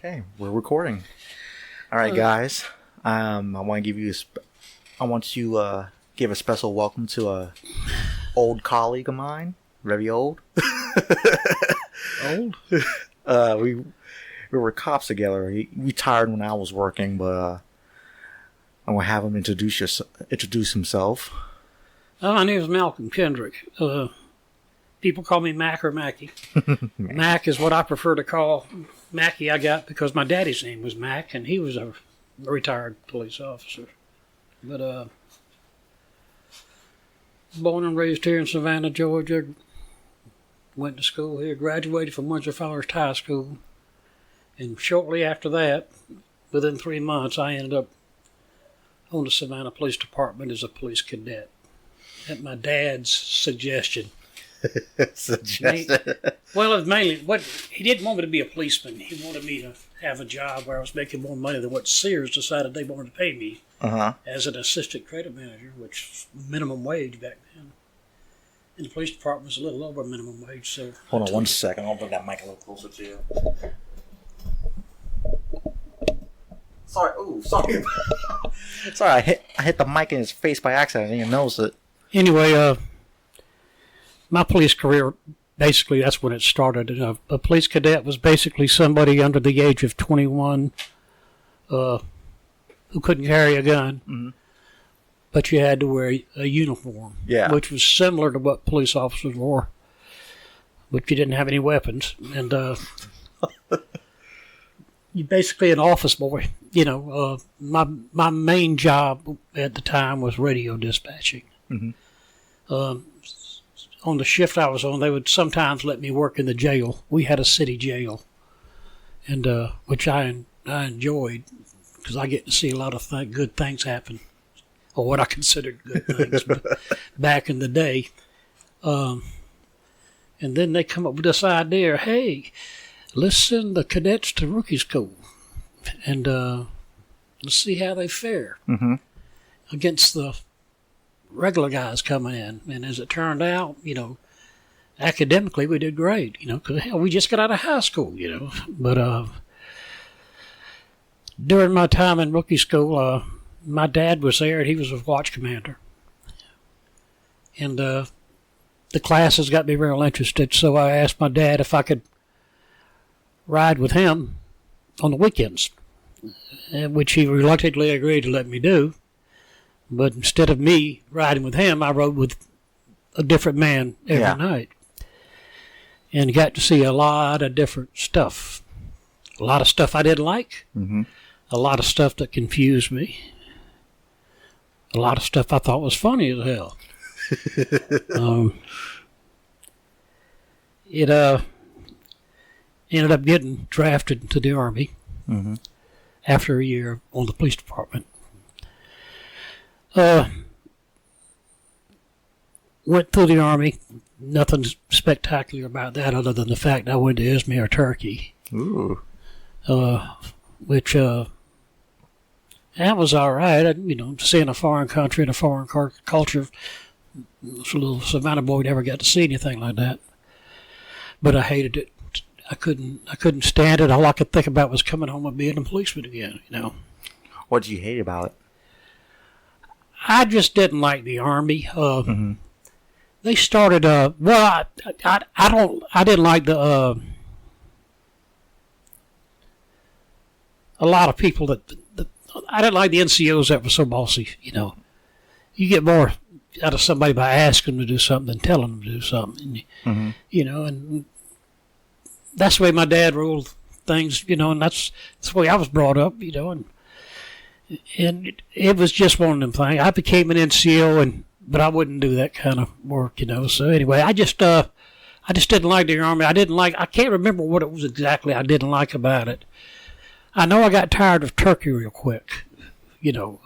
Okay, we're recording. All right, guys. I want to give you give a special welcome to a old colleague of mine. Very old. Old? We were cops together. He retired when I was working, but I'm gonna have him introduce himself. My name is Malcolm Kendrick. People call me Mac or Mackie. Mac is what I prefer to call Mackie. I got because my daddy's name was Mac, and he was a retired police officer. But born and raised here in Savannah, Georgia. Went to school here, graduated from Windsor High School, and shortly after that, within 3 months, I ended up on the Savannah Police Department as a police cadet at my dad's suggestion. Well, it was mainly what he didn't want me to be a policeman. He wanted me to have a job where I was making more money than what Sears decided they wanted to pay me as an assistant credit manager, which was minimum wage back then. And the police department was a little over minimum wage. So hold on 1 second. I'll bring that mic a little closer to you. Sorry. Ooh, sorry. Sorry, I hit the mic in his face by accident. I didn't even notice it. Anyway, my police career, basically, that's when it started. A police cadet was basically somebody under the age of 21 who couldn't carry a gun, but you had to wear a uniform, which was similar to what police officers wore, but you didn't have any weapons. And you're basically an office boy. You know, my main job at the time was radio dispatching. On the shift I was on, they would sometimes let me work in the jail. We had a city jail, and which I enjoyed because I get to see a lot of good things happen, or what I considered good things back in the day. And then they come up with this idea: hey, let's send the cadets to rookie school, and let's see how they fare against the regular guys coming in. And as it turned out, you know, academically we did great, you know, because hell, we just got out of high school, you know. But during my time in rookie school, my dad was there, and he was a watch commander. And the classes got me real interested, so I asked my dad if I could ride with him on the weekends, which he reluctantly agreed to let me do. But instead of me riding with him, I rode with a different man every night. And got to see a lot of different stuff. A lot of stuff I didn't like. A lot of stuff that confused me. A lot of stuff I thought was funny as hell. It ended up getting drafted to the Army after a year on the police department. Went through the Army. Nothing spectacular about that other than the fact I went to Izmir, Turkey. Ooh. Which, that was all right. You know, seeing a foreign country and a foreign culture. This little Savannah boy never got to see anything like that. But I hated it. I couldn't stand it. All I could think about was coming home and being a policeman again, you know. What did you hate about it? I just didn't like the Army. They started. Well, I didn't like the. A lot of people I didn't like the NCOs that were so bossy. You know, you get more out of somebody by asking them to do something than telling them to do something. You know, and that's the way my dad ruled things. You know, and that's the way I was brought up. You know, and it was just one of them things. I became an NCO, but I wouldn't do that kind of work, you know. So anyway, I just didn't like the Army. I can't remember what it was exactly I didn't like about it. I know I got tired of Turkey real quick, you know.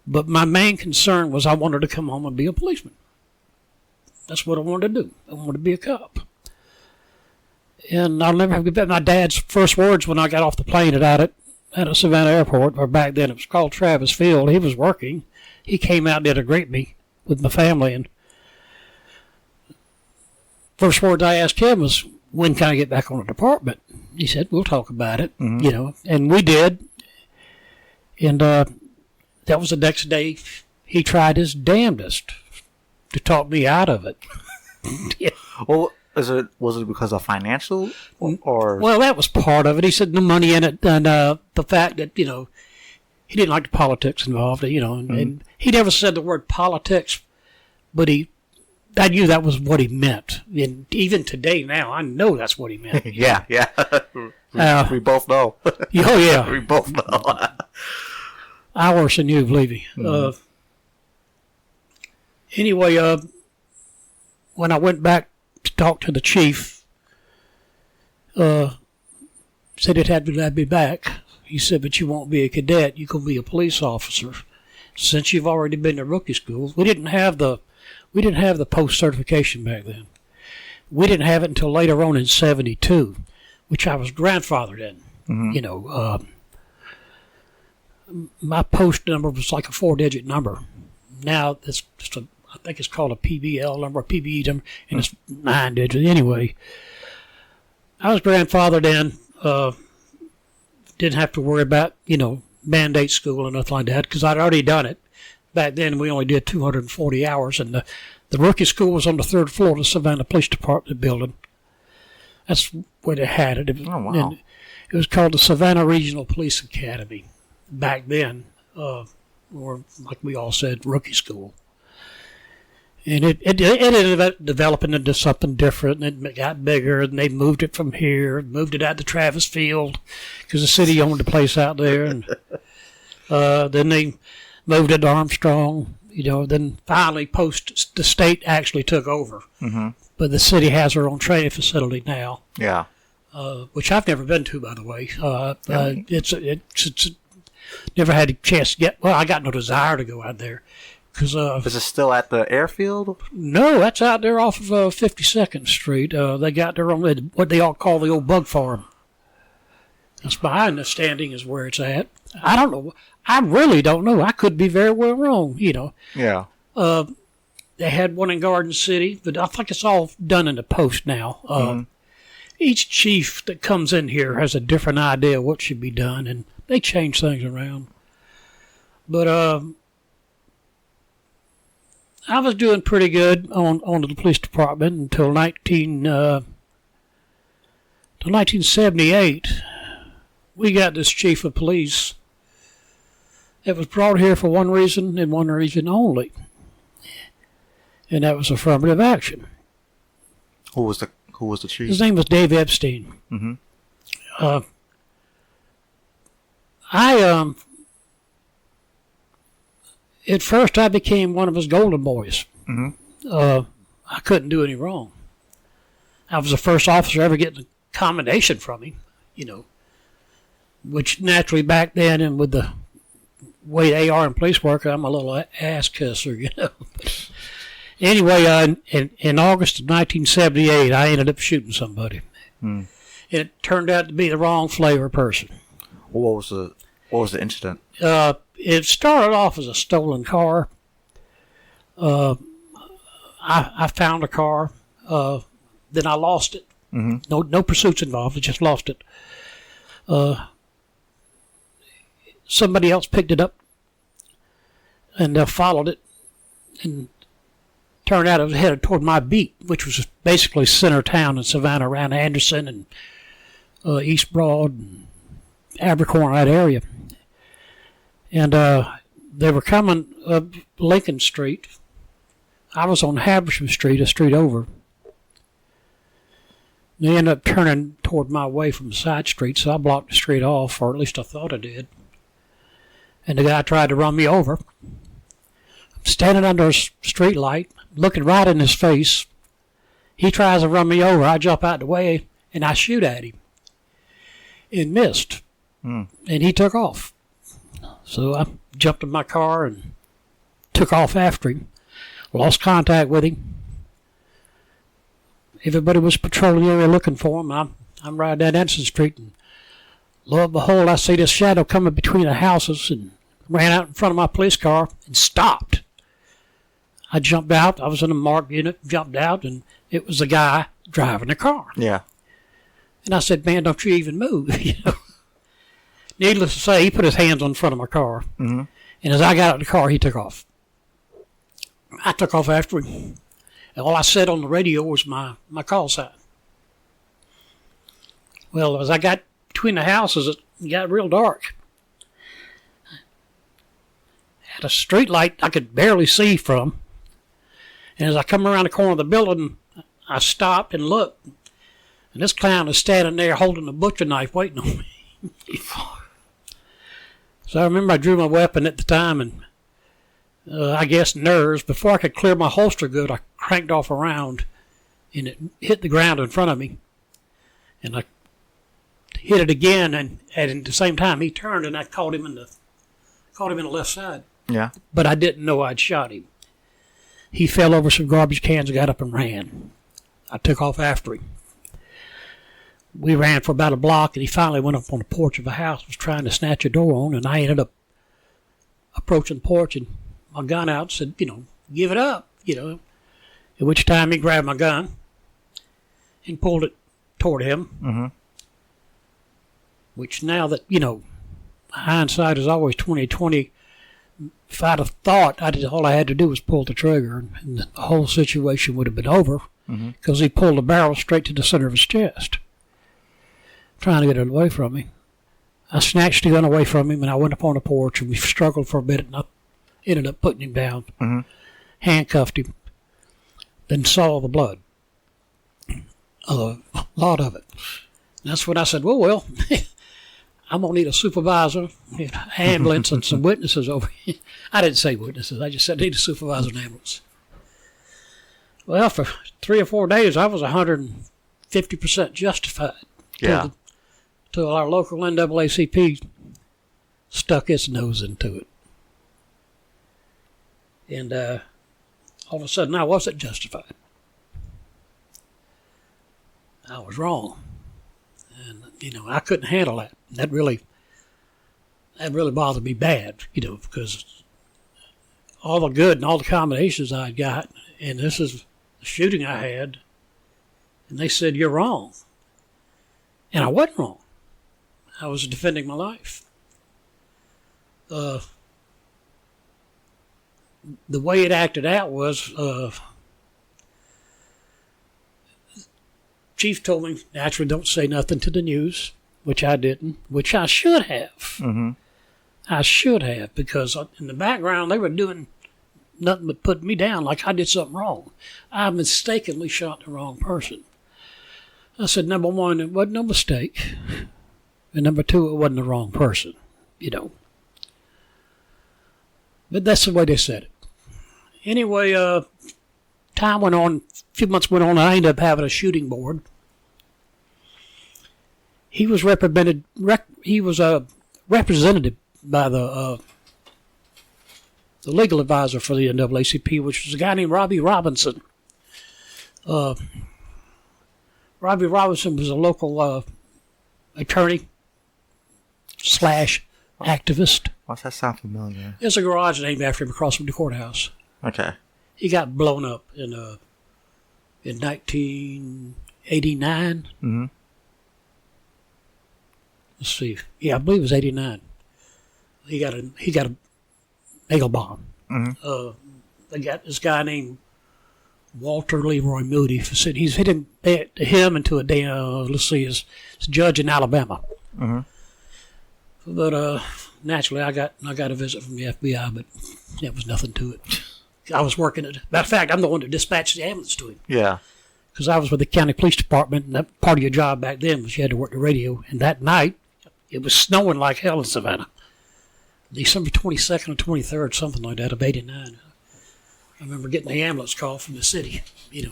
But my main concern was I wanted to come home and be a policeman. That's what I wanted to do. I wanted to be a cop. And I'll never forget my dad's first words when I got off the plane at Savannah Airport, or back then it was called Travis Field. He was working. He came out there to greet me with my family, and first words I asked him was, when can I get back on the department? he said, we'll talk about it, you know, and we did. And that was the next day. He tried his damnedest to talk me out of it. Yeah. Well, was it because of financial or? Well, that was part of it. He said the money in it and the fact that, you know, he didn't like the politics involved, you know, and he never said the word politics, but I knew that was what he meant. And even today now, I know that's what he meant. Yeah. We both know. Oh, yeah. We both know. I worse than you, believe me. Anyway, when I went back to talk to the chief, said it had to let me back. He said, but you won't be a cadet. You can be a police officer. Since you've already been to rookie school, we didn't have the post certification back then. We didn't have it until later on in '72, which I was grandfathered in. You know, my post number was like a 4-digit number. Now it's just I think it's called a PBL number, a PBE number, and it's 9 digits. Anyway, I was grandfathered in. Didn't have to worry about, you know, mandate school or nothing like that because I'd already done it. Back then, we only did 240 hours, and the rookie school was on the 3rd floor of the Savannah Police Department building. That's where they had it. Oh, wow. And it was called the Savannah Regional Police Academy back then, or like we all said, rookie school. And it ended up developing into something different, and it got bigger, and they moved it from here, moved it out to Travis Field, because the city owned the place out there, and then they moved it to Armstrong, you know, then finally the state actually took over. But the city has their own training facility now. Yeah. Which I've never been to, by the way. It's never had a chance to get, well, I got no desire to go out there. Is it still at the airfield? No, that's out there off of 52nd Street. They got their own, what they all call the old bug farm. That's my understanding is where it's at. I don't know. I really don't know. I could be very well wrong, you know. Yeah. They had one in Garden City, but I think it's all done in the post now. Each chief that comes in here has a different idea what should be done, and they change things around. But I was doing pretty good on the police department until 1978. We got this chief of police that was brought here for one reason and one reason only, and that was affirmative action. Who was the chief? His name was Dave Epstein. At first, I became one of his golden boys. I couldn't do any wrong. I was the first officer ever getting a commendation from him, you know, which naturally back then and with the way they are in police work, I'm a little ass kisser, you know. Anyway, in August of 1978, I ended up shooting somebody. It turned out to be the wrong flavor person. What was the incident? It started off as a stolen car. I found a car. Then I lost it. No pursuits involved. I just lost it. Somebody else picked it up and followed it, and turned out it was headed toward my beat, which was basically center town in Savannah, around Anderson and East Broad and Abercorn, that area. And they were coming up Lincoln Street. I was on Habersham Street, a street over. They ended up turning toward my way from the side street, so I blocked the street off, or at least I thought I did. And the guy tried to run me over. I'm standing under a street light, looking right in his face. He tries to run me over. I jump out the way, and I shoot at him. And missed. And he took off. So I jumped in my car and took off after him. Lost contact with him. Everybody was patrolling the area looking for him. I'm riding down Anderson Street, and lo and behold, I see this shadow coming between the houses and ran out in front of my police car and stopped. I jumped out. I was in a marked unit, jumped out, and it was the guy driving the car. Yeah. And I said, man, don't you even move, Needless to say, he put his hands on the front of my car. Mm-hmm. And as I got out of the car, he took off. I took off after him. And all I said on the radio was my call sign. Well, as I got between the houses, it got real dark. Had a street light I could barely see from. And as I come around the corner of the building, I stopped and looked. And this clown is standing there holding a butcher knife waiting on me. So I remember I drew my weapon at the time, and I guess nerves. Before I could clear my holster good, I cranked off a round, and it hit the ground in front of me. And I hit it again, and at the same time he turned, and I caught him in the left side. Yeah. But I didn't know I'd shot him. He fell over some garbage cans and got up and ran. I took off after him. We ran for about a block, and he finally went up on the porch of a house, was trying to snatch a door on, and I ended up approaching the porch and my gun out and said, give it up, At which time he grabbed my gun and pulled it toward him. Mm-hmm. Which now that, hindsight is always 20/20. If I'd have thought, all I had to do was pull the trigger, and the whole situation would have been over, because he pulled the barrel straight to the center of his chest, trying to get it away from me. I snatched the gun away from him, and I went up on the porch, and we struggled for a bit, and I ended up putting him down, handcuffed him, then saw the blood, a lot of it. And that's when I said, well, I'm going to need a supervisor, ambulance, and some witnesses over here. I didn't say witnesses. I just said I need a supervisor and ambulance. Well, for 3 or 4 days, I was 150% justified. Yeah. Till our local NAACP stuck its nose into it. And all of a sudden, I wasn't justified. I was wrong. And, I couldn't handle that. That really bothered me bad, because all the good and all the combinations I got, and this is the shooting I had, and they said, you're wrong. And I wasn't wrong. I was defending my life. The way it acted out was, Chief told me, naturally, don't say nothing to the news, which I didn't, which I should have. Mm-hmm. I should have, because in the background, they were doing nothing but putting me down like I did something wrong. I mistakenly shot the wrong person. I said, number one, it wasn't no mistake. And number two, it wasn't the wrong person, But that's the way they said it. Anyway, time went on, a few months went on, and I ended up having a shooting board. He was represented by the legal advisor for the NAACP, which was a guy named Robbie Robinson. Robbie Robinson was a local attorney / activist. Why's that sound familiar? There's a garage named after him across from the courthouse. Okay. He got blown up in 1989. Mm-hmm. Let's see. Yeah, I believe it was 89. He got a nail bomb. Mm-hmm. They got this guy named Walter Leroy Moody. He's hit him into a damn, his judge in Alabama. Mm-hmm. But naturally, I got a visit from the FBI, but there was nothing to it. I was working it. Matter of fact, I'm the one that dispatched the ambulance to him. Yeah. Because I was with the county police department, and that part of your job back then was you had to work the radio. And that night, it was snowing like hell in Savannah. December 22nd or 23rd, something like that, of 89. I remember getting the ambulance call from the city. I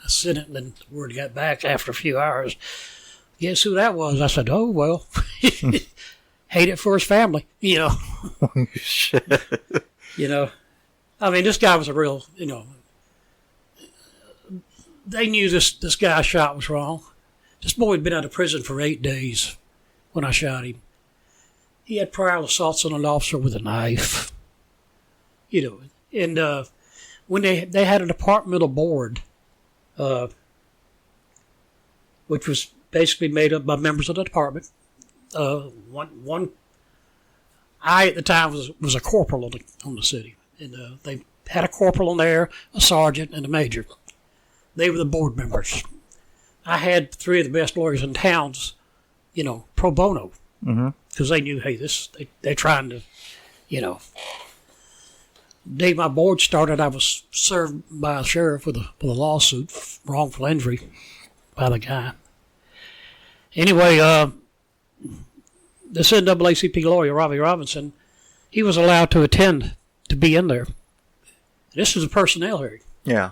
sent it, and then the word got back after a few hours. Guess who that was? I said, oh, well, hate it for his family, Shit. I mean, this guy was a real, they knew this guy I shot was wrong. This boy had been out of prison for 8 days when I shot him. He had prior assaults on an officer with a knife, and when they had a departmental board, which was basically made up by members of the department. I at the time was a corporal on the city, and they had a corporal on there, a sergeant, and a major. They were the board members. I had 3 of the best lawyers in towns, pro bono, because they knew, hey, they're trying to, The day my board started, I was served by a sheriff with a lawsuit for wrongful injury by the guy. Anyway, this NAACP lawyer, Robbie Robinson, he was allowed to be in there. This was a personnel hearing. Yeah.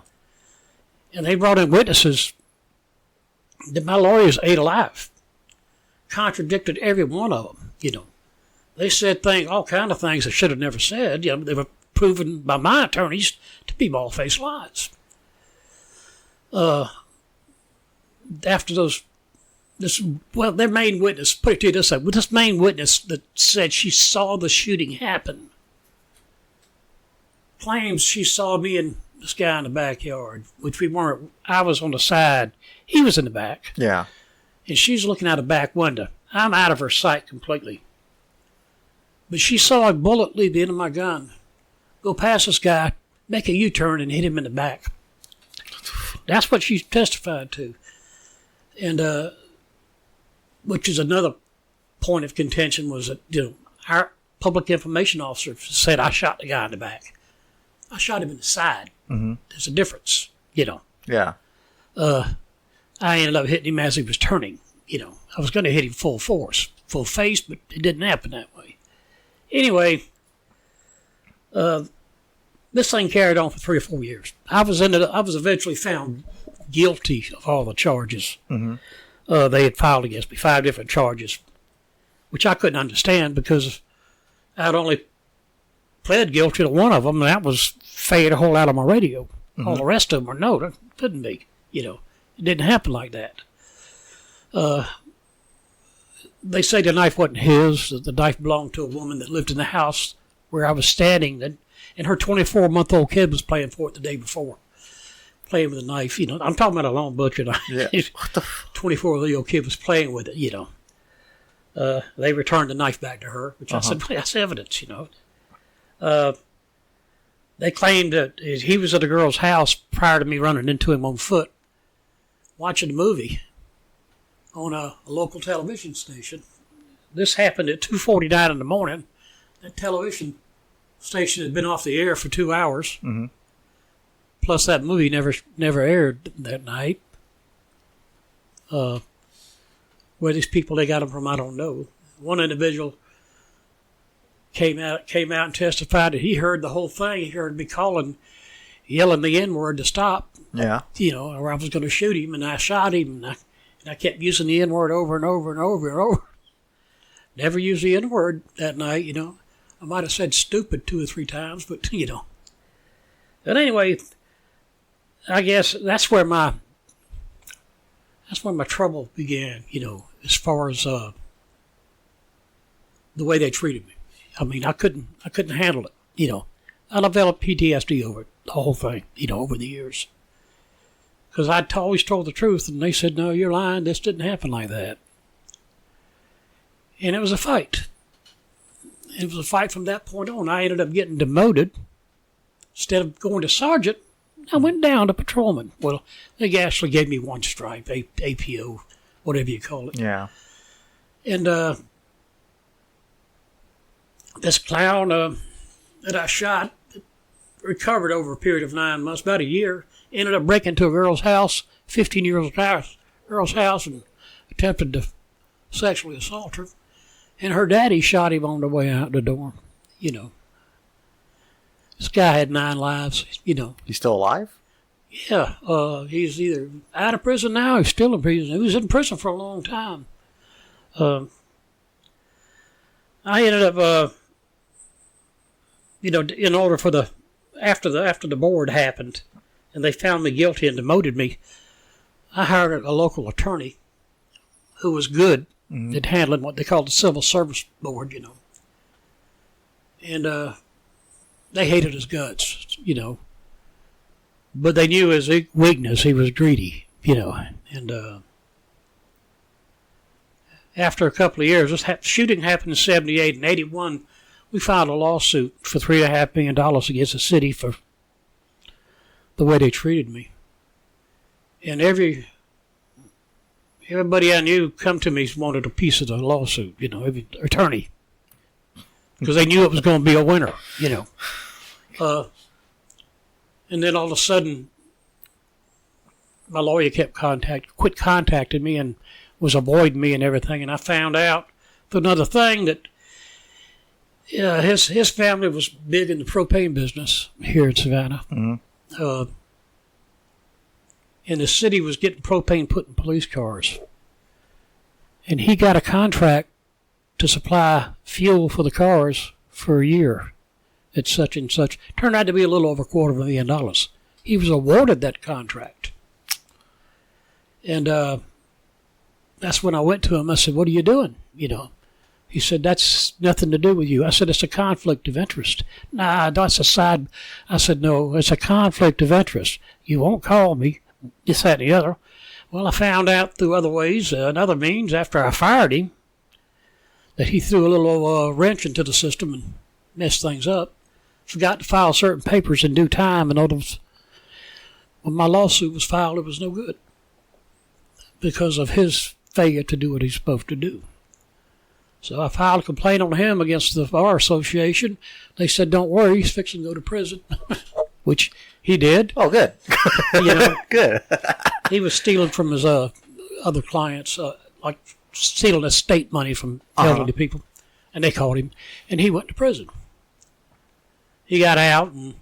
And they brought in witnesses that my lawyers ate alive. Contradicted every one of them, They said all kind of things they should have never said. They were proven by my attorneys to be bald-faced lies. After their main witness, put it to you this way, this main witness that said she saw the shooting happen, claims she saw me and this guy in the backyard, which we weren't. I was on the side. He was in the back. Yeah. And she's looking out a back window. I'm out of her sight completely. But she saw a bullet leave the end of my gun, go past this guy, make a U-turn, and hit him in the back. That's what she testified to. And, which is another point of contention, was that, our public information officer said I shot the guy in the back. I shot him in the side. Mm-hmm. There's a difference, Yeah. I ended up hitting him as he was turning, I was going to hit him full force, full face, but it didn't happen that way. Anyway, this thing carried on for 3 or 4 years. I was eventually found guilty of all the charges. Mm-hmm. They had filed against me 5 different charges, which I couldn't understand because I'd only pled guilty to one of them, and that was fade a hole out of my radio. Mm-hmm. All the rest of them were no, that couldn't be. It didn't happen like that. They say the knife wasn't his, that the knife belonged to a woman that lived in the house where I was standing, and her 24-month-old kid was playing for it the day before, playing with a knife. I'm talking about a long butcher knife. Yeah. What the 24-year-old kid was playing with it. They returned the knife back to her, which I said, well, that's evidence. They claimed that he was at a girl's house prior to me running into him on foot, watching a movie on a local television station. This happened at 2:49 in the morning. That television station had been off the air for 2 hours. Mm-hmm. Plus, that movie never aired that night. Where these people they got them from, I don't know. One individual came out and testified that he heard the whole thing. He heard me yelling the N-word to stop. Yeah. Or I was going to shoot him, and I shot him, and I kept using the N-word over and over and over and over. Never used the N-word that night, I might have said stupid 2 or 3 times, but, But anyway, I guess that's where my trouble began, as far as the way they treated me. I mean, I couldn't handle it, I developed PTSD over it, the whole thing, over the years. Because I'd always told the truth, and they said, no, you're lying, this didn't happen like that. And it was a fight. It was a fight from that point on. I ended up getting demoted. Instead of going to sergeant, I went down to patrolman. Well, they actually gave me 1 stripe, APO, whatever you call it. Yeah. And this clown that I shot recovered over a period of 9 months, about a year. Ended up breaking into a girl's house, 15-year-old girl's house, and attempted to sexually assault her. And her daddy shot him on the way out the door. This guy had 9 lives. He's still alive? Yeah. He's either out of prison now, he's still in prison. He was in prison for a long time. I ended up, in order for after the board happened, and they found me guilty and demoted me, I hired a local attorney who was good at handling what they called the Civil Service Board, And they hated his guts, But they knew his weakness. He was greedy, And after a couple of years, this shooting happened in 78 and 81. We filed a lawsuit for $3.5 million against the city for the way they treated me. And everybody I knew come to me wanted a piece of the lawsuit, every attorney. Because they knew it was going to be a winner, And then all of a sudden, my lawyer quit contacting me and was avoiding me and everything. And I found out through another thing that his family was big in the propane business here in Savannah. Mm-hmm. And the city was getting propane put in police cars. And he got a contract to supply fuel for the cars for a year at such and such. Turned out to be a little over $250,000. He was awarded that contract. And that's when I went to him. I said, "What are you doing?" He said, "That's nothing to do with you." I said, "It's a conflict of interest." "Nah, that's a side." I said, "No, it's a conflict of interest. You won't call me, this, that, and the other." Well, I found out through other ways and other means after I fired him that he threw a little wrench into the system and messed things up. Forgot to file certain papers in due time, and when my lawsuit was filed, it was no good because of his failure to do what he's supposed to do. So I filed a complaint on him against the Bar Association. They said, "Don't worry, he's fixing to go to prison," which he did. Oh, good. Good. He was stealing from his other clients, like stealing estate money from elderly people, and they caught him, and he went to prison. He got out, and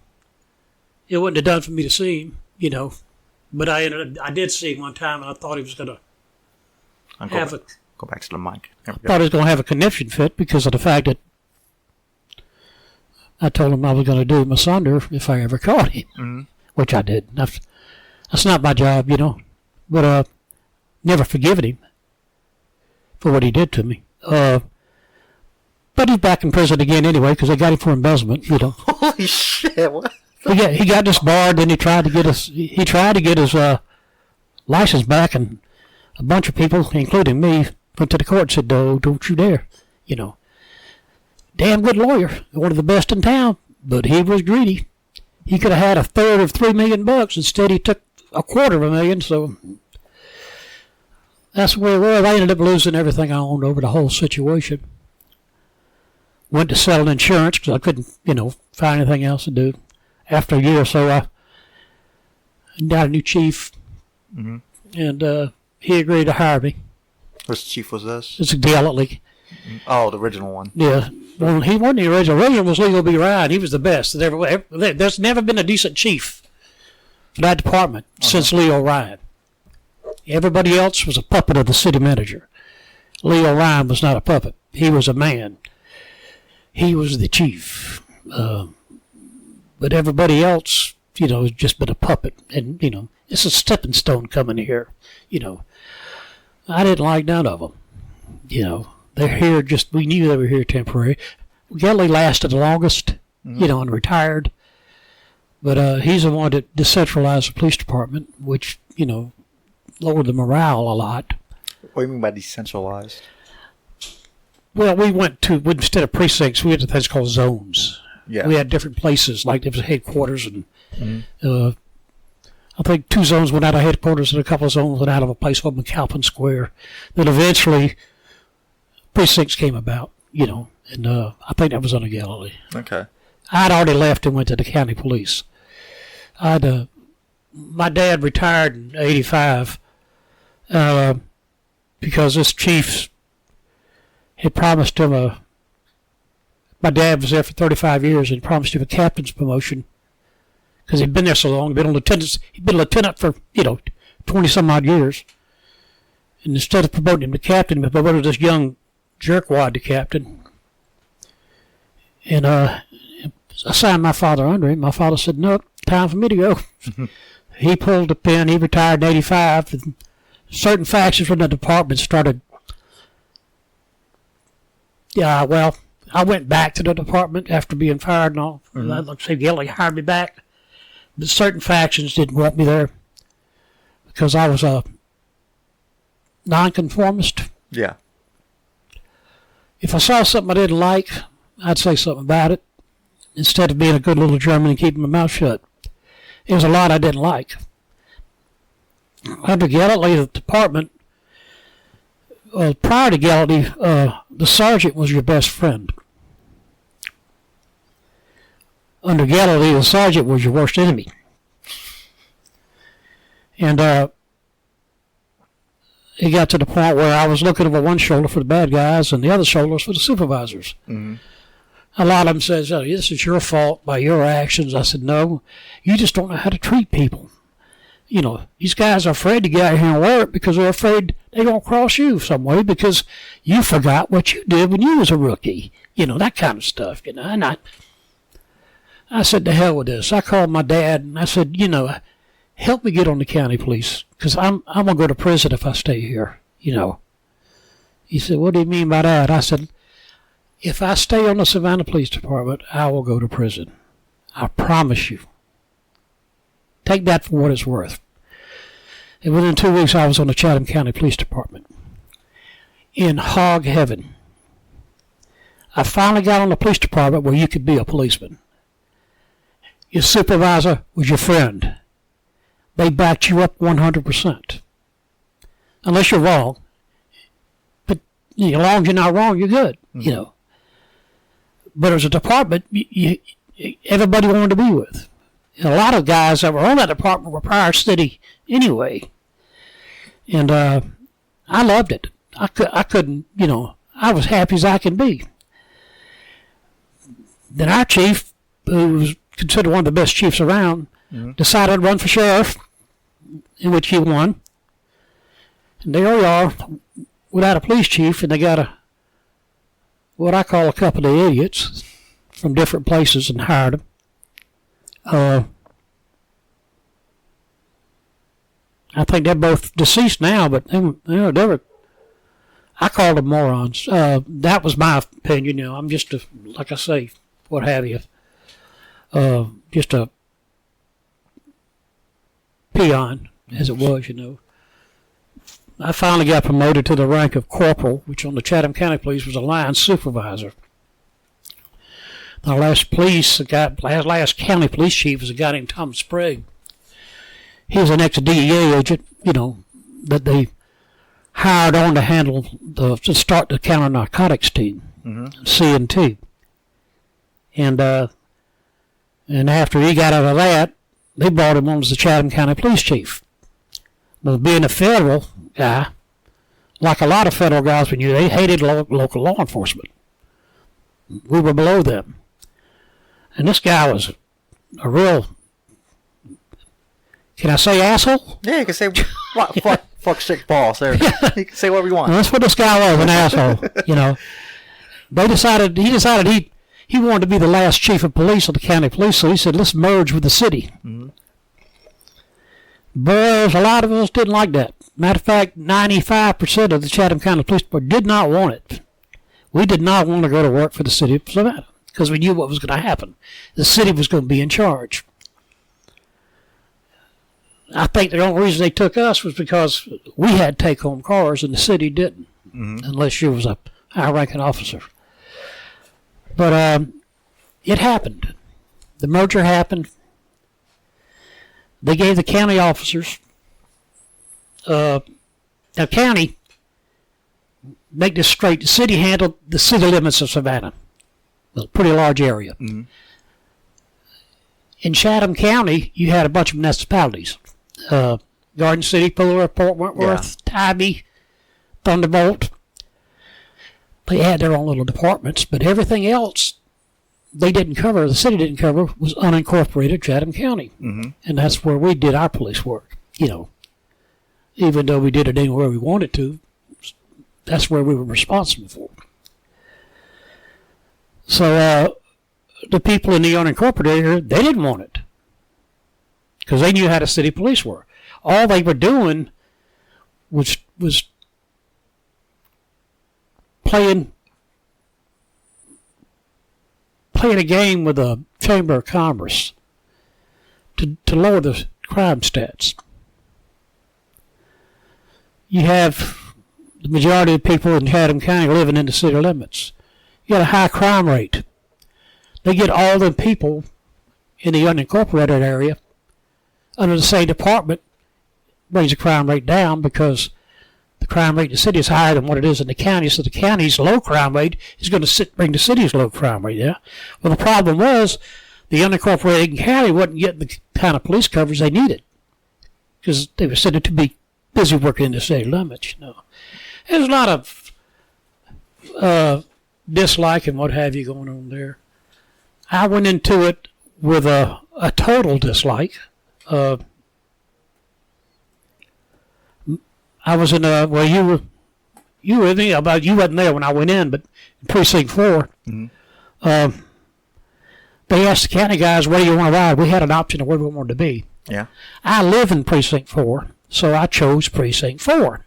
it wouldn't have done for me to see him, but I did see him one time, and I thought he was going to go back to the mic. Thought he was going to have a conniption fit because of the fact that I told him I was going to do him asunder if I ever caught him, which I did. That's not my job, but never forgiven him for what he did to me. But he's back in prison again anyway because they got him for embezzlement, Holy shit! What? Yeah, he got disbarred. Then he tried to get his license back, and a bunch of people, including me, went to the court and said, "No, don't you dare!" Damn good lawyer, one of the best in town, but he was greedy. He could have had a third of $3 million. Instead, he took $250,000. So that's where it was. I ended up losing everything I owned over the whole situation. Went to sell insurance because I couldn't, find anything else to do. After a year or so, I got a new chief, and he agreed to hire me. Which chief was this? It's a Galilee. Oh, the original one. Yeah. Well, he wasn't the original. The original was Leo B. Ryan. He was the best. There's never been a decent chief for that department since Leo Ryan. Everybody else was a puppet of the city manager. Leo Ryan was not a puppet. He was a man. He was the chief. But everybody else, has just been a puppet. And, it's a stepping stone coming here. I didn't like none of them. They're here we knew they were here temporary. Gelly lasted the longest, and retired. But he's the one that decentralized the police department, which, lowered the morale a lot. What do you mean by decentralized? Well, we went to, instead of precincts, we had things called zones. Yeah. We had different places, like there was headquarters, and I think 2 zones went out of headquarters and a couple of zones went out of a place called McAlpin Square. Then eventually, precincts came about, and I think that was under Galilee. Okay. I'd already left and went to the county police. My dad retired in 85 because this chief had promised him my dad was there for 35 years and promised him a captain's promotion because he'd been there so long. He'd been a lieutenant for, 20-some-odd years. And instead of promoting him to captain, he promoted this young jerkwad to captain. And I signed my father under him. My father said, "No, time for me to go." He pulled the pin. He retired in 85. And certain factions from the department started. Yeah, well, I went back to the department after being fired and all. Like I say, Gilly hired me back. But certain factions didn't want me there because I was a nonconformist. Yeah. if I saw something I didn't like, I'd say something about it instead of being a good little German and keeping my mouth shut. There was a lot I didn't like. Under Gallantly, the department, prior to Gallantly, the sergeant was your best friend. Under Gallantly, the sergeant was your worst enemy. And it got to the point where I was looking over one shoulder for the bad guys and the other shoulders for the supervisors. Mm-hmm. A lot of them says, "Oh, this is your fault by your actions." I said, "No, you just don't know how to treat people. You know, these guys are afraid to get out here and work because they're afraid they're going to cross you some way because you forgot what you did when you was a rookie. You know, that kind of stuff, you know." And I said, "To hell with this." I called my dad and I said, "You know, help me get on the county police because I'm going to go to prison if I stay here, you know." He said, "What do you mean by that?" I said, "If I stay on the Savannah Police Department, I will go to prison. I promise you. Take that for what it's worth." And within 2 weeks, I was on the Chatham County Police Department. In hog heaven. I finally got on the police department where you could be a policeman. Your supervisor was your friend. They backed you up 100%. Unless you're wrong. But as long as you're not wrong, you're good, you know. But as a department, everybody wanted to be with. And a lot of guys that were on that department were prior city anyway. And I loved it. I couldn't, you know, I was happy as I can be. Then our chief, who was considered one of the best chiefs around, decided to run for sheriff, in which he won. And there we are, without a police chief, and they got what I call a couple of idiots from different places and hired them. I think they're both deceased now, but they were, I called them morons. That was my opinion, you know. I'm just like I say, what have you, just a peon, as it was, you know. I finally got promoted to the rank of corporal, which on the Chatham County Police was a line supervisor. The last last county police chief was a guy named Tom Sprague. He was an ex-DEA agent, you know, that they hired on to handle to start the counter-narcotics team, C&T. And after he got out of that, they brought him on as the Chatham County Police Chief. But being a federal guy, like a lot of federal guys we knew, they hated local law enforcement. We were below them. And this guy was a real, can I say asshole? Yeah, you can say fuck sick balls. There, you can say whatever you want. Well, that's what this guy was, an asshole. You know, he decided he wanted to be the last chief of police of the county police, so he said, "Let's merge with the city." Mm-hmm. But a lot of us didn't like that. Matter of fact, 95% of the Chatham County Police Department did not want it. We did not want to go to work for the city of Savannah because we knew what was going to happen. The city was going to be in charge. I think the only reason they took us was because we had take-home cars and the city didn't, unless you was a high-ranking officer. But it happened. The merger happened. They gave the county officers, the county, make this straight, the city handled the city limits of Savannah. It was a pretty large area. Mm-hmm. In Chatham County, you had a bunch of municipalities. Garden City, Fuller, Port Wentworth, Tybee, Thunderbolt. They had their own little departments, but everything else they didn't cover, the city didn't cover, was unincorporated Chatham County. Mm-hmm. And that's where we did our police work, you know. Even though we did it anywhere we wanted to, that's where we were responsible for. So the people in the unincorporated area, they didn't want it because they knew how the city police were. All they were doing was playing a game with the Chamber of Commerce to lower the crime stats. You have the majority of people in Chatham County living in the city limits. You got a high crime rate. They get all the people in the unincorporated area under the same department, brings the crime rate down because the crime rate in the city is higher than what it is in the county, so the county's low crime rate is going to bring the city's low crime rate down. Well, the problem was the unincorporated county wasn't getting the kind of police coverage they needed because they were said to be busy working in the city limits. There's a lot of dislike and what have you going on there. I went into it with a total dislike. I was in you were with me, about you wasn't there when I went in, but in Precinct 4, they asked the county guys, where do you want to ride? We had an option of where we wanted to be. Yeah. I live in Precinct 4, so I chose Precinct 4.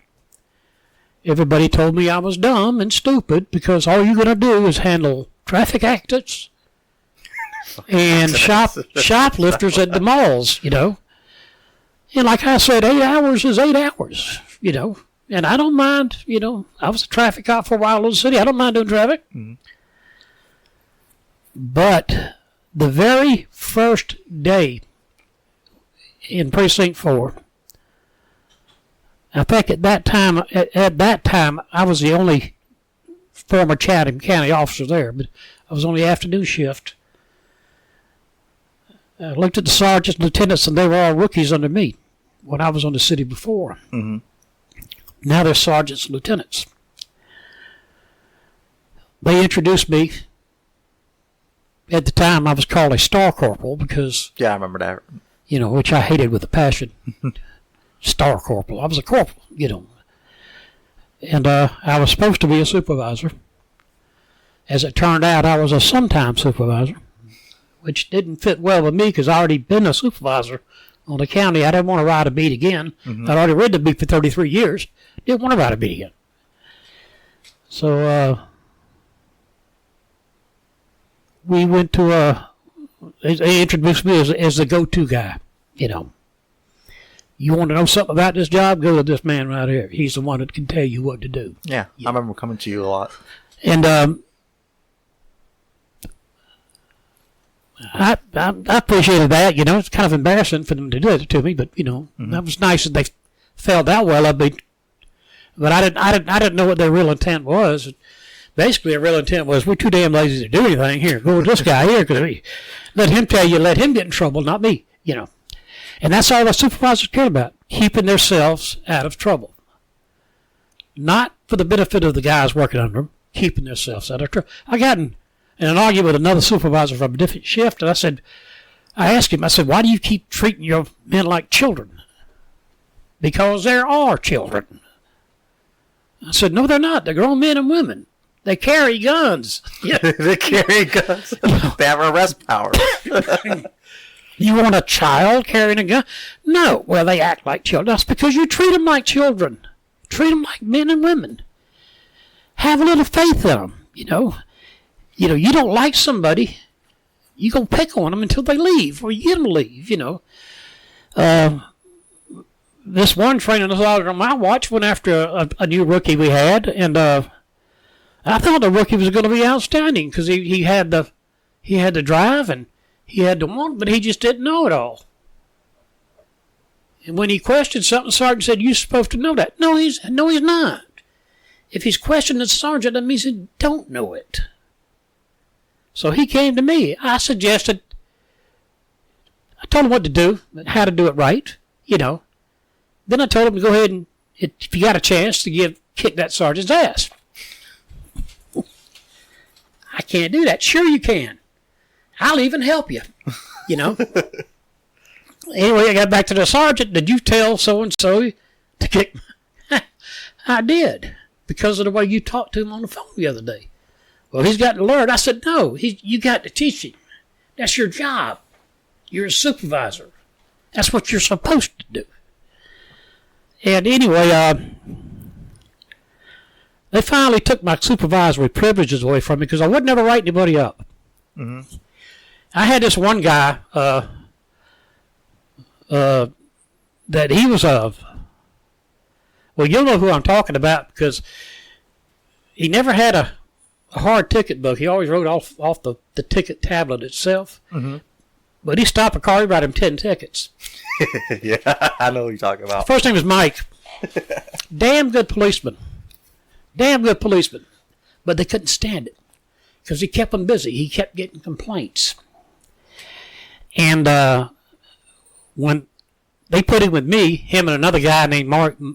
Everybody told me I was dumb and stupid because all you're going to do is handle traffic accidents and shoplifters at the malls, And like I said, 8 hours is 8 hours, And I don't mind, I was a traffic cop for a while in the city. I don't mind doing traffic. Mm-hmm. But the very first day in Precinct 4, I think at that time, I was the only former Chatham County officer there, but I was on the afternoon shift. I looked at the sergeants and lieutenants, and they were all rookies under me when I was on the city before. Mm-hmm. Now they're sergeants and lieutenants. They introduced me. At the time, I was called a star corporal because... Yeah, I remember that. Which I hated with a passion. Star corporal. I was a corporal, And I was supposed to be a supervisor. As it turned out, I was a sometime supervisor, which didn't fit well with me because I already been a supervisor on the county. I didn't want to ride a beat again. Mm-hmm. I'd already ridden the beat for 33 years. Didn't want to ride a beat again. So we went to they introduced me as the go-to guy, You want to know something about this job? Go to this man right here. He's the one that can tell you what to do. Yeah, I remember coming to you a lot. And I appreciated that. It's kind of embarrassing for them to do it to me, but that was nice that they felt that well of me. But I didn't know what their real intent was. Basically, their real intent was, we're too damn lazy to do anything. Here, go with this guy here, because let him tell you, let him get in trouble, not me. And that's all the supervisors care about, keeping themselves out of trouble. Not for the benefit of the guys working under them, keeping themselves out of trouble. I got in an argument with another supervisor from a different shift, and I asked him, why do you keep treating your men like children? Because there are children. I said, no, they're not. They're grown men and women. They carry guns. They carry guns. They have arrest power. You want a child carrying a gun? No. Well, they act like children. That's because you treat them like children. Treat them like men and women. Have a little faith in them, You don't like somebody, you go pick on them until they leave, or you get them to leave, This one training officer on my watch went after a new rookie we had, and I thought the rookie was going to be outstanding because he had the drive and he had the want, but he just didn't know it all. And when he questioned something, the sergeant said, "You're supposed to know that." No, he's not. If he's questioning the sergeant, that means he don't know it. So he came to me. I told him what to do, how to do it right, Then I told him to go ahead and, if you got a chance, to kick that sergeant's ass. I can't do that. Sure you can. I'll even help you, Anyway, I got back to the sergeant. Did you tell so-and-so to kick? I did, because of the way you talked to him on the phone the other day. Well, he's got to learn. I said, no, you got to teach him. That's your job. You're a supervisor. That's what you're supposed to do. And anyway, they finally took my supervisory privileges away from me because I would never write anybody up. Mm-hmm. I had this one guy that he was a Well, you'll know who I'm talking about because he never had a hard ticket book. He always wrote off the ticket tablet itself. Mm-hmm. But he stopped a car, he wrote him 10 tickets. Yeah, I know what you're talking about. First name was Mike. Damn good policeman. But they couldn't stand it because he kept them busy. He kept getting complaints. And when they put him with me, him and another guy named Matthew,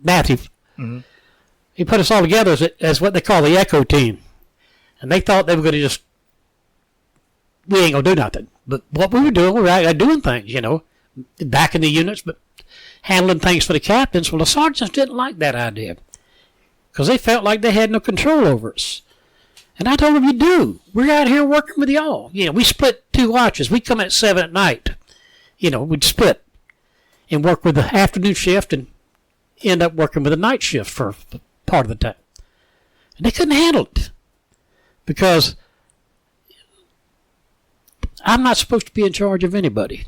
mm-hmm. He put us all together as what they call the Echo Team. And they thought they were going to just, we ain't going to do nothing. But what we were doing, we were out doing things, back in the units, but handling things for the captains. Well, the sergeants didn't like that idea because they felt like they had no control over us. And I told them, you do. We're out here working with y'all. We split 2 watches. We come at 7 at night. We'd split and work with the afternoon shift and end up working with the night shift for part of the time. And they couldn't handle it because I'm not supposed to be in charge of anybody.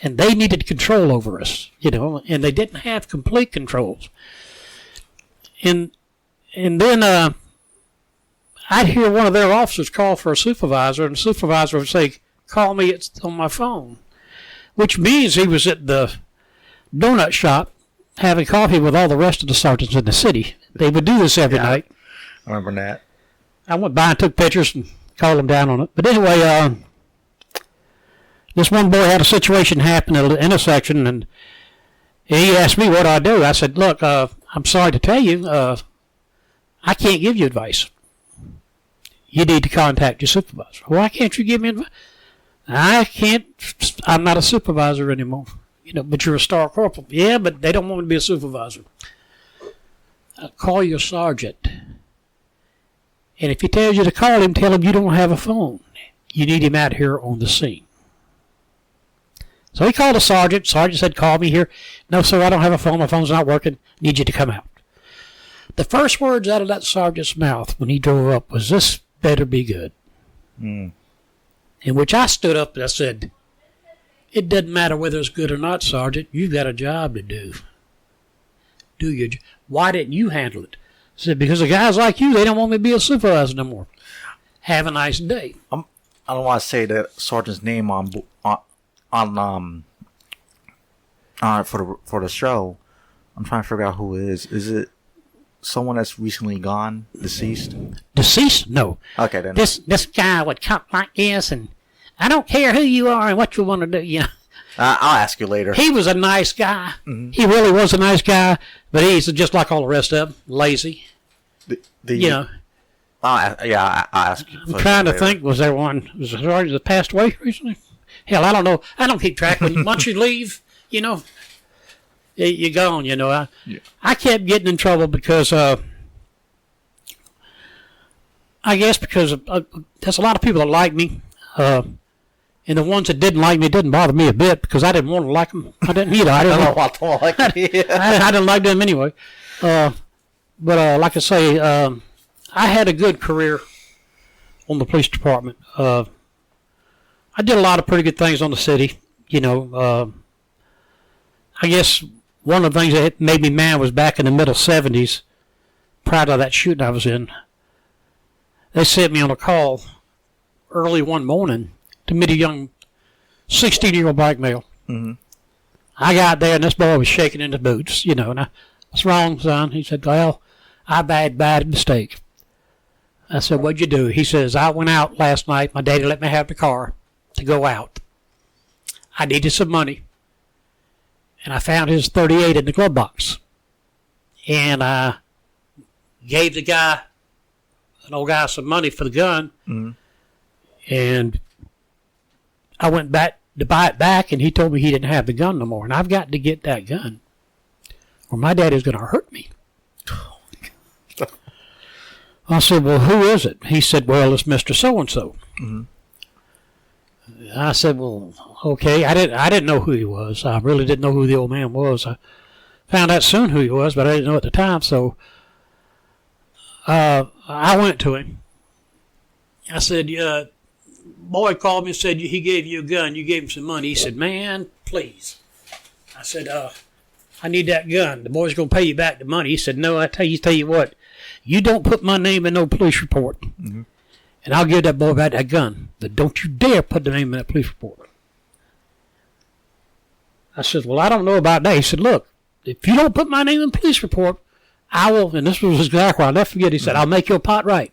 And they needed control over us, and they didn't have complete controls. And then I'd hear one of their officers call for a supervisor, and the supervisor would say, call me, it's on my phone. Which means he was at the donut shop having coffee with all the rest of the sergeants in the city. They would do this every night. I remember that. I went by and took pictures and called them down on it. But anyway, this one boy had a situation happen at an intersection, and he asked me what I do. I said, look, I'm sorry to tell you, I can't give you advice. You need to contact your supervisor. Why can't you give me advice? I can't. I'm not a supervisor anymore. But you're a star corporal. Yeah, but they don't want me to be a supervisor. Call your sergeant. And if he tells you to call him, tell him you don't have a phone. You need him out here on the scene. So he called the sergeant. Sergeant said, call me here. No, sir, I don't have a phone. My phone's not working. Need you to come out. The first words out of that sergeant's mouth when he drove up was, this better be good. In which I stood up and I said, it doesn't matter whether it's good or not, Sergeant. You've got a job to do. Do your job. Why didn't you handle it? I said, because of guys like you, they don't want me to be a supervisor no more. Have a nice day. I don't want to say the sergeant's name on for the show. I'm trying to figure out who it is. Is it someone that's recently gone, deceased? Deceased? No. Okay, then. This guy would come like this, and I don't care who you are and what you want to do. I'll ask you later. He was a nice guy. Mm-hmm. He really was a nice guy, but he's just like all the rest of them, lazy. I'll ask you. I'm trying to think. Was there a sergeant that passed away recently? Hell, I don't know. I don't keep track. Once you leave, you're gone. I kept getting in trouble because, I guess because there's a lot of people that like me. And the ones that didn't like me didn't bother me a bit because I didn't want to like them. I didn't either. I didn't like I didn't like them anyway. But like I say, I had a good career on the police department. I did a lot of pretty good things on the city. I guess one of the things that made me mad was back in the middle 70s, prior to that shooting I was in. They sent me on a call early one morning to meet a young 16-year-old black male. Mm-hmm. I got there, and this boy was shaking in his boots, and what's wrong, son? He said, well, I made a bad mistake. I said, what'd you do? He says, I went out last night. My daddy let me have the car to go out. I needed some money, and I found his .38 in the glove box. And I gave the guy, an old guy, some money for the gun, and I went back to buy it back, and he told me he didn't have the gun no more. And I've got to get that gun, or my daddy's going to hurt me. I said, well, who is it? He said, well, it's Mr. So-and-so. Mm-hmm. I said, well, okay. I didn't know who he was. I really didn't know who the old man was. I found out soon who he was, but I didn't know at the time. So I went to him. I said, boy called me and said he gave you a gun. You gave him some money. He said, man, please. I said, I need that gun. The boy's going to pay you back the money. He said, no, I tell you what. You don't put my name in no police report, and I'll give that boy back that gun. But don't you dare put the name in that police report. I said, well, I don't know about that. He said, look, if you don't put my name in the police report, I will, and this was exactly what I never forget. He said, I'll make your pot right.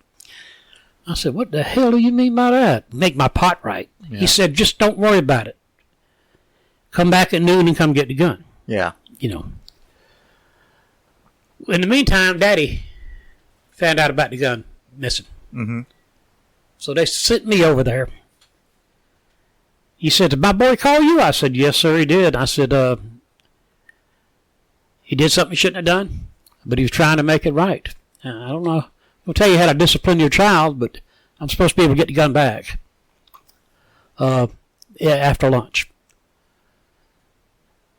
I said, what the hell do you mean by that? Make my pot right. Yeah. He said, just don't worry about it. Come back at noon and come get the gun. Yeah. You know. In the meantime, Daddy found out about the gun missing. So they sent me over there. He said, did my boy call you? I said, yes, sir, he did. I said, he did something he shouldn't have done, but he was trying to make it right. I don't know. I'll tell you how to discipline your child, but I'm supposed to be able to get the gun back after lunch.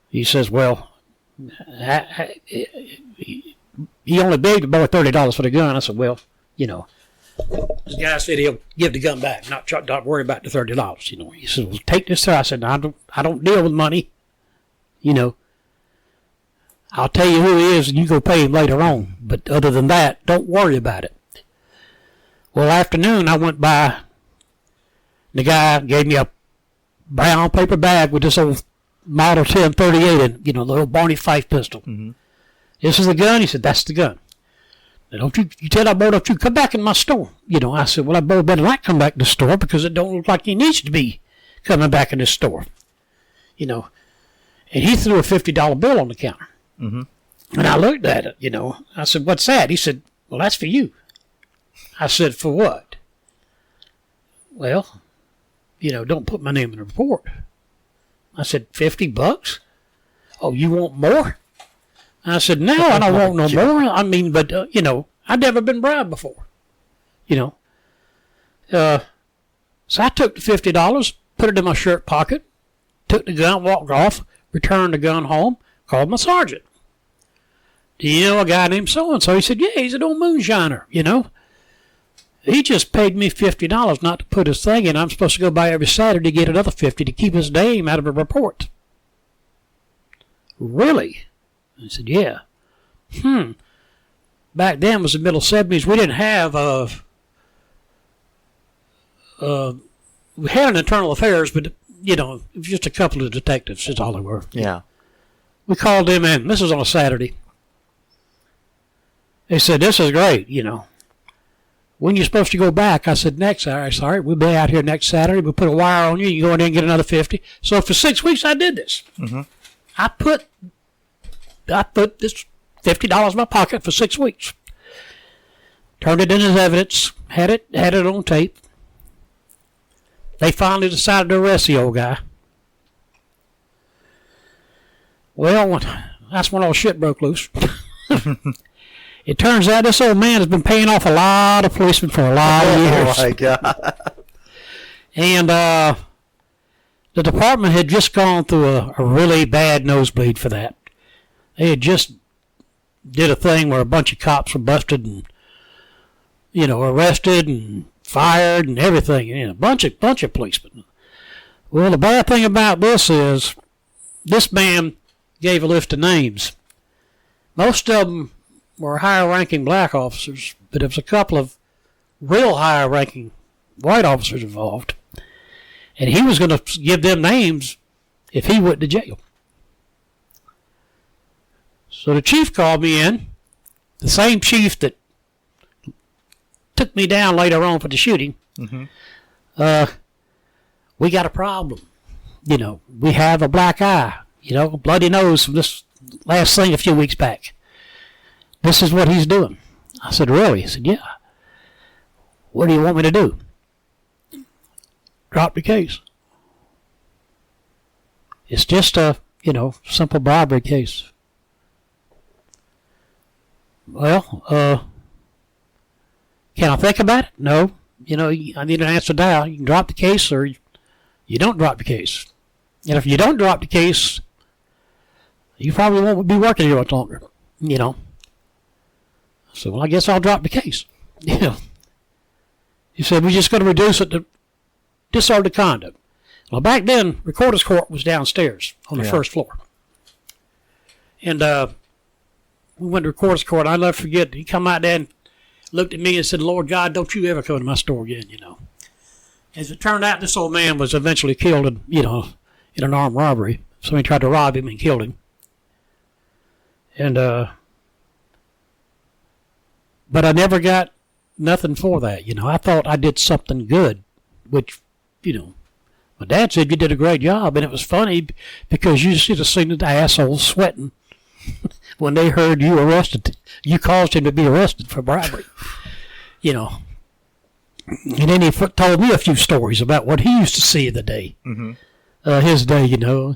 He says, well, he only paid the boy $30 for the gun. I said, well, you know, this guy said he'll give the gun back, not worry about the $30. You know, he said, well, take this, sir. I said, no, I don't deal with money. You know, I'll tell you who he is, and you go pay him later on. But other than that, don't worry about it. Well, afternoon, I went by. The guy gave me a brown paper bag with this old Model 10 38 and, you know, the little Barney Fife pistol. This is the gun? He said, that's the gun. Now, don't you tell that boy, don't you come back in my store. You know, I said, well, that boy better not come back to the store because it don't look like he needs to be coming back in the store. You know, and he threw a $50 bill on the counter. And I looked at it, you know. I said, what's that? He said, well, that's for you. I said, for what? Well, you know, don't put my name in the report. I said, $50? Oh, you want more? I said, no, I don't want no more. I mean, but, you know, I'd never been bribed before. You know. So I took the $50, put it in my shirt pocket, took the gun, walked off, returned the gun home, called my sergeant. Do you know a guy named so-and-so? He said, yeah, he's an old moonshiner, you know. He just paid me $50 not to put his thing in. I'm supposed to go by every Saturday to get another $50 to keep his name out of a report. Really? I said, yeah. Back then was the middle 70s. We didn't have we had an internal affairs, but, you know, it was just a couple of detectives. That's all they were. Yeah. We called them in. This was on a Saturday. They said, this is great, you know. When you supposed to go back? I said, next Saturday. Sorry, we'll be out here next Saturday. We'll put a wire on you. You go in there and get another $50. So for 6 weeks, I did this. I put this $50 in my pocket for 6 weeks. Turned it in as evidence. Had it on tape. They finally decided to arrest the old guy. Well, that's when all shit broke loose. It turns out this old man has been paying off a lot of policemen for a lot of years. Oh, my God. And the department had just gone through a really bad nosebleed for that. They had just did a thing where a bunch of cops were busted and, you know, arrested and fired and everything. You know, a bunch of policemen. Well, the bad thing about this is this man gave a list of names. Most of them were higher-ranking black officers, but there was a couple of real higher-ranking white officers involved. And he was going to give them names if he went to jail. So the chief called me in, the same chief that took me down later on for the shooting. We got a problem. You know, we have a black eye, you know, bloody nose from this last thing a few weeks back. This is what he's doing. I said, really? He said, yeah. What do you want me to do? Drop the case. It's just a, you know, simple bribery case. Well, can I think about it? No. You know, I need an answer now. You can drop the case or you don't drop the case. And if you don't drop the case, you probably won't be working here much longer, you know. So, well, I guess I'll drop the case. You know. He said, we're just going to reduce it to disorderly conduct. Well, back then, Recorder's Court was downstairs on the first floor. And we went to recorder's court. I'll never forget. He come out there and looked at me and said, Lord God, don't you ever come to my store again, As it turned out, this old man was eventually killed in an armed robbery. Somebody tried to rob him and killed him. And, but I never got nothing for that, I thought I did something good, which, my dad said you did a great job, and it was funny because you should have seen the assholes sweating when they heard you arrested. You caused him to be arrested for bribery, And then he told me a few stories about what he used to see in the day, his day, There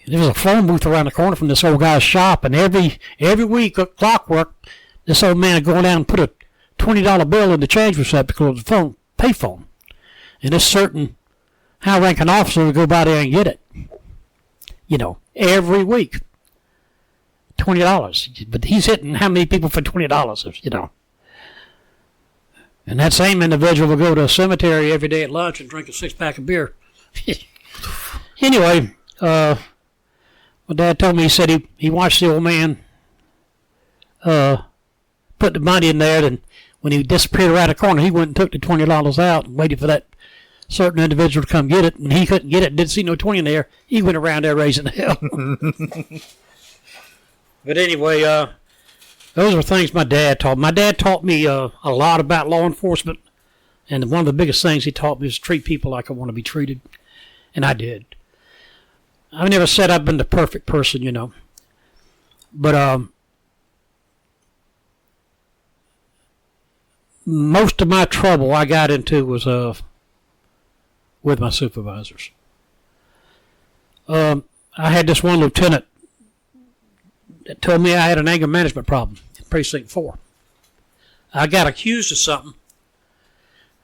was a phone booth around the corner from this old guy's shop, and every week at clockwork, this old man would go down and put a $20 bill in the change receptacle of the payphone. And this certain high-ranking officer would go by there and get it. Every week. $20. But he's hitting how many people for $20, And that same individual will go to a cemetery every day at lunch and drink a 6-pack of beer. Anyway, my dad told me, he said he watched the old man put the money in there, and when he disappeared around the corner, he went and took the $20 out and waited for that certain individual to come get it, and he couldn't get it, didn't see no 20 in there. He went around there raising hell. But anyway, those were things my dad taught. My dad taught me a lot about law enforcement, and one of the biggest things he taught me was to treat people like I want to be treated, and I did. I've never said I've been the perfect person, but most of my trouble I got into was with my supervisors. I had this one lieutenant that told me I had an anger management problem in Precinct 4. I got accused of something,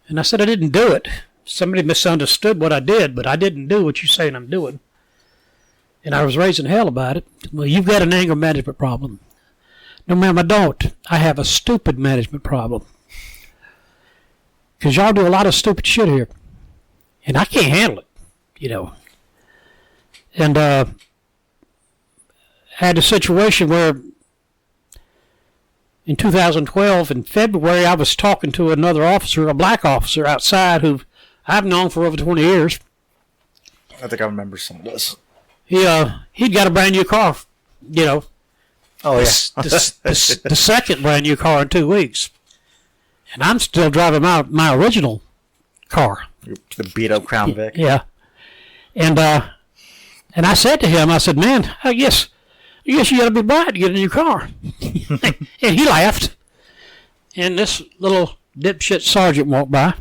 and I said I didn't do it. Somebody misunderstood what I did, but I didn't do what you're saying I'm doing. And I was raising hell about it. Well, you've got an anger management problem. No, ma'am, I don't. I have a stupid management problem. Because y'all do a lot of stupid shit here. And I can't handle it, And had a situation where in 2012, in February, I was talking to another officer, a black officer outside who I've known for over 20 years. I think I remember some of this. He'd got a brand new car, Oh, yeah. the second brand new car in 2 weeks. And I'm still driving my original car. The beat-up Crown Vic. Yeah. And I said to him, I said, man, I guess you got to be blind to get a new car. And he laughed. And this little dipshit sergeant walked by.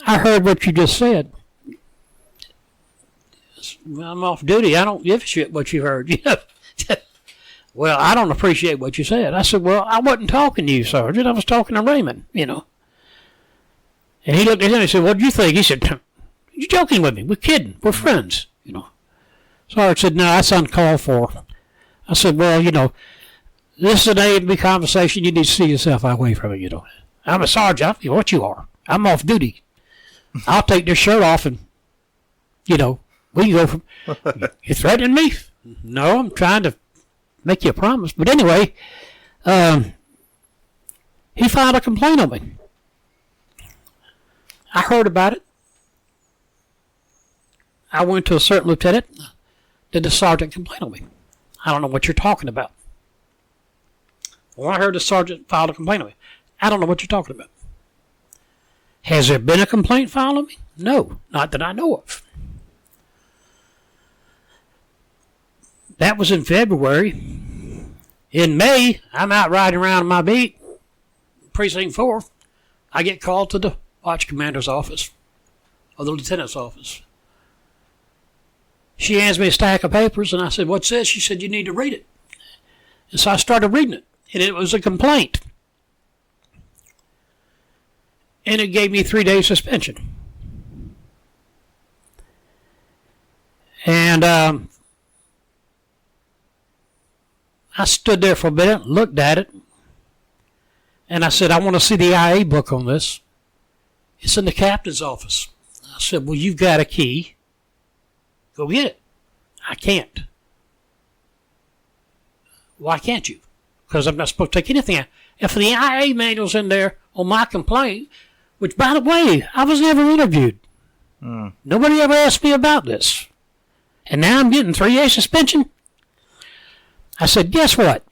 I heard what you just said. I'm off duty. I don't give a shit what you heard. Well, I don't appreciate what you said. I said, well, I wasn't talking to you, Sergeant. I was talking to Raymond, And he looked at him and he said, what do you think? He said, you're joking with me. We're kidding. We're friends, Sergeant said, no, that's uncalled for. I said, well, this is an A&B conversation. You need to see yourself away from it, I'm a sergeant. What you are. I'm off duty. I'll take this shirt off and, we can go from, you threatening me? No, I'm trying to make you a promise. But anyway, he filed a complaint on me. I heard about it. I went to a certain lieutenant. Did the sergeant complain on me? I don't know what you're talking about. Well, I heard the sergeant filed a complaint on me. I don't know what you're talking about. Has there been a complaint filed on me? No, not that I know of. That was in February. In May, I'm out riding around my beat, Precinct 4. I get called to the watch commander's office, or the lieutenant's office. She hands me a stack of papers, and I said, what's this? She said, you need to read it. And so I started reading it, and it was a complaint. And it gave me 3-day suspension. And I stood there for a minute, looked at it, and I said, I want to see the IA book on this. It's in the captain's office. I said, well, you've got a key. Go get it. I can't. Why can't you? Because I'm not supposed to take anything out. If the IA manual's in there on my complaint, which, by the way, I was never interviewed. Nobody ever asked me about this. And now I'm getting 3-year suspension. I said, guess what?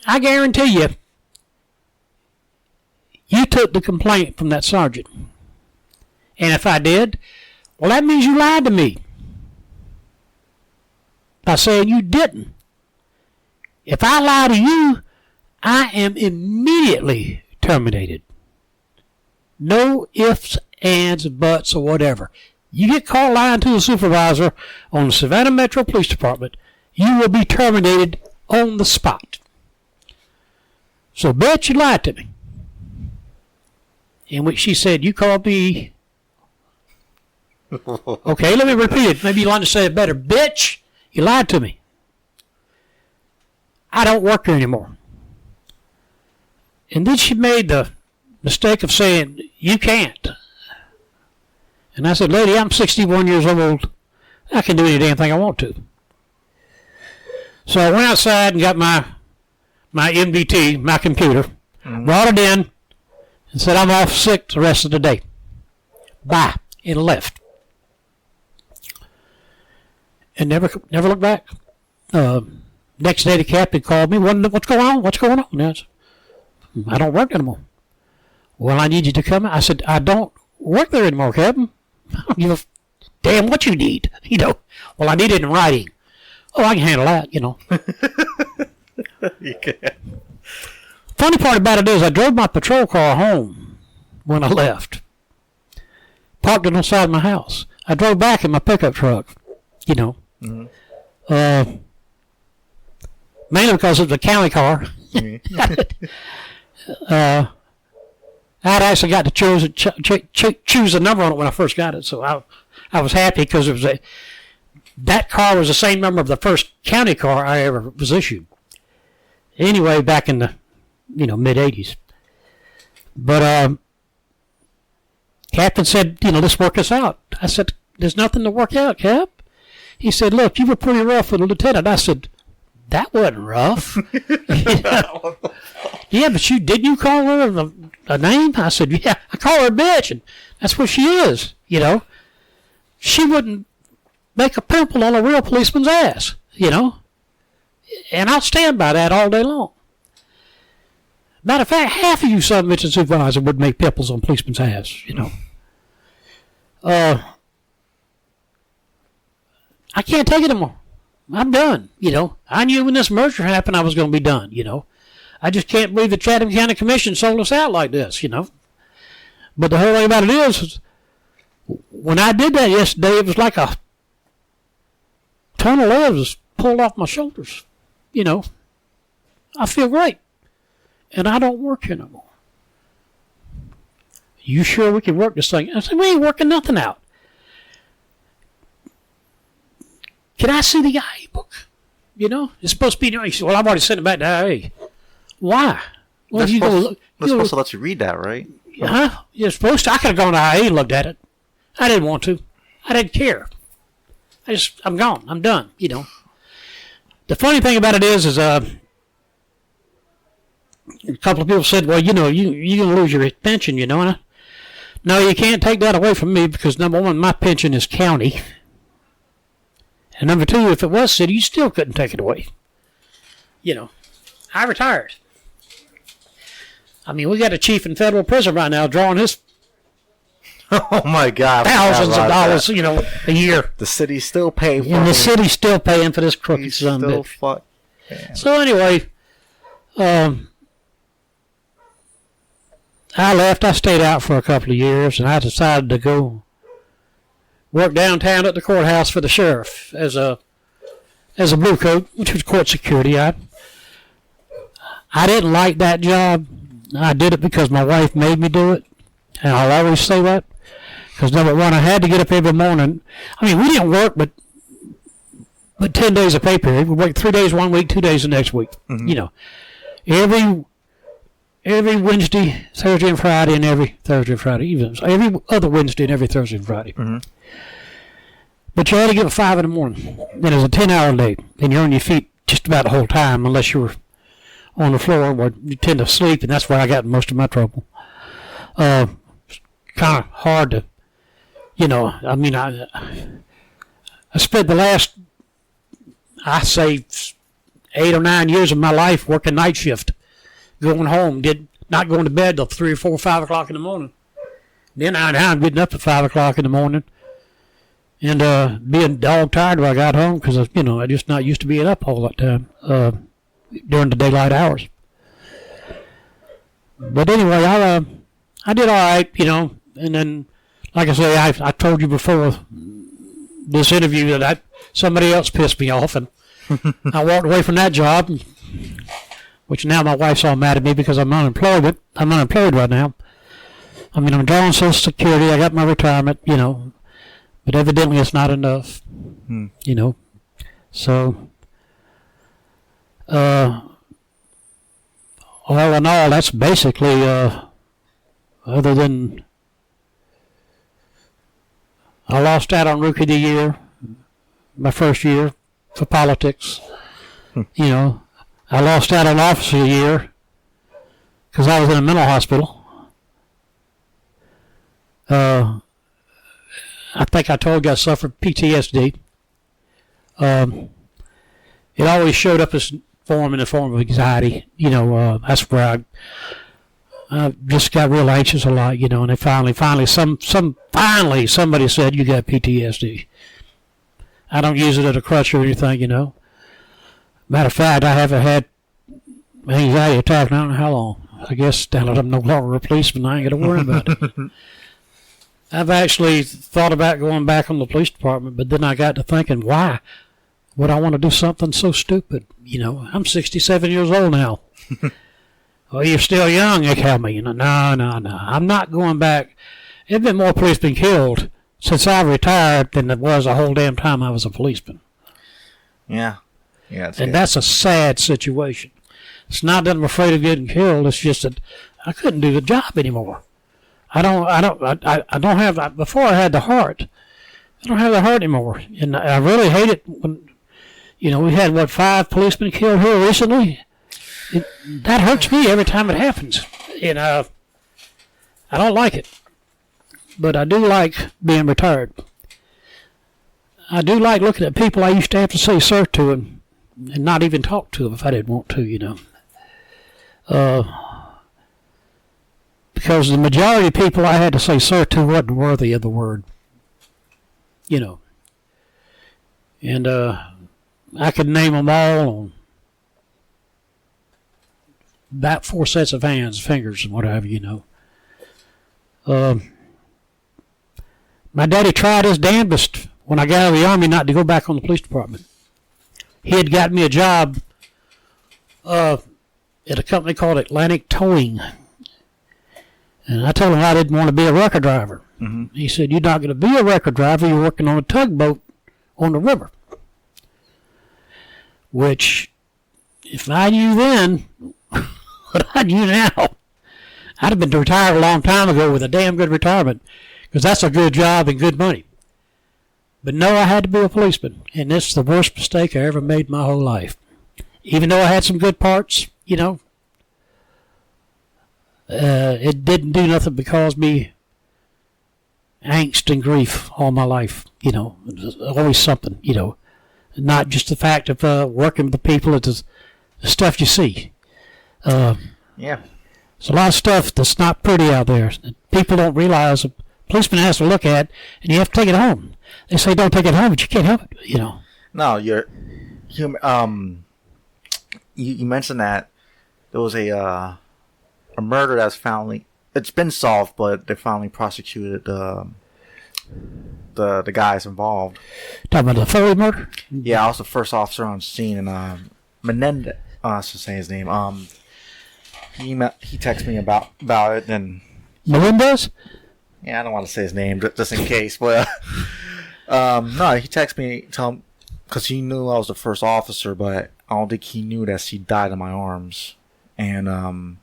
I guarantee you, you took the complaint from that sergeant. And if I did, well, that means you lied to me by saying you didn't. If I lie to you, I am immediately terminated. No ifs, ands, buts, or whatever. You get caught lying to a supervisor on the Savannah Metro Police Department, you will be terminated on the spot. So, bitch, you lied to me. In which she said, you called me. Okay, let me repeat it. Maybe you'll understand it better. Bitch, you lied to me. I don't work here anymore. And then she made the mistake of saying, you can't. And I said, lady, I'm 61 years old. I can do any damn thing I want to. So I went outside and got my MBT, my computer, brought it in, and said, I'm off sick the rest of the day. Bye. And left. And never looked back. Next day, the captain called me. What's going on? What's going on? And I said, I don't work anymore. Well, I need you to come. I said, I don't work there anymore, Captain. I don't give a damn what you need. Well, I need it in writing. Oh, I can handle that, You can. Funny part about it is I drove my patrol car home when I left. Parked it on the side of my house. I drove back in my pickup truck, Mainly because it was a county car. I'd actually got to choose a number on it when I first got it, so I was happy because it was that car was the same number of the first county car I ever was issued. Anyway, back in the mid '80s. But Captain said, let's work this out. I said, there's nothing to work out, Cap. He said, look, you were pretty rough with the lieutenant. I said, that wasn't rough. Yeah, but didn't you call her a name? I said, yeah, I call her a bitch, and that's what she is, She wouldn't make a pimple on a real policeman's ass, And I'll stand by that all day long. Matter of fact, half of you submission supervisors would make pimples on policemen's ass, I can't take it anymore. I'm done, I knew when this merger happened I was going to be done, I just can't believe the Chatham County Commission sold us out like this, But the whole thing about it is when I did that yesterday, it was like a ton of lead was pulled off my shoulders, I feel great. And I don't work here no more. You sure we can work this thing? I said, we ain't working nothing out. Can I see the IA book? It's supposed to be. He said, well, I've already sent it back to IA. Why? Well, they're supposed to let you read that, right? Huh? You're supposed to. I could have gone to IA and looked at it. I didn't want to. I didn't care. I'm gone. I'm done, The funny thing about it is a couple of people said, well, you're going to lose your pension, And no, you can't take that away from me because, number one, my pension is county. And number two, if it was city, you still couldn't take it away. I retired. I mean, we got a chief in federal prison right now drawing his oh my God, thousands of dollars, a year. The city's still paying for it. And the city's still paying for this crooked son of a bitch. So anyway, I left. I stayed out for a couple of years, and I decided to go work downtown at the courthouse for the sheriff as a blue coat, which was court security. I didn't like that job. I did it because my wife made me do it, and I'll always say that. Because number one, I had to get up every morning. I mean, we didn't work, but 10 days of pay period. We worked 3 days one week, 2 days the next week. Mm-hmm. Every Wednesday, Thursday, and Friday, and every Thursday and Friday, even every other Wednesday and every Thursday and Friday. Mm-hmm. But you had to get up at 5 in the morning. And it was a 10-hour day. And you're on your feet just about the whole time, unless you were on the floor where you tend to sleep, and that's where I got most of my trouble. Kind of hard to, I mean, I spent the last, I say, 8 or 9 years of my life working night shift, going home, not going to bed till 3 or 4 or 5 o'clock in the morning. Then now I'm getting up at 5 o'clock in the morning and being dog tired when I got home because, I just not used to being up all that time during the daylight hours. But anyway, I did all right, and then, like I say, I told you before this interview that somebody else pissed me off, and I walked away from that job, which now my wife's all mad at me because I'm unemployed, but I'm unemployed right now. I mean, I'm drawing Social Security, I got my retirement, but evidently it's not enough, So, all in all, that's basically, other than I lost out on Rookie of the Year, my first year for politics. I lost out on Officer of the Year because I was in a mental hospital. I think I told you I suffered PTSD. It always showed up in the form of anxiety. That's where I just got real anxious a lot. And then finally, somebody said you got PTSD. I don't use it as a crutch or anything. Matter of fact, I haven't had an anxiety attack in I don't know how long. I guess now that I'm no longer a policeman, I ain't got to worry about it. I've actually thought about going back on the police department, but then I got to thinking, why would I want to do something so stupid? I'm 67 years old now. Well, you're still young, they tell me. No. I'm not going back. There's been more policemen killed since I retired than there was the whole damn time I was a policeman. Yeah. And that's a sad situation. It's not that I'm afraid of getting killed. It's just that I couldn't do the job anymore. I don't have that. Before I had the heart. I don't have the heart anymore. And I really hate it when, we had, 5 policemen killed here recently? That hurts me every time it happens. And I don't like it. But I do like being retired. I do like looking at people I used to have to say sir to and not even talk to them if I didn't want to, because the majority of people I had to say sir to wasn't worthy of the word. And I could name them all on about 4 sets of fingers, and what have you. My daddy tried his damnedest when I got out of the Army not to go back on the police department. He had got me a job at a company called Atlantic Towing. And I told him I didn't want to be a record driver. Mm-hmm. He said, you're not going to be a record driver, you're working on a tugboat on the river. Which, if I knew then what I knew now, I'd have been retired a long time ago with a damn good retirement, because that's a good job and good money. But no, I had to be a policeman, and this is the worst mistake I ever made my whole life. Even though I had some good parts, it didn't do nothing but cause me angst and grief all my life. There's always something, not just the fact of working with the people, it's the stuff you see. Yeah. There's a lot of stuff that's not pretty out there. People don't realize a policeman has to look at, and you have to take it home. They say don't take it home, but you can't help it, No, you mentioned that there was a murder that's finally, it's been solved, but they finally prosecuted the guys involved. Talking about the Foley murder? Yeah, I was the first officer on scene, and Menendez, to say his name. He texted me about it, and Melendez? Yeah, I don't want to say his name just in case, but no, he texted me, because he knew I was the first officer, but I don't think he knew that she died in my arms, and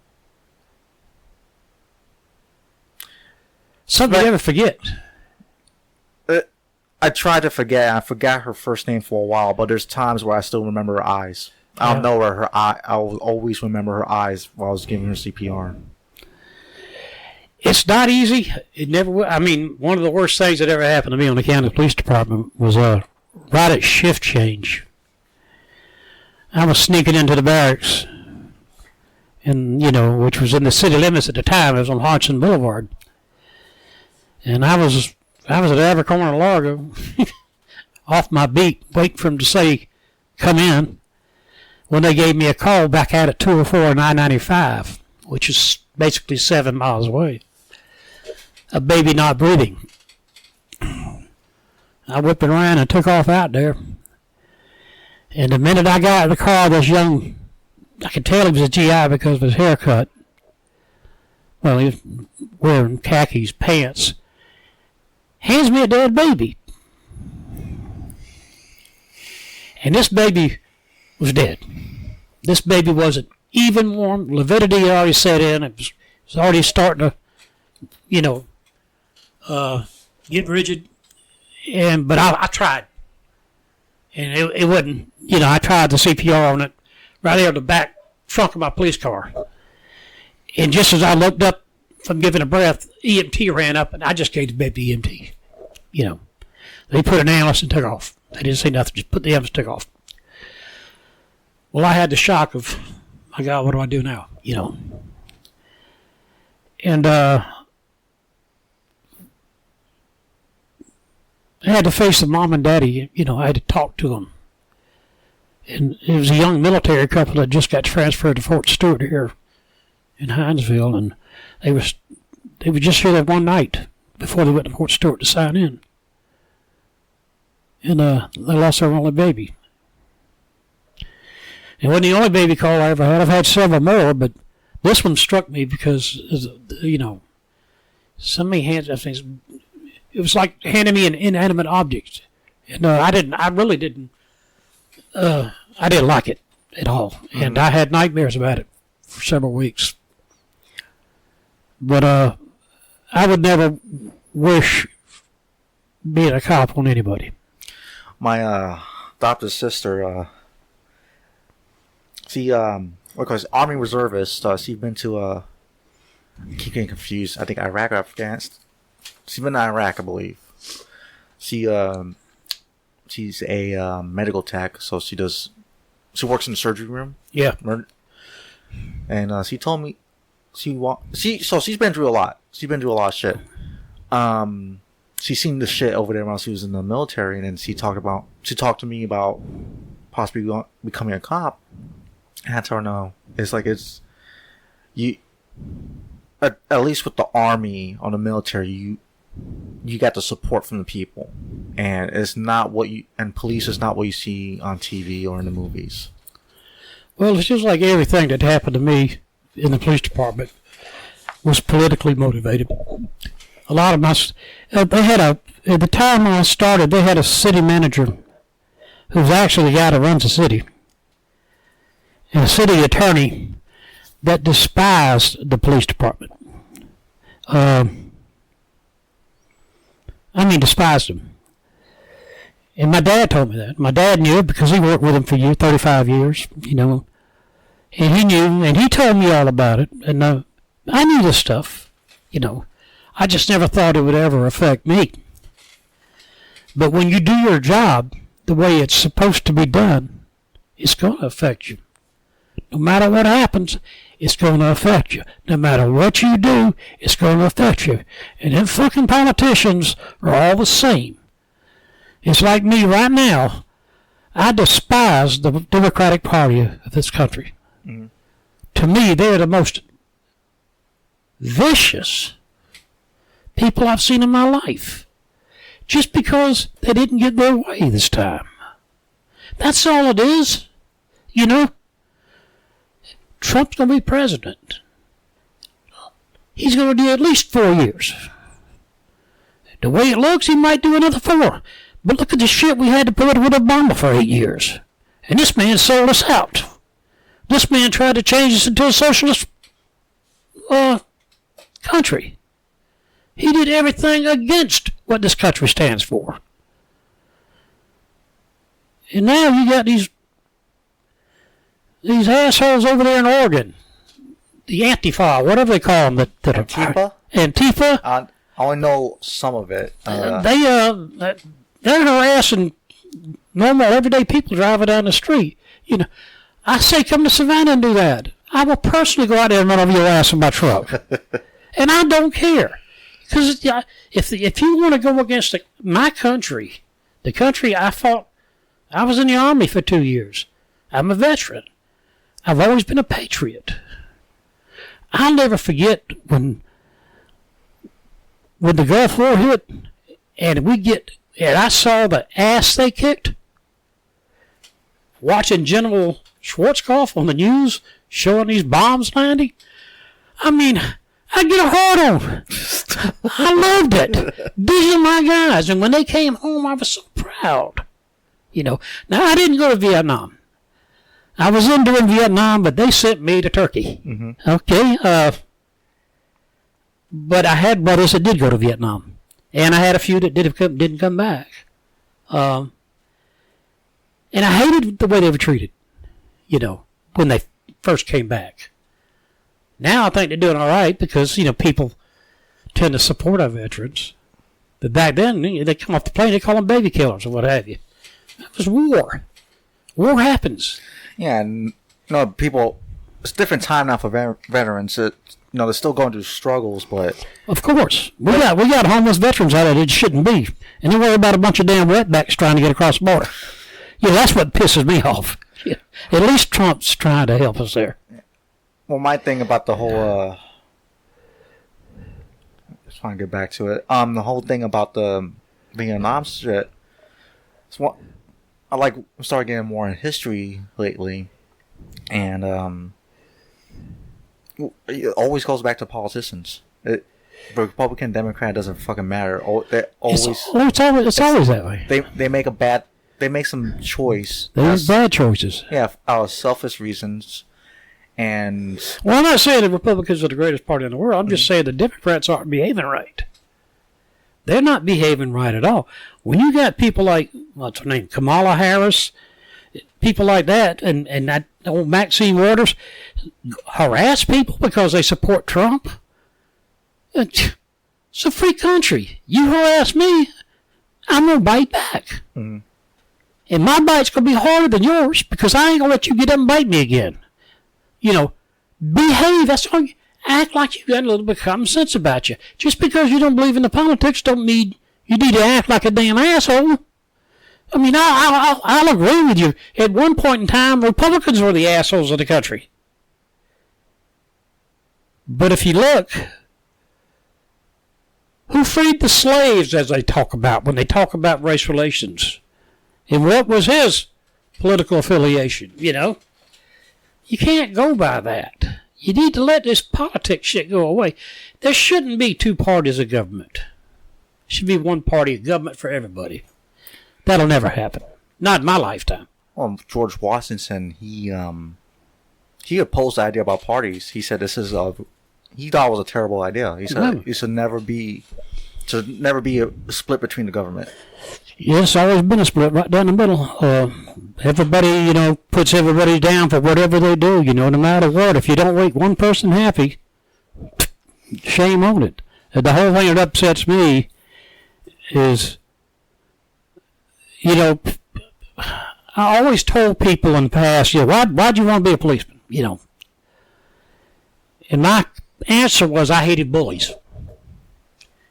something you never forget. I tried to forget. I forgot her first name for a while, but there's times where I still remember her eyes. I'll know where her eye. I'll always remember her eyes while I was giving her CPR. It's not easy. It never. I mean, one of the worst things that ever happened to me on the county police department was right at shift change. I was sneaking into the barracks, and which was in the city limits at the time. It was on Hodgson Boulevard, and I was at every corner of Largo, off my beat, waiting for him to say, "Come in." When they gave me a call back out at 204 and I-95, which is basically 7 miles away. A baby not breathing. I whipped it around and took off out there. And the minute I got out of the car, this young, I could tell he was a GI because of his haircut. Well, he was wearing khakis, pants. Hands me a dead baby. And this baby was dead. This baby wasn't even warm. Lividity had already set in. It was already starting to, get rigid. But I tried. And it wasn't, I tried the CPR on it right there on the back trunk of my police car. And just as I looked up from giving a breath, EMT ran up and I just gave the baby EMT. They put an ambulance and took off. They didn't say nothing, just put the ambulance and took off. Well, I had the shock of, my God, what do I do now? And I had to face the mom and daddy. I had to talk to them. And it was a young military couple that just got transferred to Fort Stewart here in Hinesville, and they were just here that one night before they went to Fort Stewart to sign in. And they lost their only baby. It wasn't the only baby call I ever had. I've had several more, but this one struck me because, so many hands. It was like handing me an inanimate object, and I really didn't like it at all, and I had nightmares about it for several weeks. But I would never wish being a cop on anybody. My adopted sister. Because Army reservist, she's been to, I keep getting confused, I think Iraq or Afghanistan. She's been to Iraq, I believe. She's a medical tech, so she works in the surgery room. Yeah. And she told me, she's been through a lot. She's been through a lot of shit. She's seen the shit over there while she was in the military, and then she talked to me about possibly becoming a cop. And I told her no. It's like at least with the Army or the military, you got the support from the people, and it's not and police is not what you see on TV or in the movies. Well, it's just like everything that happened to me in the police department was politically motivated. A lot of my, at the time I started, they had a city manager who was actually the guy that runs the city, and a city attorney that despised the police department. Despised them. And my dad told me that. My dad knew it because he worked with him for 35 years, And he knew, and he told me all about it. And I knew this stuff, I just never thought it would ever affect me. But when you do your job the way it's supposed to be done, it's going to affect you. No matter what happens, it's going to affect you. No matter what you do, it's going to affect you. And them fucking politicians are all the same. It's like me right now. I despise the Democratic Party of this country. Mm-hmm. To me, they're the most vicious people I've seen in my life. Just because they didn't get their way this time. That's all it is. Trump's going to be president. He's going to do at least 4 years. The way it looks, he might do another 4. But look at the shit we had to put with Obama for 8 years. And this man sold us out. This man tried to change us into a socialist country. He did everything against what this country stands for. And now you got these assholes over there in Oregon, the Antifa, whatever they call them, that Antifa? Antifa. I only know some of it. They're harassing normal, everyday people driving down the street. You know, I say, come to Savannah and do that. I will personally go out there and run over your ass in my truck, and I don't care, because if you want to go against my country, the country I fought, I was in the Army for 2 years. I'm a veteran. I've always been a patriot. I'll never forget when the Gulf War hit, and I saw the ass they kicked. Watching General Schwarzkopf on the news showing these bombs landing. I mean, I get a hard on. I loved it. These are my guys, and when they came home, I was so proud. You know, now I didn't go to Vietnam. I was in during Vietnam, but they sent me to Turkey. Mm-hmm. Okay, but I had brothers that did go to Vietnam, and I had a few that didn't come back. And I hated the way they were treated, you know, when they first came back. Now I think they're doing all right because, you know, people tend to support our veterans. But back then, they come off the plane, they call them baby killers or what have you. That was war. War happens. Yeah, and, you know, people, it's a different time now for veterans. You know, they're still going through struggles, but... Of course. We got homeless veterans out there that shouldn't be. And they worry about a bunch of damn wetbacks trying to get across the border. Yeah, that's what pisses me off. Yeah. At least Trump's trying to help us there. Well, my thing about the whole... just trying to get back to it. The whole thing about the Vietnam shit... I started getting more in history lately. And, it always goes back to politicians. Republican, Democrat doesn't fucking matter. It's always that way. They make some choice. They make bad choices. Yeah, out of selfish reasons. And well, I'm not saying the Republicans are the greatest party in the world. I'm just saying the Democrats aren't behaving right. They're not behaving right at all. When you got people like, what's her name, Kamala Harris, people like that, and that old Maxine Waters harass people because they support Trump. It's a free country. You harass me, I'm going to bite back. Mm-hmm. And my bite's going to be harder than yours because I ain't going to let you get up and bite me again. You know, behave. That's all. Act like you got a little bit of common sense about you. Just because you don't believe in the politics don't mean you need to act like a damn asshole. I mean, I'll agree with you. At one point in time, Republicans were the assholes of the country. But if you look, who freed the slaves, as they talk about, when they talk about race relations? And what was his political affiliation, you know? You can't go by that. You need to let this politics shit go away. There shouldn't be two parties of government. There should be one party of government for everybody. That'll never happen. Not in my lifetime. Well, George Washington, he opposed the idea about parties. He said he thought it was a terrible idea. He said it should never be a split between the government. Yes, always been a split right down the middle. Everybody, you know, puts everybody down for whatever they do, you know, no matter what. If you don't make one person happy, shame on it. The whole thing that upsets me is, you know, I always told people in the past, you know, why'd you want to be a policeman, you know? And my answer was I hated bullies.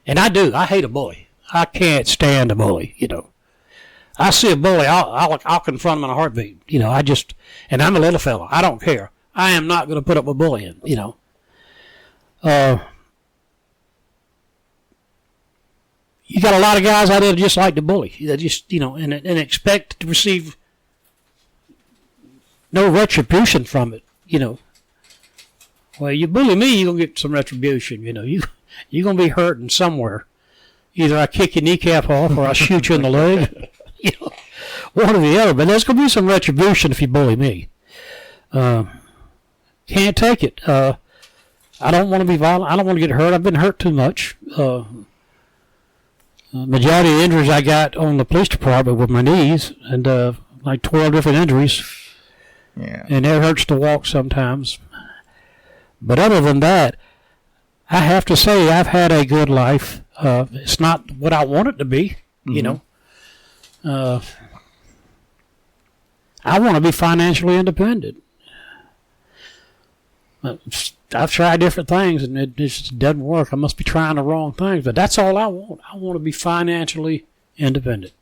And I do. I hate a bully. I can't stand a bully, you know. I see a bully, I'll confront him in a heartbeat, you know. And I'm a little fella. I don't care. I am not going to put up with bullying, you know. You got a lot of guys out there that just like to bully. They just, you know, and expect to receive no retribution from it, you know. Well, you bully me, you're going to get some retribution, you know. You're going to be hurting somewhere. Either I kick your kneecap off or I shoot you in the leg. You know, one or the other. But there's going to be some retribution if you bully me. Can't take it. I don't want to be violent. I don't want to get hurt. I've been hurt too much. Majority of the injuries I got on the police department were my knees. And like 12 different injuries. Yeah. And it hurts to walk sometimes. But other than that, I have to say I've had a good life. It's not what I want it to be, you know. I want to be financially independent. I've tried different things, and it just doesn't work. I must be trying the wrong things, but that's all I want. I want to be financially independent.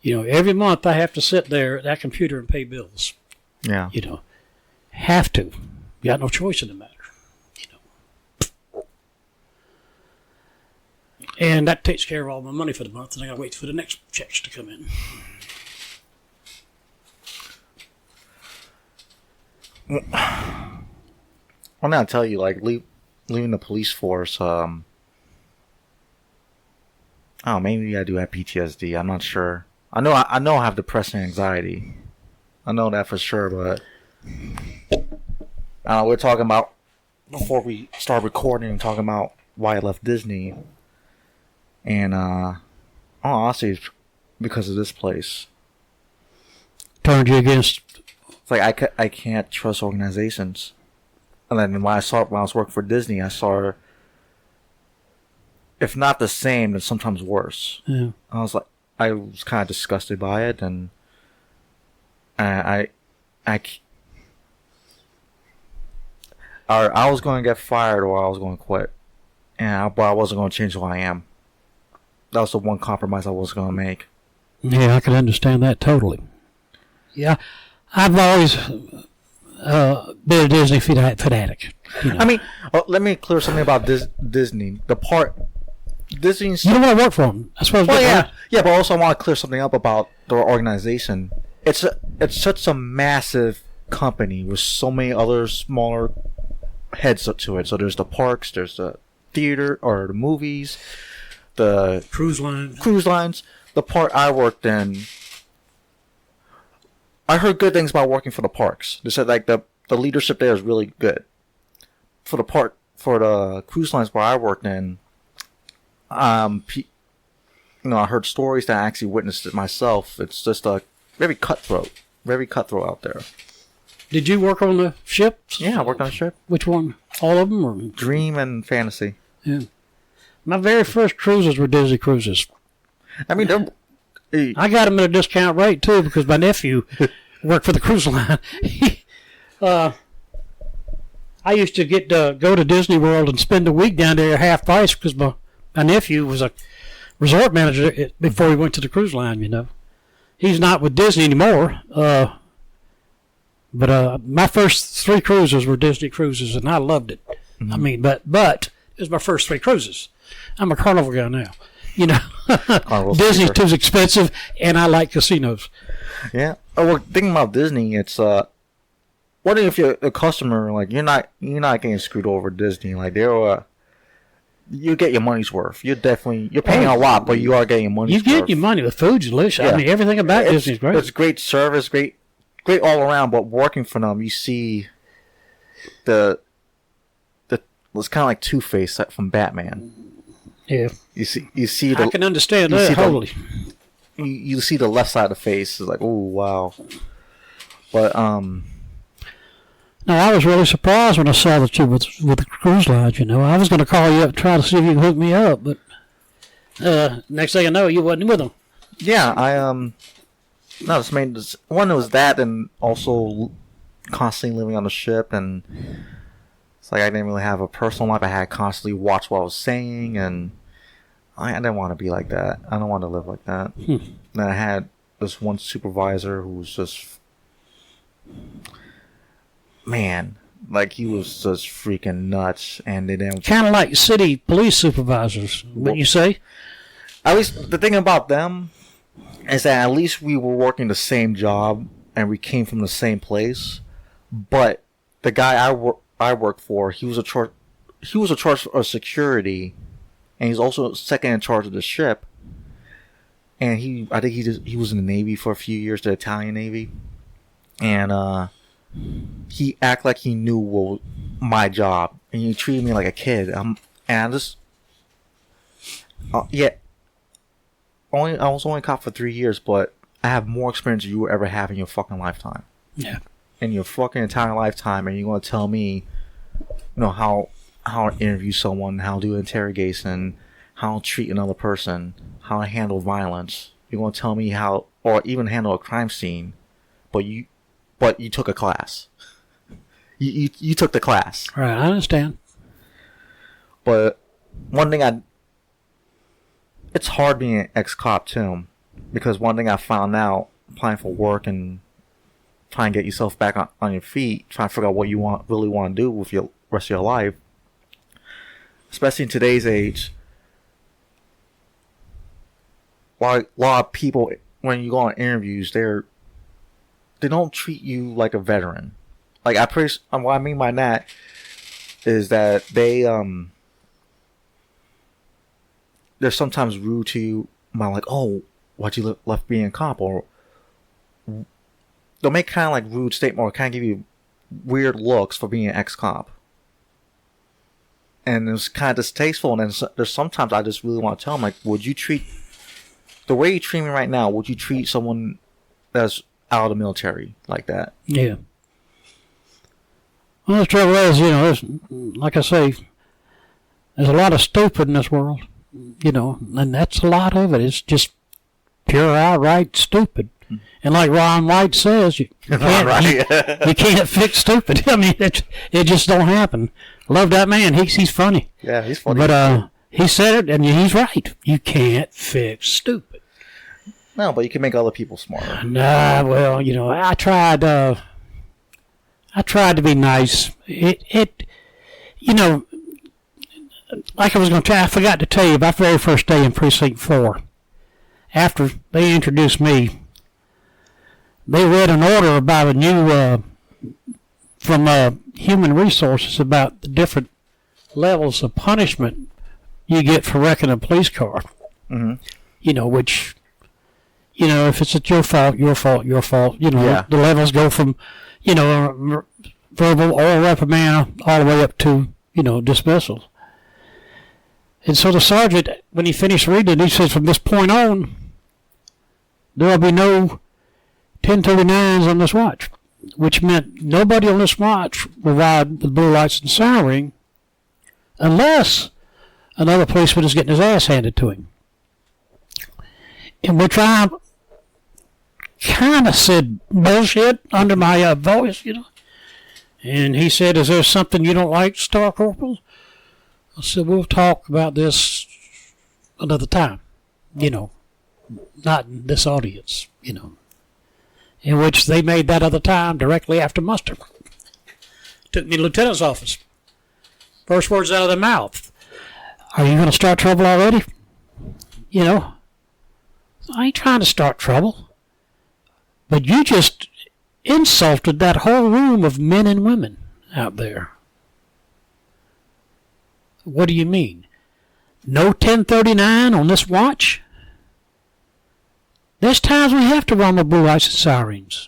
You know, every month I have to sit there at that computer and pay bills. Yeah. You know, have to. You got no choice in the matter. You know. And that takes care of all my money for the month, and I got to wait for the next checks to come in. Well, now I tell you, like, leaving the police force, maybe I do have PTSD. I'm not sure. I know I have depression and anxiety. I know that for sure, but we're talking about, before we start recording, talking about why I left Disney. And, honestly, it's because of this place. Turned you against... It's like I can't trust organizations. And then when I was working for Disney, I saw, if not the same, then sometimes worse. Yeah. I was kind of disgusted by it, and I was going to get fired or I was going to quit, but I wasn't going to change who I am. That was the one compromise I was going to make. Yeah, I can understand that totally. Yeah. I've always been a Disney fanatic. You know? I mean, let me clear something about Disney. Disney's... You don't want to work for them. I suppose. Well, yeah, but also I want to clear something up about their organization. It's such a massive company with so many other smaller heads to it. So there's the parks, there's the theater or the movies, the cruise lines. The part I worked in, I heard good things about working for the parks. They said like the leadership there is really good. For the cruise lines where I worked in, I heard stories that I actually witnessed it myself. It's just very cutthroat out there. Did you work on the ships? Yeah, I worked on a ship. Which one? All of them? Or? Dream and Fantasy. Yeah. My very first cruises were Disney cruises. I mean, I got them at a discount rate, too, because my nephew worked for the cruise line. I used to go to Disney World and spend a week down there at half price because my nephew was a resort manager before he went to the cruise line, you know. He's not with Disney anymore, but my first 3 cruises were Disney cruises, and I loved it. Mm-hmm. I mean, but it was my first 3 cruises. I'm a Carnival guy now. You know, Disney's too expensive, and I like casinos. Yeah. Oh, well, thinking about Disney, it's what if you're a customer? Like you're not getting screwed over at Disney. Like you get your money's worth. You're paying a lot, but you are getting your money's worth. You get your money. The food's delicious. Yeah. I mean, everything about Disney's great. It's great service, great all around. But working for them, you see it's kind of like Two-Face from Batman. Yeah. You see. I can understand that. Totally. You see the left side of the face. It's like, oh wow. But No, I was really surprised when I saw that you with the cruise lines. You know, I was going to call you up and try to see if you could hook me up, but next thing I know, you wasn't with them. Yeah, no, this main one was that, and also constantly living on the ship, and it's like I didn't really have a personal life. I had to constantly watch what I was saying, and I didn't want to be like that. I don't want to live like that. Then I had this one supervisor who was just, man, like he was just freaking nuts, and they didn't. Kind of like city police supervisors, wouldn't you say? At least the thing about them is that at least we were working the same job and we came from the same place. But the guy I worked for, he was a charge of security, and he's also second in charge of the ship. And I think he was in the Navy for a few years, the Italian Navy, and he acted like he knew my job, and he treated me like a kid. I was only caught for 3 years, but I have more experience than you will ever have in your fucking lifetime. Yeah. In your fucking entire lifetime, and you're gonna tell me, how to interview someone, how to do interrogation, how to treat another person, how to handle violence. You're gonna tell me how, or even handle a crime scene, but you took a class. You took the class. Right, I understand. But one thing it's hard being an ex-cop too, because one thing I found out applying for work and trying to get yourself back on your feet, trying to figure out what you really want to do with your rest of your life, especially in today's age. A lot of people, when you go on interviews, they don't treat you like a veteran. Like, what I mean by that is that they're sometimes rude to you by like, oh, why'd you left being a cop? Or they'll make kind of like rude statement or kind of give you weird looks for being an ex-cop. And it's kind of distasteful. And then there's sometimes I just really want to tell them, like, the way you treat me right now, would you treat someone that's out of the military like that? Yeah. Well, the trouble is, like I say, there's a lot of stupid in this world, and that's a lot of it. It's just pure outright stupid. And like Ron White says, you can't fix stupid. I mean, it just don't happen. Love that man. He's funny. Yeah, he's funny. But he said it, and he's right. You can't fix stupid. No, but you can make other people smarter. Nah, well, I tried to be nice. Like I was going to try, I forgot to tell you about the very first day in Precinct 4. After they introduced me, they read an order about a new, from Human Resources, about the different levels of punishment you get for wrecking a police car. Mm-hmm. Which, if it's at your fault. The levels go from, verbal or reprimand all the way up to, dismissal. And so the sergeant, when he finished reading it, he says, from this point on, there will be no 1039s on this watch, which meant nobody on this watch will ride with blue lights and siren unless another policeman is getting his ass handed to him. In which I kind of said bullshit under my voice, And he said, is there something you don't like, Star Corporal? I said, we'll talk about this another time, not in this audience, In which they made that other time directly after muster. Took me to the lieutenant's office. First words out of their mouth, are you going to start trouble already? I ain't trying to start trouble. But you just insulted that whole room of men and women out there. What do you mean? No 1039 on this watch? There's times we have to run with blue lights and sirens.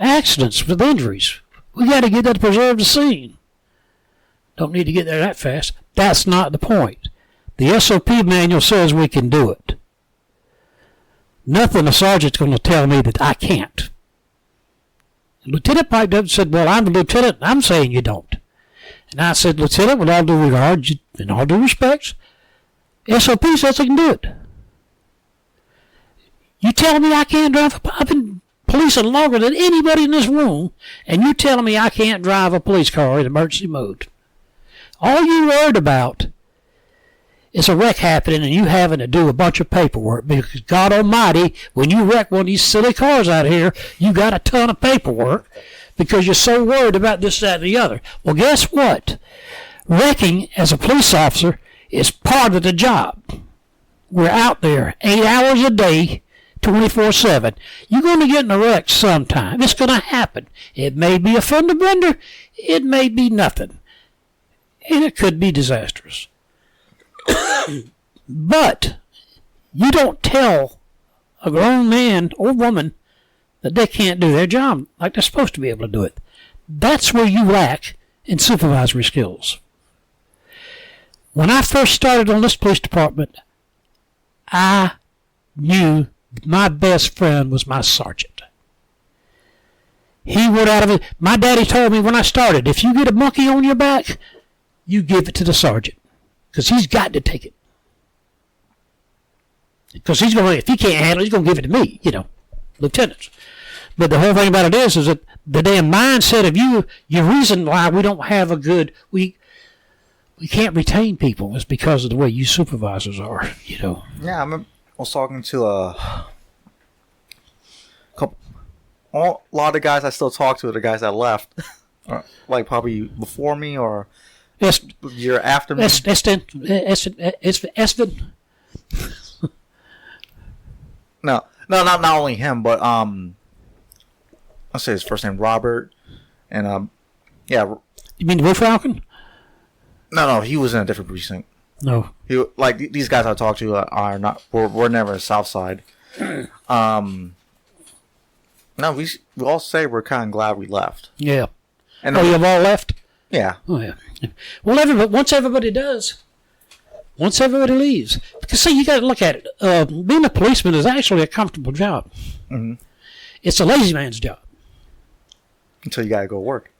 Accidents with injuries. We got to get there to preserve the scene. Don't need to get there that fast. That's not the point. The SOP manual says we can do it. Nothing the sergeant's going to tell me that I can't. The lieutenant piped up and said, well, I'm the lieutenant, and I'm saying you don't. And I said, Lieutenant, with all due regard and all due respects, SOP says I can do it. You tell me I can't drive I've been policing longer than anybody in this room, and you telling me I can't drive a police car in emergency mode. All you worried about is a wreck happening and you having to do a bunch of paperwork, because God Almighty, when you wreck one of these silly cars out here, you got a ton of paperwork because you're so worried about this, that, and the other. Well, guess what? Wrecking as a police officer is part of the job. We're out there 8 hours a day, 24/7. You're going to get in a wreck sometime. It's going to happen. It may be a fender bender. It may be nothing. And it could be disastrous. But you don't tell a grown man or woman that they can't do their job like they're supposed to be able to do it. That's where you lack in supervisory skills. When I first started on this police department, I knew my best friend was my sergeant. He went out of it. My daddy told me when I started, if you get a monkey on your back, you give it to the sergeant. Because he's got to take it. Because he's going to, if he can't handle it, he's going to give it to me, lieutenants. But the whole thing about it is that the damn mindset of your reason why we don't have a good, we can't retain people is because of the way you supervisors are, Yeah, I was talking to a lot of the guys I still talk to are the guys that left. Like probably before me or year after me. Esvin. No, not only him, but I'll say his first name Robert, and yeah. You mean the Wolf Falcon? No, he was in a different precinct. No, he like these guys I talked to are not. We're never South Side. No, we all say we're kind of glad we left. Yeah. And you've all left? Yeah. Oh yeah. Well, once everybody does. Once everybody leaves. Because, see, you got to look at it. Being a policeman is actually a comfortable job. Mm-hmm. It's a lazy man's job. Until you got to go to work.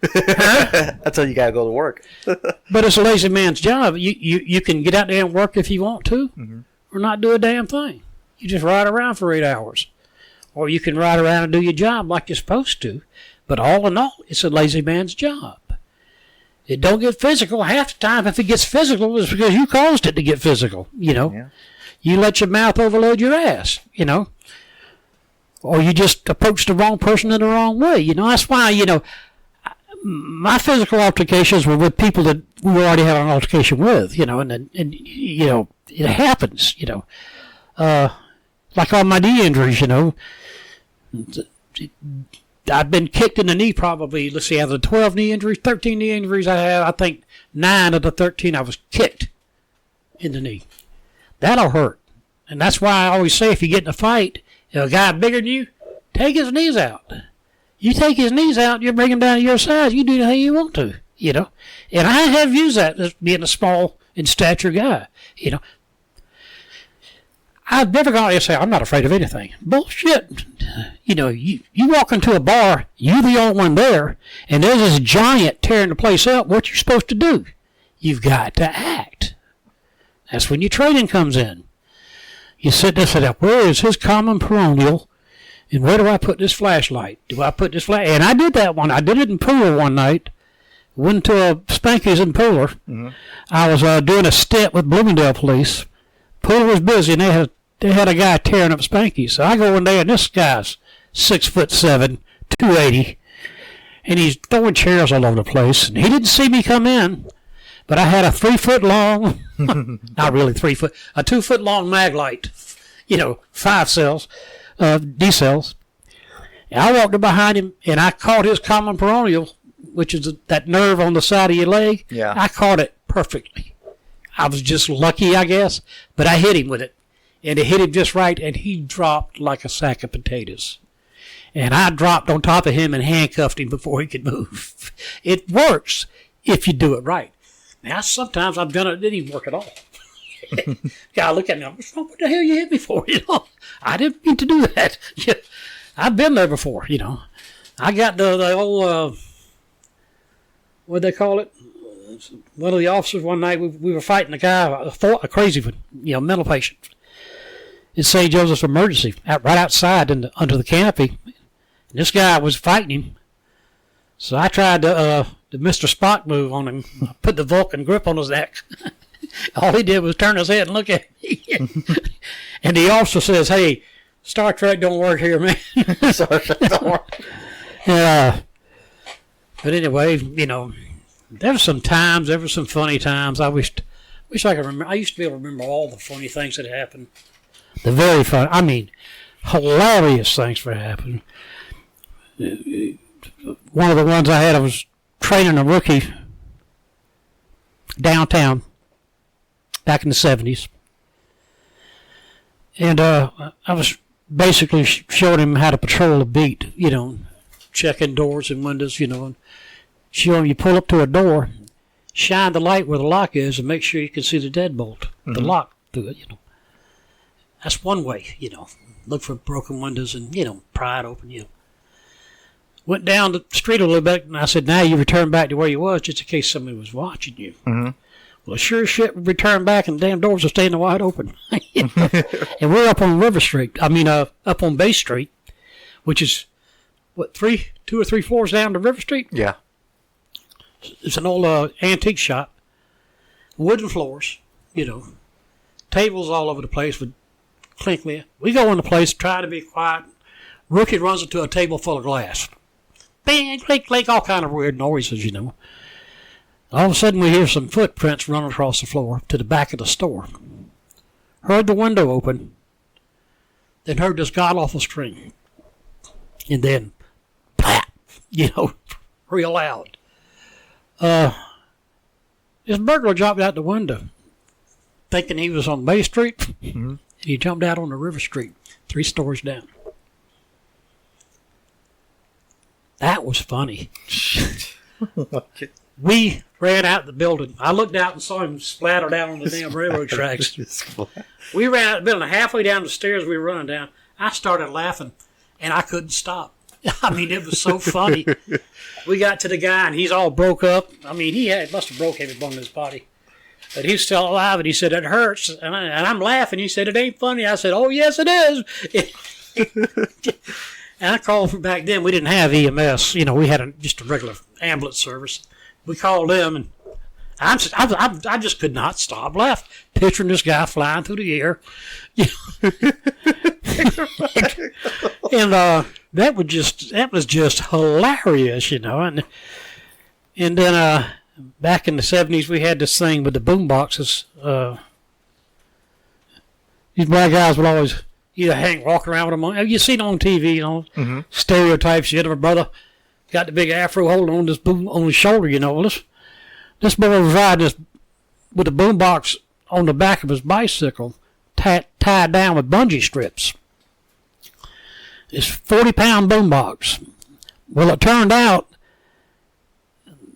Until you got to go to work. But it's a lazy man's job. You can get out there and work if you want to, or not do a damn thing. You just ride around for 8 hours. Or you can ride around and do your job like you're supposed to. But all in all, it's a lazy man's job. It don't get physical. Half the time, if it gets physical, it's because you caused it to get physical, Yeah. You let your mouth overload your ass, Or you just approach the wrong person in the wrong way, That's why, my physical altercations were with people that we already had an altercation with, and it happens, like on my knee injuries, I've been kicked in the knee probably, let's see, out of the 12 knee injuries, 13 knee injuries I had, I think 9 of the 13 I was kicked in the knee. That'll hurt. And that's why I always say if you get in a fight, if a guy bigger than you, take his knees out. You take his knees out, you bring him down to your size, you do anything you want to, And I have used that as being a small in stature guy, I've never gone there and say, I'm not afraid of anything. Bullshit. You walk into a bar, you're the only one there, and there's this giant tearing the place up. What you supposed to do? You've got to act. That's when your training comes in. You sit there and say, where is his common peroneal, and where do I put this flashlight? Do I put this flash? And I did that one. I did it in Pooler one night. Went to a Spanky's in Pooler. Mm-hmm. I was doing a stint with Bloomingdale Police. Pooler was busy, and they had a guy tearing up Spanky's. So I go in there, and this guy's 6'7", 280, and he's throwing chairs all over the place. And he didn't see me come in, but I had a 3-foot long, not really 3 foot, a 2-foot long mag light, 5 cells, D cells. And I walked up behind him, and I caught his common peroneal, which is that nerve on the side of your leg. Yeah. I caught it perfectly. I was just lucky, I guess, but I hit him with it. And it hit him just right, and he dropped like a sack of potatoes. And I dropped on top of him and handcuffed him before he could move. It works if you do it right. Now, sometimes I've done it, it didn't even work at all. Guy look at me, what's wrong? What the hell you hit me for? I didn't mean to do that. I've been there before, I got the old, what'd they call it? One of the officers one night, we were fighting a guy, a crazy one, mental patient. In St. Joseph's Emergency, right outside under the canopy. And this guy was fighting him. So I tried the Mr. Spock move on him, put the Vulcan grip on his neck. All he did was turn his head and look at me. And the officer says, hey, Star Trek don't work here, man. Star Trek don't work. But anyway, there were some funny times. I wish I could remember. I used to be able to remember all the funny things that happened. The very fun, hilarious things that happened. One of the ones I had, I was training a rookie downtown back in the 70s. And I was basically showing him how to patrol a beat, checking doors and windows, and showing him you pull up to a door, shine the light where the lock is, and make sure you can see the deadbolt, the lock through it, That's one way, look for broken windows and, pry it open, Went down the street a little bit, and I said, now you return back to where you was just in case somebody was watching you. Mm-hmm. Well, sure as shit, we returned back, and the damn doors were staying wide open. And we're up on River Street. Up on Bay Street, which is, 2 or 3 floors down to River Street? Yeah. It's an old antique shop. Wooden floors, tables all over the place with clinkly. We go in the place, try to be quiet. Rookie runs into a table full of glass. Bang, clink, clink, all kind of weird noises, All of a sudden we hear some footprints running across the floor to the back of the store. Heard the window open. Then heard this god-awful scream. And then, plap, real loud. This burglar jumped out the window, thinking he was on Bay Street, mm-hmm. And he jumped out on the River Street, 3 stories down. That was funny. We ran out the building. I looked out and saw him splatter down on the damn railroad tracks. We ran out the building. Halfway down the stairs we were running down. I started laughing, and I couldn't stop. It was so funny. We got to the guy, and he's all broke up. He must have broke every bone in his body. But he's still alive, and he said, it hurts. And I'm laughing. He said, it ain't funny. I said, oh, yes, it is. And I called from back then. We didn't have EMS. We had just a regular ambulance service. We called them, and I just could not stop laughing, picturing this guy flying through the air. And that was just hilarious, And then back in the 70s, we had this thing with the boom boxes. These black guys would always either walk around with them. You seen on TV, mm-hmm. Stereotypes. You had a brother got the big afro holding on this boom on his shoulder. Well, this boy was riding this with a boom box on the back of his bicycle, tied down with bungee strips. This 40-pound boom box. Well, it turned out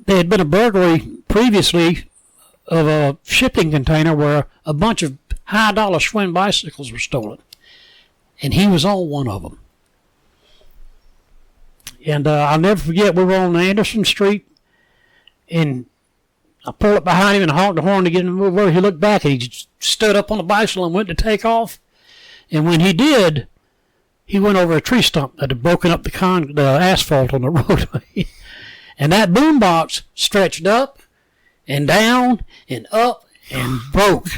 there had been a burglary previously of a shipping container where a bunch of high-dollar Schwinn bicycles were stolen. And he was on one of them. And I'll never forget, we were on Anderson Street, and I pulled up behind him and honked the horn to get him to move over. He looked back, and he just stood up on the bicycle and went to take off. And when he did, he went over a tree stump that had broken up the asphalt on the roadway. And that boombox stretched up and down and up and broke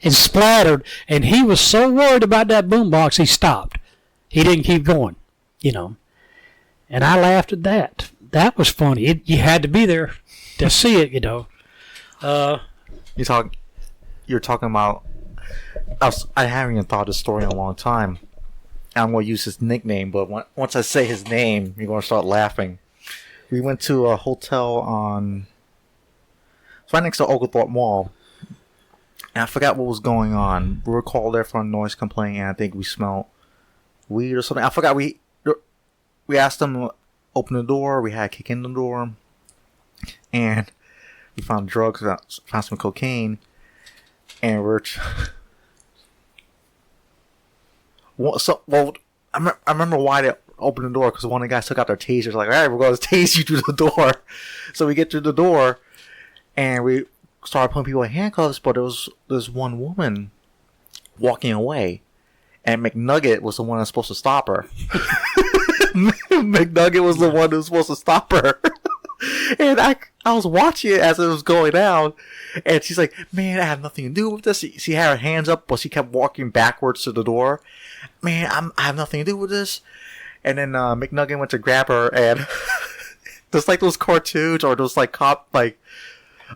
and splattered. And he was so worried about that boombox, he stopped. He didn't keep going, And I laughed at that. That was funny. You had to be there to see it, You're talking about. I haven't even thought of this story in a long time. I'm going to use his nickname, but once I say his name, you're going to start laughing. We went to a hotel it's right next to Oglethorpe Mall, and I forgot what was going on. We were called there for a noise complaint, and I think we smelled weed or something. I forgot. We asked them to open the door. We had to kick in the door, and we found drugs, found some cocaine, and I remember why they opened the door, because one of the guys took out their tasers, like, all right, we're going to tase you through the door. So we get through the door, and we started putting people in handcuffs, but there's one woman walking away, and McNugget was the one that's supposed to stop her. McNugget was the one who was supposed to stop her. And I was watching it as it was going down, and she's like, man, I have nothing to do with this. She had her hands up, but she kept walking backwards to the door. Man, I have nothing to do with this. And then McNugget went to grab her, and just like those cartoons, or those like what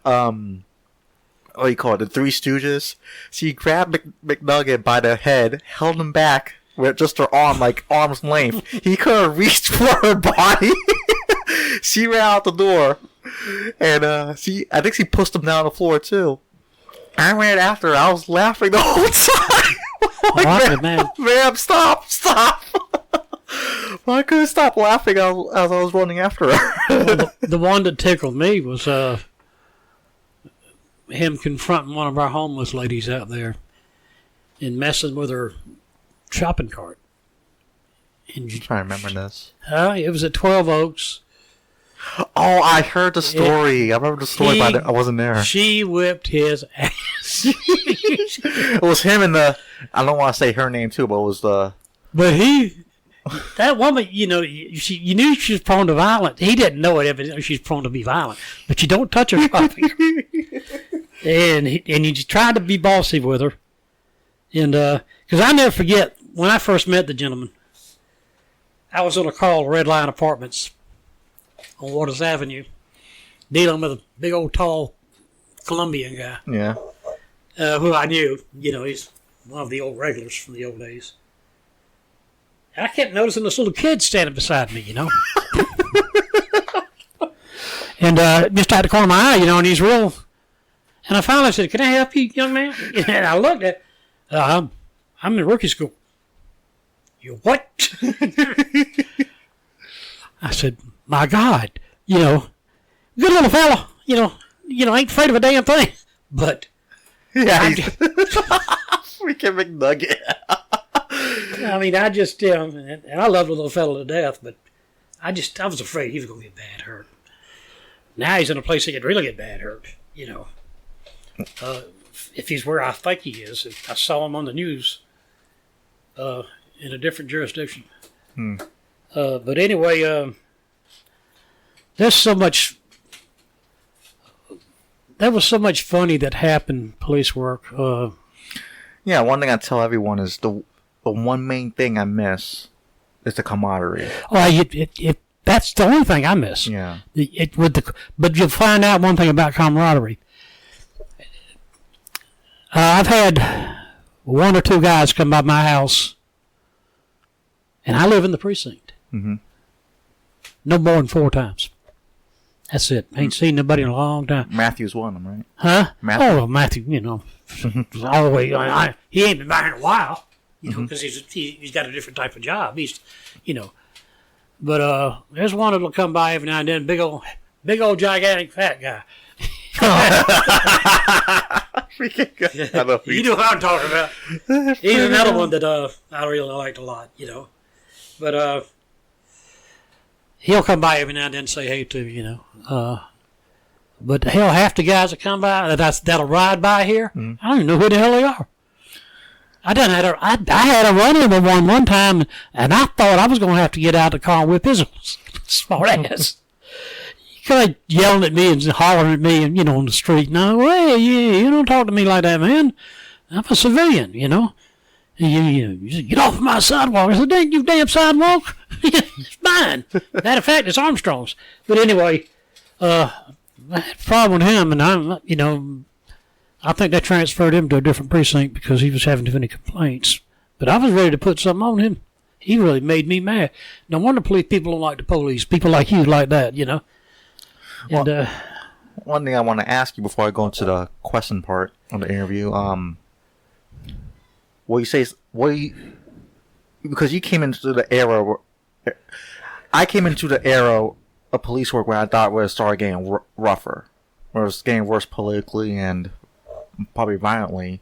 do you call it, the Three Stooges. She grabbed McNugget by the head, held him back with just her arm, like arm's length. He couldn't reach for her body. She ran out the door, and I think she pushed him down on the floor too. I ran after her. I was laughing the whole time. Like, ma'am, stop. Well, I couldn't stop laughing as I was running after her. Well, the one that tickled me was him confronting one of our homeless ladies out there and messing with her shopping cart. I'm trying to remember this. It was at 12 Oaks. Oh, I heard the story. I remember the story, but I wasn't there. She whipped his ass. It was him and the... I don't want to say her name, too, but it was the... But that woman, you knew she was prone to violence. He didn't know it, evidently she's prone to be violent. But you don't touch her shopping. And he just tried to be bossy with her. And, because I never forget, when I first met the gentleman, I was on a call, Red Line Apartments, on Waters Avenue, dealing with a big old tall Colombian guy. Yeah. Who I knew. He's one of the old regulars from the old days. And I kept noticing this little kid standing beside me, And just out the corner of my eye, and he's real. And I finally said, "Can I help you, young man?" And I looked at I'm in rookie school. You what? I said, my God, good little fella, ain't afraid of a damn thing. But yeah, freaking McNugget. I mean, and I love the little fella to death, but I was afraid he was going to get bad hurt. Now he's in a place he could really get bad hurt, if he's where I think he is. If I saw him on the news in a different jurisdiction. But anyway, there's so much... There was so much funny that happened, police work. Yeah, one thing I tell everyone is the one main thing I miss is the camaraderie. Oh, that's the only thing I miss. Yeah. But you'll find out one thing about camaraderie. I've had one or two guys come by my house, and I live in the precinct. Mm-hmm. No more than 4 times. That's it. Ain't seen nobody in a long time. Matthew's one of them, right? Huh? Matthew. Oh, Matthew, all the way. He ain't been by here in a while, because he's got a different type of job. He's, But there's one that'll come by every now and then. Big old gigantic fat guy. You know what I'm talking about. He's another one that I really liked a lot, But he'll come by every now and then and say hey to but hell, half the guys that come by that'll ride by here, I don't even know who the hell they are. I had a run-in with one time, and I thought I was going to have to get out of the car and whip his smart ass. He kind yelling at me and hollering at me, and on the street. No way, you don't talk to me like that, man. I'm a civilian, You said, get off my sidewalk. I said, dang you damn sidewalk. It's mine. Matter of fact, it's Armstrong's. But anyway, I had a problem with him, and I think they transferred him to a different precinct because he was having too many complaints. But I was ready to put something on him. He really made me mad. No wonder police people don't like the police. People like you like that, And, well, one thing I want to ask you before I go into the question part of the interview, because you came into the era I came into the era of police work where I thought it started getting rougher, where it was getting worse politically and probably violently,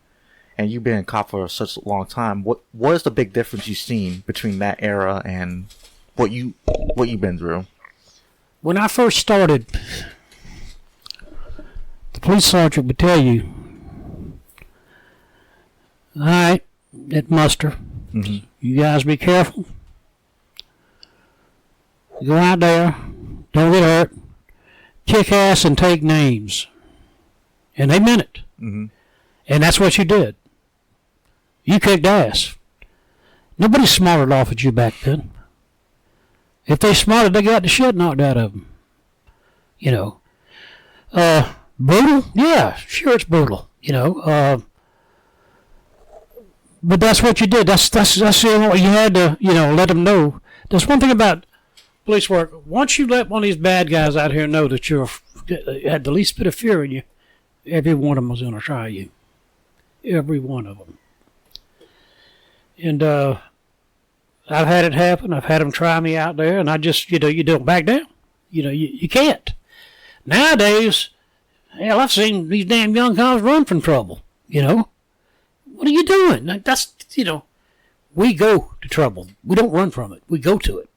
and you've been a cop for such a long time. What is the big difference you've seen between that era and what you've been through? When I first started, the police sergeant would tell you, all right, at muster, you guys be careful. Go out there, don't get hurt, kick ass and take names. And they meant it. Mm-hmm. And that's what you did. You kicked ass. Nobody smarted off at you back then. If they smarted, they got the shit knocked out of them. Brutal? Yeah, sure it's brutal. But that's what you did. That's what you had to, let them know. There's one thing about police work. Once you let one of these bad guys out here know that you had the least bit of fear in you, every one of them was going to try you. Every one of them. And I've had it happen. I've had them try me out there, and I just, you don't back down. You can't. Nowadays, hell, I've seen these damn young cops run from trouble, What are you doing? That's, we go to trouble. We don't run from it. We go to it,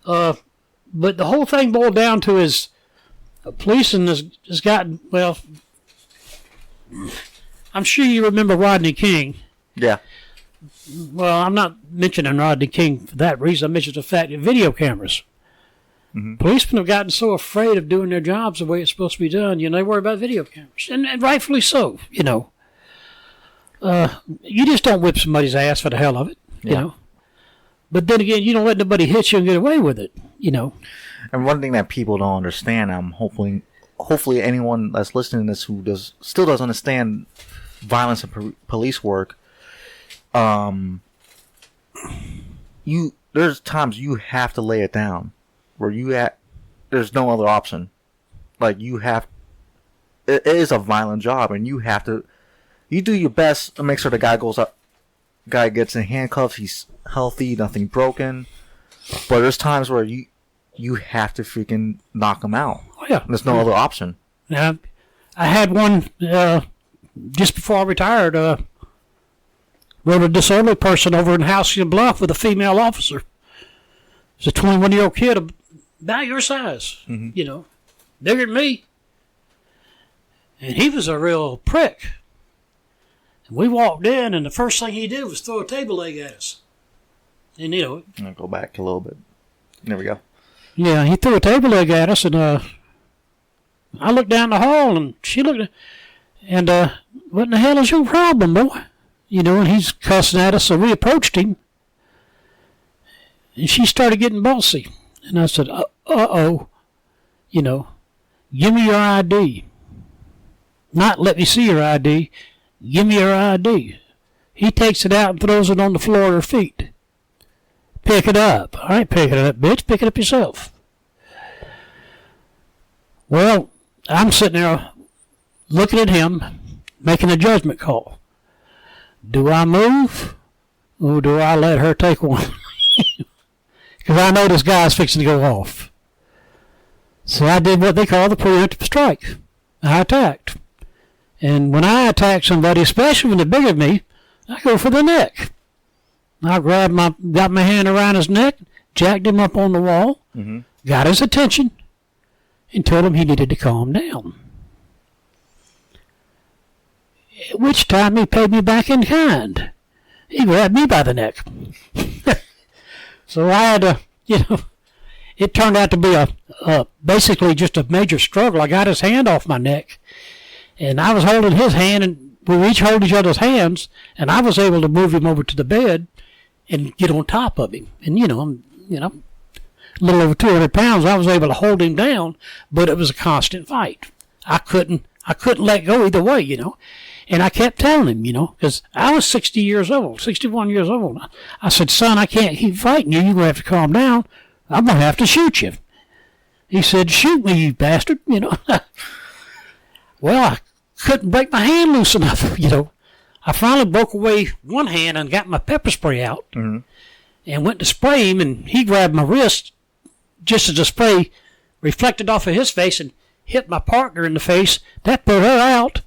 But the whole thing boiled down to is policing has gotten, well, I'm sure you remember Rodney King. Yeah. Well, I'm not mentioning Rodney King for that reason. I mentioned the fact that video cameras. Mm-hmm. Policemen have gotten so afraid of doing their jobs the way it's supposed to be done. They worry about video cameras. And rightfully so, You just don't whip somebody's ass for the hell of it, But then again, you don't let nobody hit you and get away with it, And one thing that people don't understand, I'm hopefully anyone that's listening to this who still doesn't understand violence and police work, there's times you have to lay it down, where there's no other option. Like it is a violent job, and you do your best to make sure the guy gets in handcuffs, he's healthy, nothing broken. But there's times where you have to freaking knock him out. Oh, yeah. There's no other option. Yeah, I had one just before I retired. Rode a disorderly person over in Halcyon Bluff with a female officer. It's a 21-year-old kid about your size, bigger than me. And he was a real prick. And we walked in, and the first thing he did was throw a table leg at us. And, I'll go back a little bit. There we go. Yeah, he threw a table leg at us, and I looked down the hall, and she looked, and what in the hell is your problem, boy? And he's cussing at us, so we approached him, and she started getting bossy. And I said, uh-oh, give me your ID. Not let me see your ID, give me your ID. He takes it out and throws it on the floor at her feet. Pick it up. All right, pick it up, bitch. Pick it up yourself. Well, I'm sitting there looking at him, making a judgment call. Do I move, or do I let her take one? Because I know this guy's fixing to go off. So I did what they call the preemptive strike. I attacked. And when I attack somebody, especially when they're bigger than me, I go for the neck. I got my hand around his neck, jacked him up on the wall, got his attention, and told him he needed to calm down. At which time he paid me back in kind. He grabbed me by the neck. So I had to, it turned out to be basically just a major struggle. I got his hand off my neck, and I was holding his hand, and we each held each other's hands, and I was able to move him over to the bed and get on top of him. And, I'm, a little over 200 pounds. I was able to hold him down, but it was a constant fight. I couldn't let go either way, And I kept telling him, because I was 61 years old. I said, son, I can't keep fighting you. You're going to have to calm down. I'm going to have to shoot you. He said, shoot me, you bastard, Well, I couldn't break my hand loose enough, I finally broke away one hand and got my pepper spray out and went to spray him, and he grabbed my wrist just as the spray reflected off of his face and hit my partner in the face. That put her out.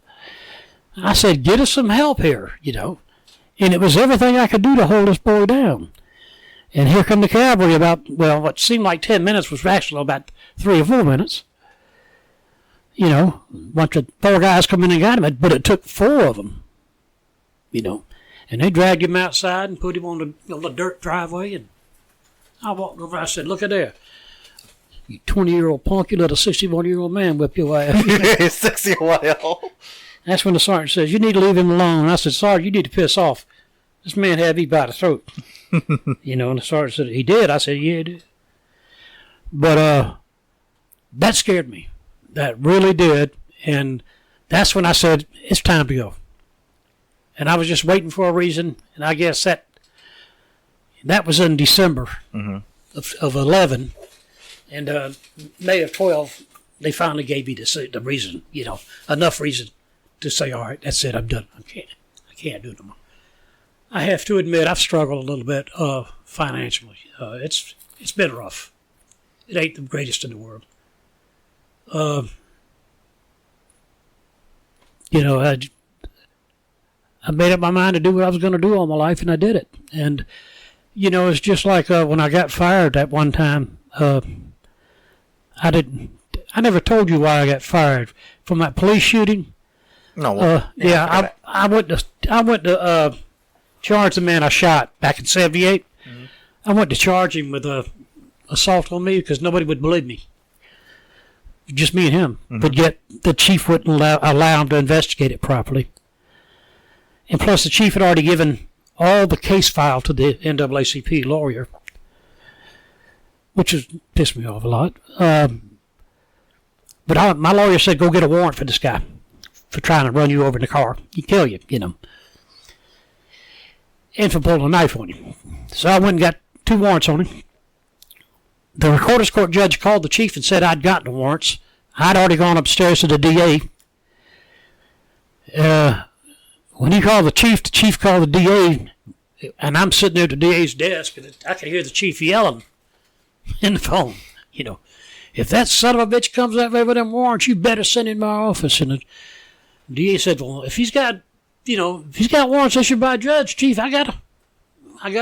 I said, get us some help here, And it was everything I could do to hold this boy down. And here come the cavalry about, what seemed like 10 minutes was actually about 3 or 4 minutes. A bunch of 4 guys come in and got him, but it took 4 of them, And they dragged him outside and put him on the dirt driveway. And I walked over, I said, look at there. You 20-year-old punk, you let a 61-year-old man whip your ass. 61-year-old. That's when the sergeant says, you need to leave him alone. And I said, Sergeant, you need to piss off. This man had me by the throat. And the sergeant said, he did. I said, yeah, he did. But that scared me. That really did. And that's when I said, it's time to go. And I was just waiting for a reason. And I guess that was in December of 11. And May of 12, they finally gave me the reason, enough reason to say, all right, that's it, I'm done. I can't do it no more. I have to admit, I've struggled a little bit financially. It's been rough. It ain't the greatest in the world. I made up my mind to do what I was going to do all my life, and I did it. And, you know, it's just like when I got fired at one time, I never told you why I got fired from that police shooting. No. I went to charge the man I shot back in '78. Mm-hmm. I went to charge him with assault on me because nobody would believe me. Just me and him. Mm-hmm. But yet the chief wouldn't allow him to investigate it properly. And plus the chief had already given all the case file to the NAACP lawyer, which has pissed me off a lot. But my lawyer said, go get a warrant for this guy for trying to run you over in the car. He'd kill you, you know. And for pulling a knife on you. So I went and got 2 warrants on him. The recorder's court judge called the chief and said I'd gotten the warrants. I'd already gone upstairs to the DA. When he called the chief called the DA, and I'm sitting there at the DA's desk, and I could hear the chief yelling in the phone, you know, if that son of a bitch comes that way with them warrants, you better send him to my office. And the DA said, well, if he's got warrants issued by a judge, chief, I gotta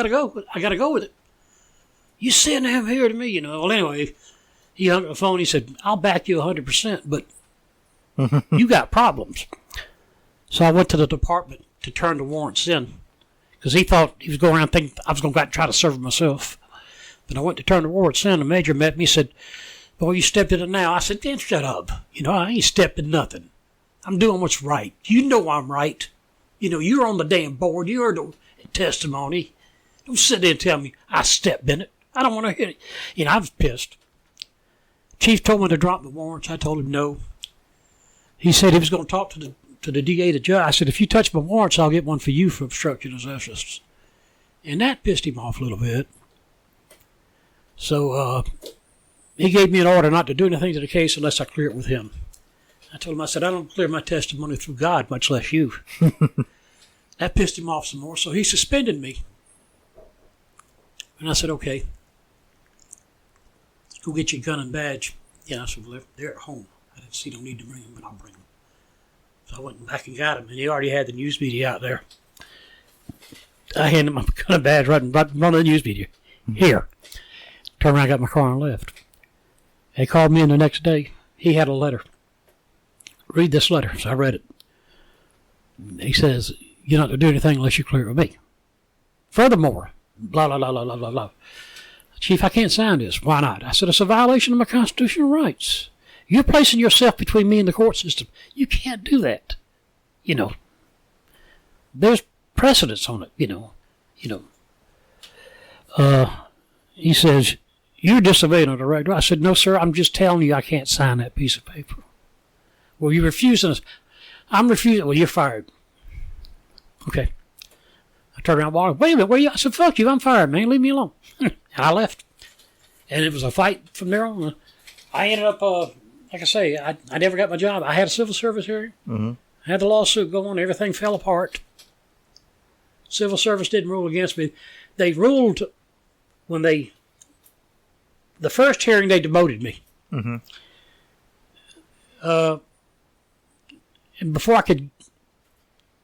go. I gotta go with it. You send him here to me, you know. Well, anyway, he hung up the phone. He said, I'll back you 100%, but you got problems. So I went to the department to turn the warrants in because he thought he was going around thinking I was going to try to serve him myself. But I went to turn the warrants in. The major met me and said, boy, you stepped in it now. I said, then shut up. You know, I ain't stepped in nothing. I'm doing what's right. You know I'm right. You know, you're on the damn board. You heard the testimony. Don't sit there and tell me I stepped in it. I don't want to hear it. You know, I was pissed. Chief told me to drop the warrants. I told him no. He said he was going to talk to the DA, the judge. I said, if you touch my warrants, I'll get one for you for obstruction of justice. And that pissed him off a little bit. So he gave me an order not to do anything to the case unless I clear it with him. I told him, I said, I don't clear my testimony through God, much less you. That pissed him off some more, so he suspended me. And I said, okay, go get your gun and badge. Yeah, I said, well, they're at home. I didn't see no need to bring them, but I'll bring them. So I went back and got him, and he already had the news media out there. I handed him my gun and badge right in front of the news media. Here. Turned around, got my car, and left. They called me in the next day. He had a letter. Read this letter. So I read it. He says, you're not to do anything unless you clear it with me. Furthermore, blah, blah, blah, blah, blah, blah, blah. Chief, I can't sign this. Why not? I said, it's a violation of my constitutional rights. You're placing yourself between me and the court system. You can't do that. You know, there's precedence on it, you know. He says, you're disobeying a director. I said, no, sir, I'm just telling you I can't sign that piece of paper. Well, you're refusing us. I'm refusing. Well, you're fired. Okay. I turned around and walked. Wait a minute, where you? I said, fuck you, I'm fired, man. Leave me alone. And I left. And it was a fight from there on. I ended up, like I say, I never got my job. I had a civil service hearing. Mm-hmm. I had the lawsuit going. Everything fell apart. Civil service didn't rule against me. They ruled when the first hearing, they demoted me. Mm-hmm. And before I could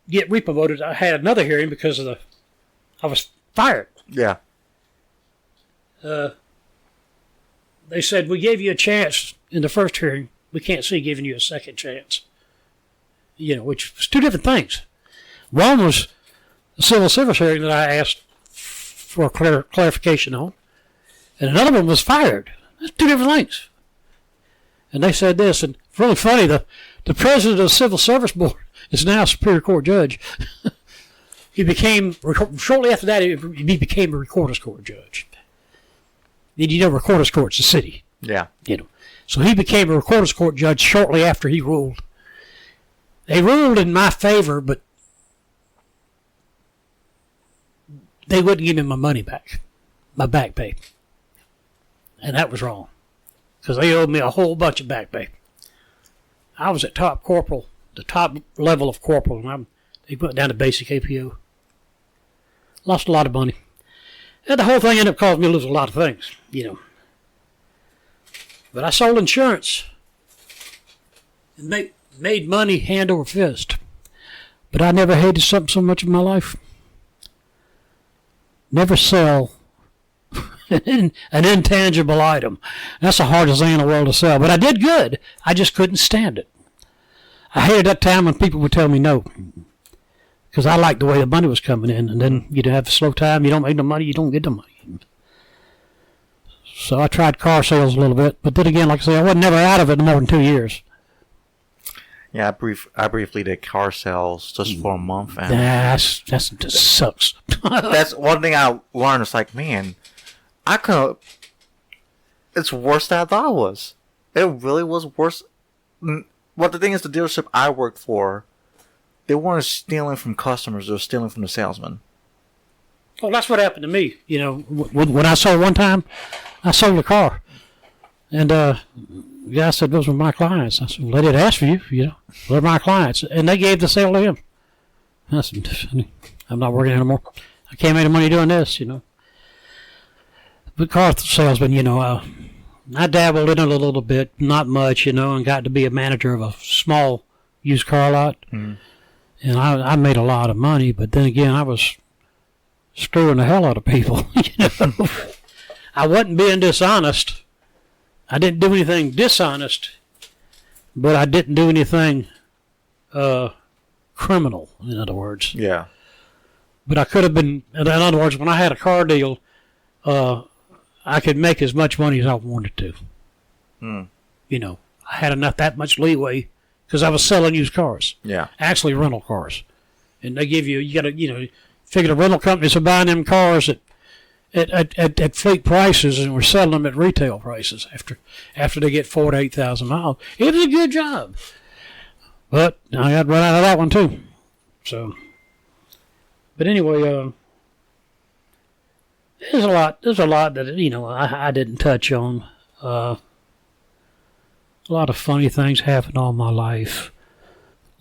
get re-promoted, I had another hearing because I was fired. Yeah. They said, we gave you a chance in the first hearing. We can't see giving you a second chance. You know, which was 2 different things. One was the civil service hearing that I asked for clarification on. And another one was fired. That's 2 different things. And they said this, and it's really funny, the president of the Civil Service Board is now a Superior Court judge. He became, shortly after that, he became a Recorder's Court judge. And you know, Recorder's Court's a city. Yeah. You know, so he became a Recorder's Court judge shortly after he ruled. They ruled in my favor, but they wouldn't give me my money back, my back pay. And that was wrong, because they owed me a whole bunch of back pay. I was at top corporal, the top level of corporal, and they went down to basic APO. Lost a lot of money. And the whole thing ended up causing me to lose a lot of things, you know. But I sold insurance and made money hand over fist. But I never hated something so much in my life. Never sell an intangible item. That's the hardest thing in the world to sell. But I did good. I just couldn't stand it. I hated that time when people would tell me no. Because I liked the way the money was coming in. And then you'd have a slow time. You don't make the money. You don't get the money. So I tried car sales a little bit. But then again, like I say, I wasn't never out of it more than 2 years. Yeah, I briefly did car sales just for a month. And that sucks. That's one thing I learned. It's like, man, it's worse than I thought it was. It really was worse. But the thing is, the dealership I worked for, they weren't stealing from customers. They were stealing from the salesman. Well, that's what happened to me. You know, when I sold one time, I sold a car. And the guy said, those were my clients. I said, well, they didn't ask for you, you know. They're my clients. And they gave the sale to him. I said, I'm not working anymore. I can't make any money doing this, you know. But car salesman, you know, I dabbled in it a little bit, not much, you know, and got to be a manager of a small used car lot. Mm. And I made a lot of money, but then again, I was screwing the hell out of people, you know. I wasn't being dishonest. I didn't do anything dishonest, but I didn't do anything criminal, in other words. Yeah. But I could have been, in other words, when I had a car deal, I could make as much money as I wanted to. Hmm. You know, I had enough that much leeway because I was selling used cars. Yeah. Actually, rental cars. And they give you got to, you know, figure the rental companies are buying them cars at fleet prices, and we're selling them at retail prices after they get 4,000 to 8,000 miles. It was a good job, but I got run out of that one too. So, but anyway, there's a lot that, you know, I didn't touch on. A lot of funny things happened all my life.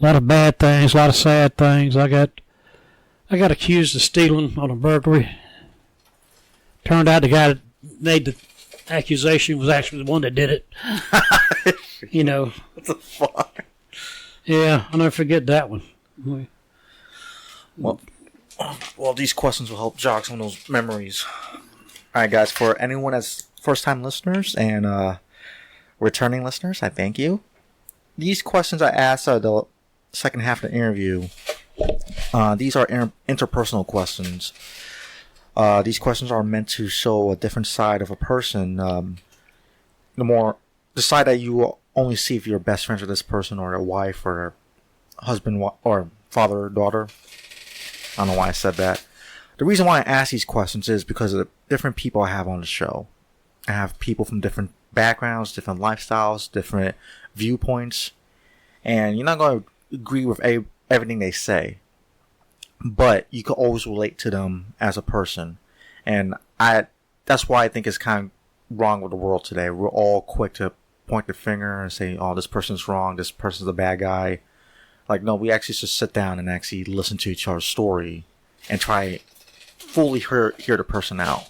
A lot of bad things, a lot of sad things. I got accused of stealing on a burglary. Turned out the guy that made the accusation was actually the one that did it. You know. What the fuck? Yeah, I'll never forget that one. Well, these questions will help jog some of those memories. All right, guys, for anyone that's first-time listeners and returning listeners, I thank you. These questions I asked the second half of the interview, these are interpersonal questions. These questions are meant to show a different side of a person. The side that you will only see if you're best friends with this person, or their wife, or their husband, or father or daughter. I don't know why I said that. The reason why I ask these questions is because of the different people I have on the show. I have people from different backgrounds, different lifestyles, different viewpoints, and you're not going to agree with everything they say. But you can always relate to them as a person. And that's why I think it's kind of wrong with the world today. We're all quick to point the finger and say, oh, this person's wrong, this person's a bad guy. Like, no, we actually just sit down and actually listen to each other's story and try fully hear the person out.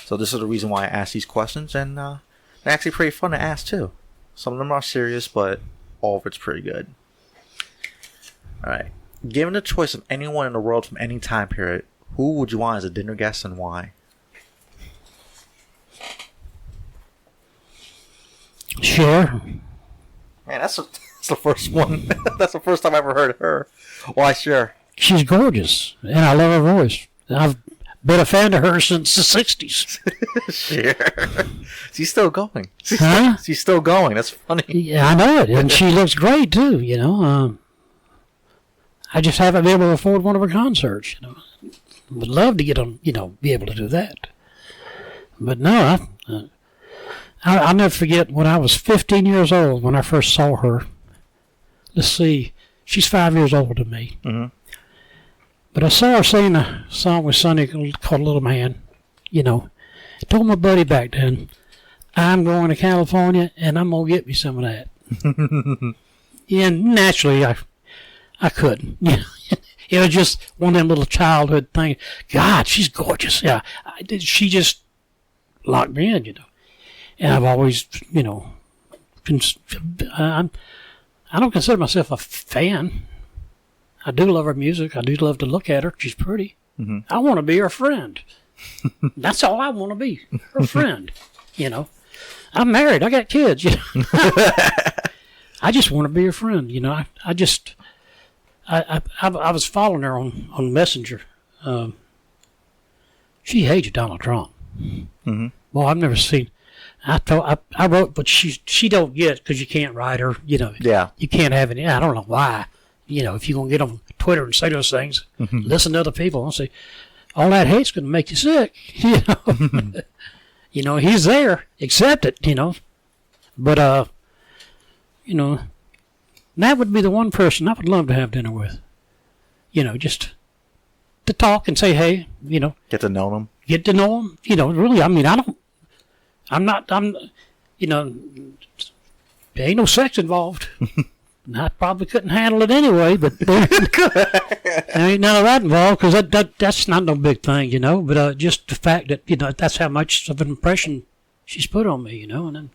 So this is the reason why I ask these questions, and they're actually pretty fun to ask too. Some of them are serious, but all of it's pretty good. Alright. Given the choice of anyone in the world from any time period, who would you want as a dinner guest and why? Cher. Man, that's the first one. That's the first time I ever heard her. Why Cher? She's gorgeous, and I love her voice. I've been a fan of her since the 60s. Cher. She's still going. She's still going. That's funny. Yeah, I know it, and she looks great too, you know. I just haven't been able to afford one of her concerts, you know. Would love to get on, you know, be able to do that. But no, I'll never forget when I was 15 years old when I first saw her. Let's see, she's 5 years older than me. Mm-hmm. But I saw her sing a song with Sonny called Little Man, you know. I told my buddy back then, I'm going to California and I'm going to get me some of that. And naturally, I couldn't. You know? It was just one of them little childhood things. God, she's gorgeous. Yeah, she just locked me in, you know. And I've always, you know, I don't consider myself a fan. I do love her music. I do love to look at her. She's pretty. Mm-hmm. I want to be her friend. That's all I want to be, her friend. You know, I'm married. I got kids. You know? I just want to be her friend. You know, I was following her on Messenger. She hates Donald Trump. Mm-hmm. Well, I've never seen. I wrote, but she don't get because you can't write her. You know. Yeah. You can't have any. I don't know why. You know, if you're gonna get on Twitter and say those things, listen to other people and say, all that hate's gonna make you sick. You know. You know, he's there. Accept it. You know. But you know, that would be the one person I would love to have dinner with. You know, just to talk and say, hey, you know. Get to know them. Get to know them. You know, really, I mean, you know, there ain't no sex involved. I probably couldn't handle it anyway, but there ain't none of that involved because that's not no big thing, you know. But just the fact that, you know, that's how much of an impression she's put on me, you know. And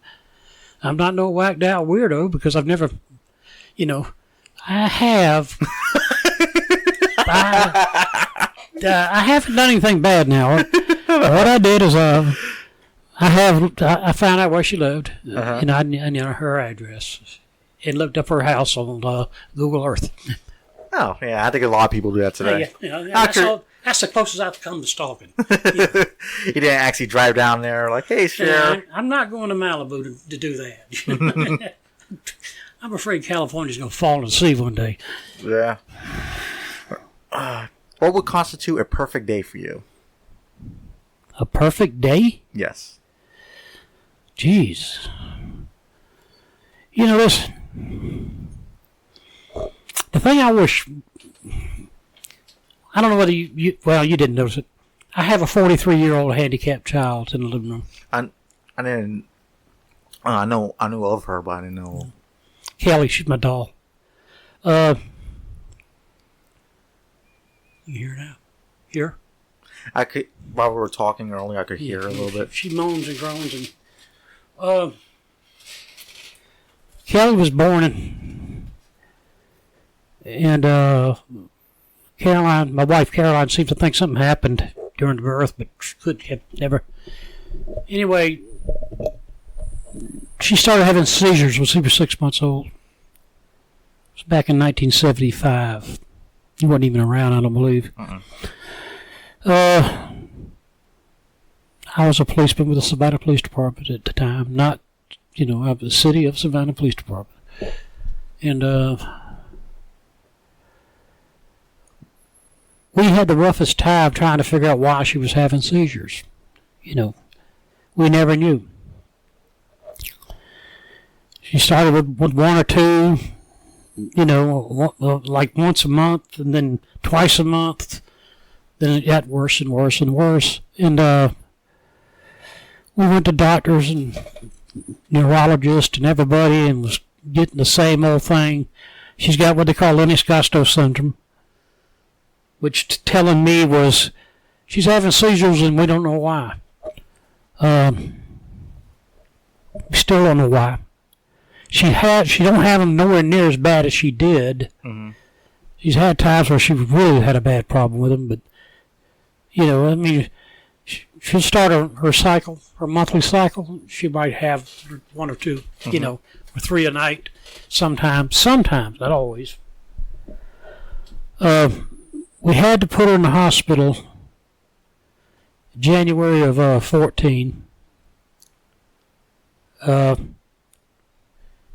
I'm not no whacked out weirdo because I've never, you know, I haven't done anything bad now. What I did is I found out where she lived, and I knew her address, and looked up her house on Google Earth. Oh, yeah, I think a lot of people do that today. That's the closest I've come to stalking. You didn't actually drive down there like, hey, Sheriff. I'm not going to Malibu to do that. I'm afraid California's going to fall in the sea one day. Yeah. What would constitute a perfect day for you? A perfect day? Yes. Jeez. You know, the thing I wish, I don't know whether you didn't notice it. I have a 43-year-old handicapped child in the living room. I didn't, I knew of her, but I didn't know. Kelly, she's my doll. You hear now? Hear? I could, while we were talking earlier, I could hear her a little bit. She moans and groans. And Kelly was born and Caroline, my wife Caroline, seems to think something happened during the birth, but she could have never. Anyway, she started having seizures when she was 6 months old. It was back in 1975. You weren't even around, I don't believe. I was a policeman with the Savannah Police Department at the time, not, you know, of the city of Savannah Police Department. And we had the roughest time trying to figure out why she was having seizures. You know, we never knew. She started with one or two, you know, like once a month, and then twice a month. Then it got worse and worse and worse. And we went to doctors and neurologists and everybody and was getting the same old thing. She's got what they call Lennox-Gastaut syndrome, which telling me was she's having seizures and we don't know why. We still don't know why. She don't have them nowhere near as bad as she did. Mm-hmm. She's had times where she really had a bad problem with them, but, you know, I mean, she'll start her cycle, her monthly cycle. She might have one or two, mm-hmm. you know, or 3 a night. Sometimes, not always. We had to put her in the hospital January of 14.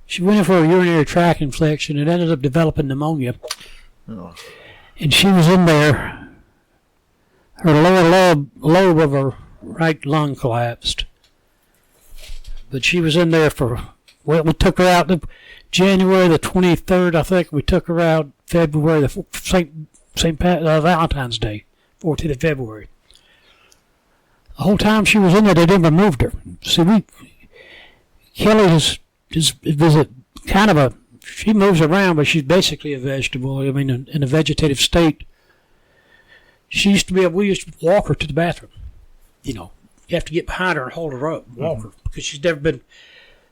She went in for a urinary tract infection and ended up developing pneumonia. Oh. And she was in there. Her lower lobe of her right lung collapsed. But she was in there we took her out January the 23rd, I think. We took her out February, the St. Valentine's Day, 14th of February. The whole time she was in there, they never moved her. See, Kelly is kind of she moves around, but she's basically a vegetable. I mean, in a vegetative state. We used to walk her to the bathroom. You know, you have to get behind her and hold her up, walk her, because she's never been,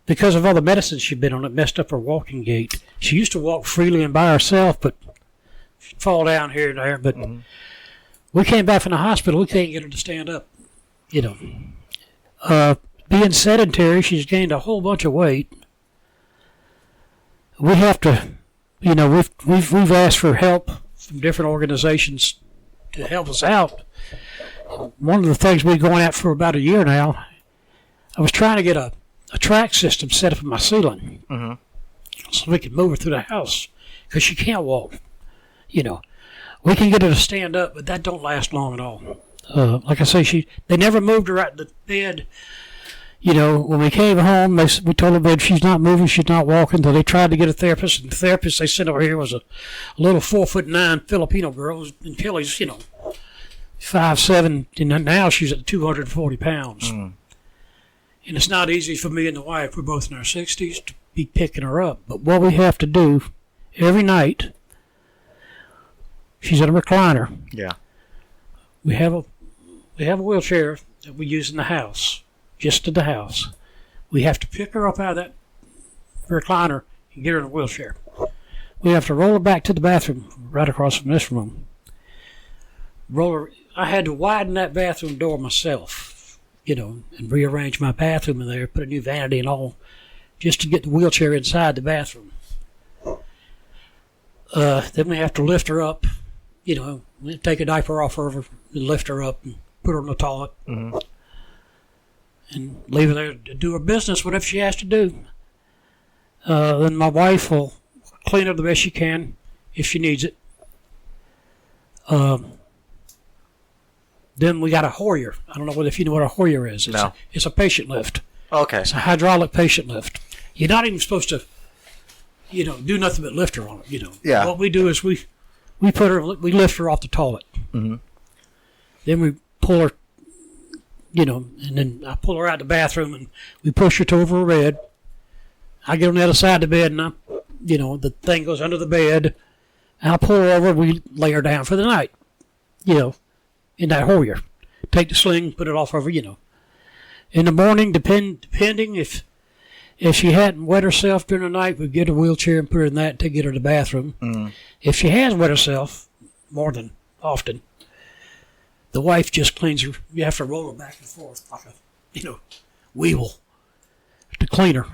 because of all the medicines she'd been on, it messed up her walking gait. She used to walk freely and by herself, but fall down here and there, but we came back from the hospital. We can't get her to stand up. Being sedentary, she's gained a whole bunch of weight. We have to, we've asked for help from different organizations to help us out. One of the things we've been going at for about a year now, I was trying to get a track system set up in my ceiling so we could move her through the house because she can't walk. We can get her to stand up, but that don't last long at all. Like I say, they never moved her out of the bed. When we came home, we told the bed she's not moving, she's not walking. So they tried to get a therapist, and the therapist they sent over here was a little 4'9" Filipino girl, and Kelly's 5'7", and now she's at 240 pounds. And it's not easy for me and the wife, we're both in our 60s, to be picking her up. But what we have to do every night, she's in a recliner. Yeah. We have a wheelchair that we use in the house. Just in the house. We have to pick her up out of that recliner and get her in a wheelchair. We have to roll her back to the bathroom right across from this room. I had to widen that bathroom door myself, and rearrange my bathroom in there, put a new vanity and all, just to get the wheelchair inside the bathroom. Then we have to lift her up, we take a diaper off of her and lift her up and put her in the toilet. And leave her there to do her business, whatever she has to do. Then my wife will clean her the best she can if she needs it. Then we got a Hoyer. I don't know if you know what a Hoyer is. It's a patient lift. Okay. It's a hydraulic patient lift. You're not even supposed to, do nothing but lift her on it. Yeah. What we do is we lift her off the toilet. Then we pull her. And then I pull her out of the bathroom and we push her over her bed. I get on the other side of the bed and the thing goes under the bed. And I pull her over, we lay her down for the night, in that Hoyer. Take the sling, put it off over, In the morning, depending if she hadn't wet herself during the night, we'd get a wheelchair and put her in that to get her to the bathroom. If she has wet herself, more than often, the wife just cleans her. You have to roll her back and forth like a, wheel to clean her,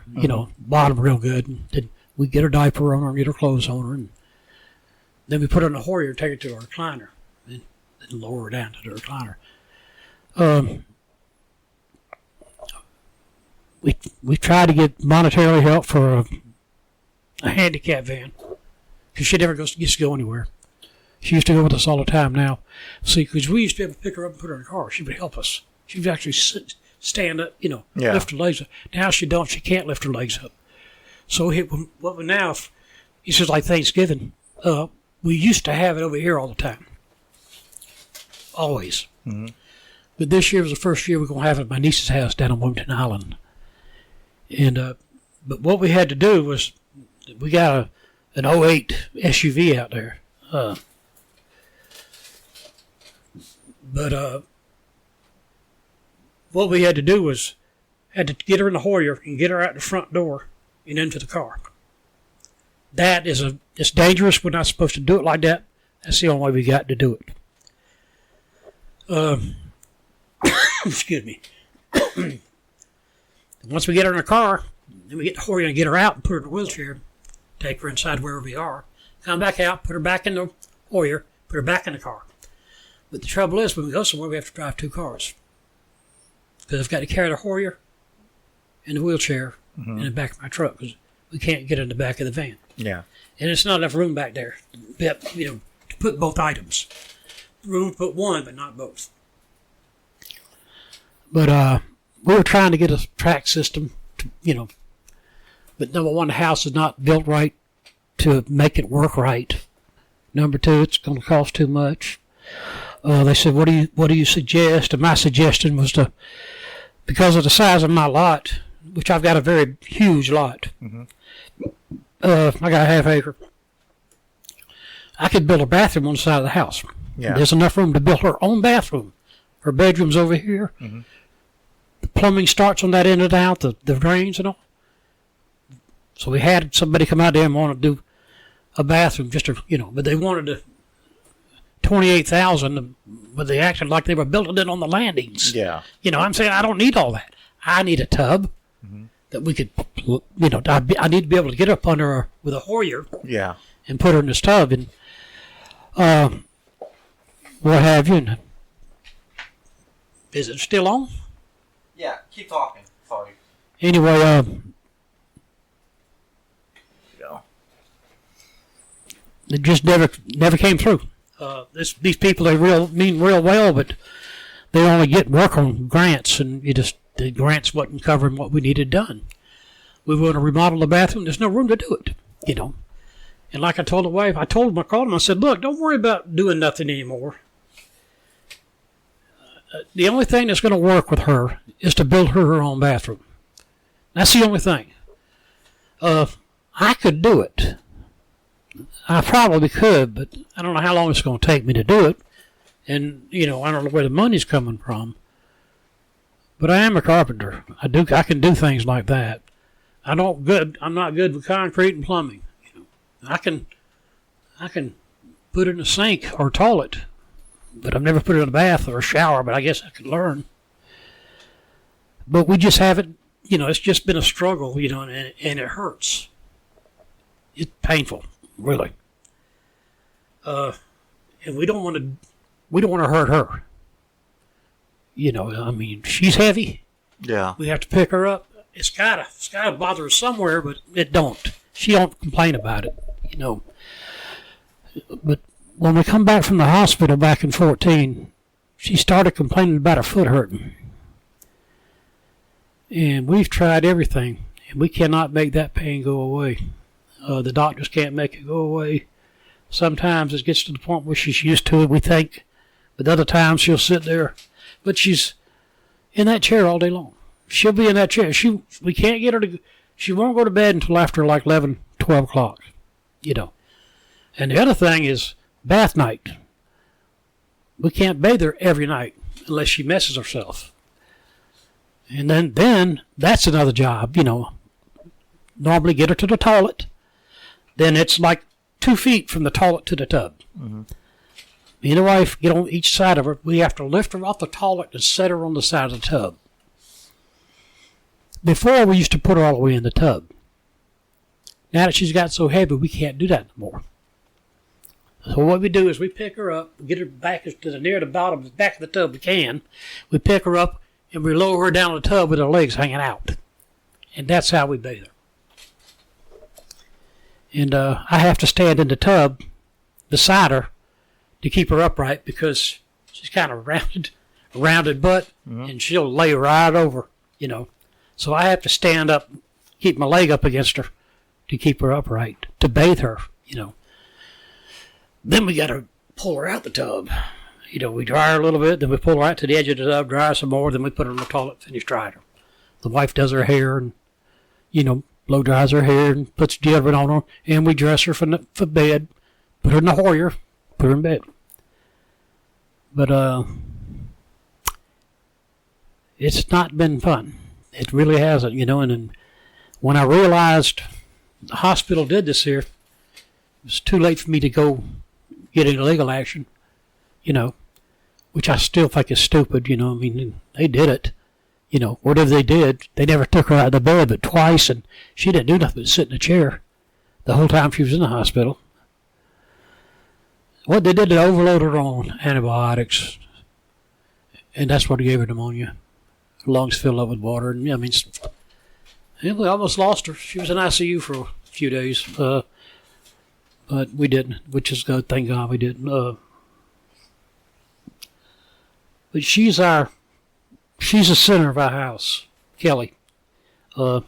bottom real good. And then we get her diaper on her, get her clothes on her, and then we put her in a Hoyer and take her to our recliner, and then lower her down to the recliner. We try to get monetary help for a handicap van because she never gets to go anywhere. She used to go with us all the time now. See, because we used to be able to pick her up and put her in a car. She would help us. She would actually stand up, lift her legs up. Now she don't. She can't lift her legs up. So what we now, it's just like Thanksgiving. We used to have it over here all the time. Always. But this year was the first year we're going to have it at my niece's house down on Bloomingdale Island. And but what we had to do was we got an 08 SUV out there. But what we had to do was had to get her in the Hoyer and get her out the front door and into the car. That is it's dangerous. We're not supposed to do it like that. That's the only way we got to do it. Excuse me. Once we get her in the car, then we get the Hoyer and get her out and put her in a wheelchair, take her inside wherever we are, come back out, put her back in the Hoyer, put her back in the car. But the trouble is, when we go somewhere, we have to drive 2 cars. Because I've got to carry the Hoyer and the wheelchair in the back of my truck, because we can't get in the back of the van. Yeah. And it's not enough room back there, to put both items. Room to put one, but not both. But we were trying to get a track system, but number one, the house is not built right to make it work right. Number two, it's going to cost too much. They said, what do you suggest? And my suggestion was because of the size of my lot, which I've got a very huge lot. I got a half acre. I could build a bathroom on the side of the house. Yeah. There's enough room to build her own bathroom. Her bedroom's over here. The plumbing starts on that end and out, the drains and all. So we had somebody come out there and want to do a bathroom, but they wanted $28,000, but they acted like they were building it on the landings. Yeah. I'm saying I don't need all that. I need a tub that we could, I need to be able to get up under her with a Hoyer. Yeah. And put her in this tub and what have you. Is it still on? Yeah, keep talking. Sorry. Anyway, it just never came through. These people, they mean real well, but they only get work on grants, and the grants wasn't covering what we needed done. We want to remodel the bathroom. There's no room to do it, And like I told the wife, I called him, I said, look, don't worry about doing nothing anymore. The only thing that's going to work with her is to build her own bathroom. That's the only thing. I could do it. I probably could, but I don't know how long it's going to take me to do it. And, I don't know where the money's coming from. But I am a carpenter. I can do things like that. I'm not good with concrete and plumbing. I can put it in a sink or toilet, but I've never put it in a bath or a shower, but I guess I could learn. But we just haven't, it's just been a struggle, and it hurts. It's painful, really. And we don't want to hurt her. She's heavy. Yeah. We have to pick her up. It's gotta bother her somewhere, but it don't. She don't complain about it, But when we come back from the hospital back in 2014, she started complaining about her foot hurting. And we've tried everything, and we cannot make that pain go away. The doctors can't make it go away. Sometimes it gets to the point where she's used to it, we think. But other times she'll sit there. But she's in that chair all day long. She'll be in that chair. We can't get her to... She won't go to bed until after like 11, 12 o'clock, And the other thing is bath night. We can't bathe her every night unless she messes herself. And then that's another job, Normally get her to the toilet. Then it's like 2 feet from the toilet to the tub. Mm-hmm. Me and the wife get on each side of her. We have to lift her off the toilet and set her on the side of the tub. Before, we used to put her all the way in the tub. Now that she's got so heavy, we can't do that anymore. So what we do is we pick her up, get her back to near the bottom, back of the tub we can. We pick her up, and we lower her down the tub with her legs hanging out. And that's how we bathe her. And I have to stand in the tub beside her to keep her upright because she's kind of rounded butt, and she'll lay right over, So I have to stand up, keep my leg up against her to keep her upright, to bathe her, Then we got to pull her out the tub. We dry her a little bit, then we pull her out to the edge of the tub, dry her some more, then we put her in the toilet, finish drying her. The wife does her hair and, blow dries her hair and puts deodorant on her, and we dress her for bed, put her in the Hoyer, put her in bed. But it's not been fun. It really hasn't, and then when I realized the hospital did this here, it was too late for me to go get into legal action, which I still think is stupid, they did it, whatever they did, they never took her out of the bed but twice, and she didn't do nothing but sit in a chair the whole time she was in the hospital. What they did, they overloaded her on antibiotics, and that's what gave her pneumonia. Her lungs filled up with water, and we almost lost her. She was in ICU for a few days, but we didn't, which is good. Thank God we didn't. But she's the center of our house, Kelly. I'll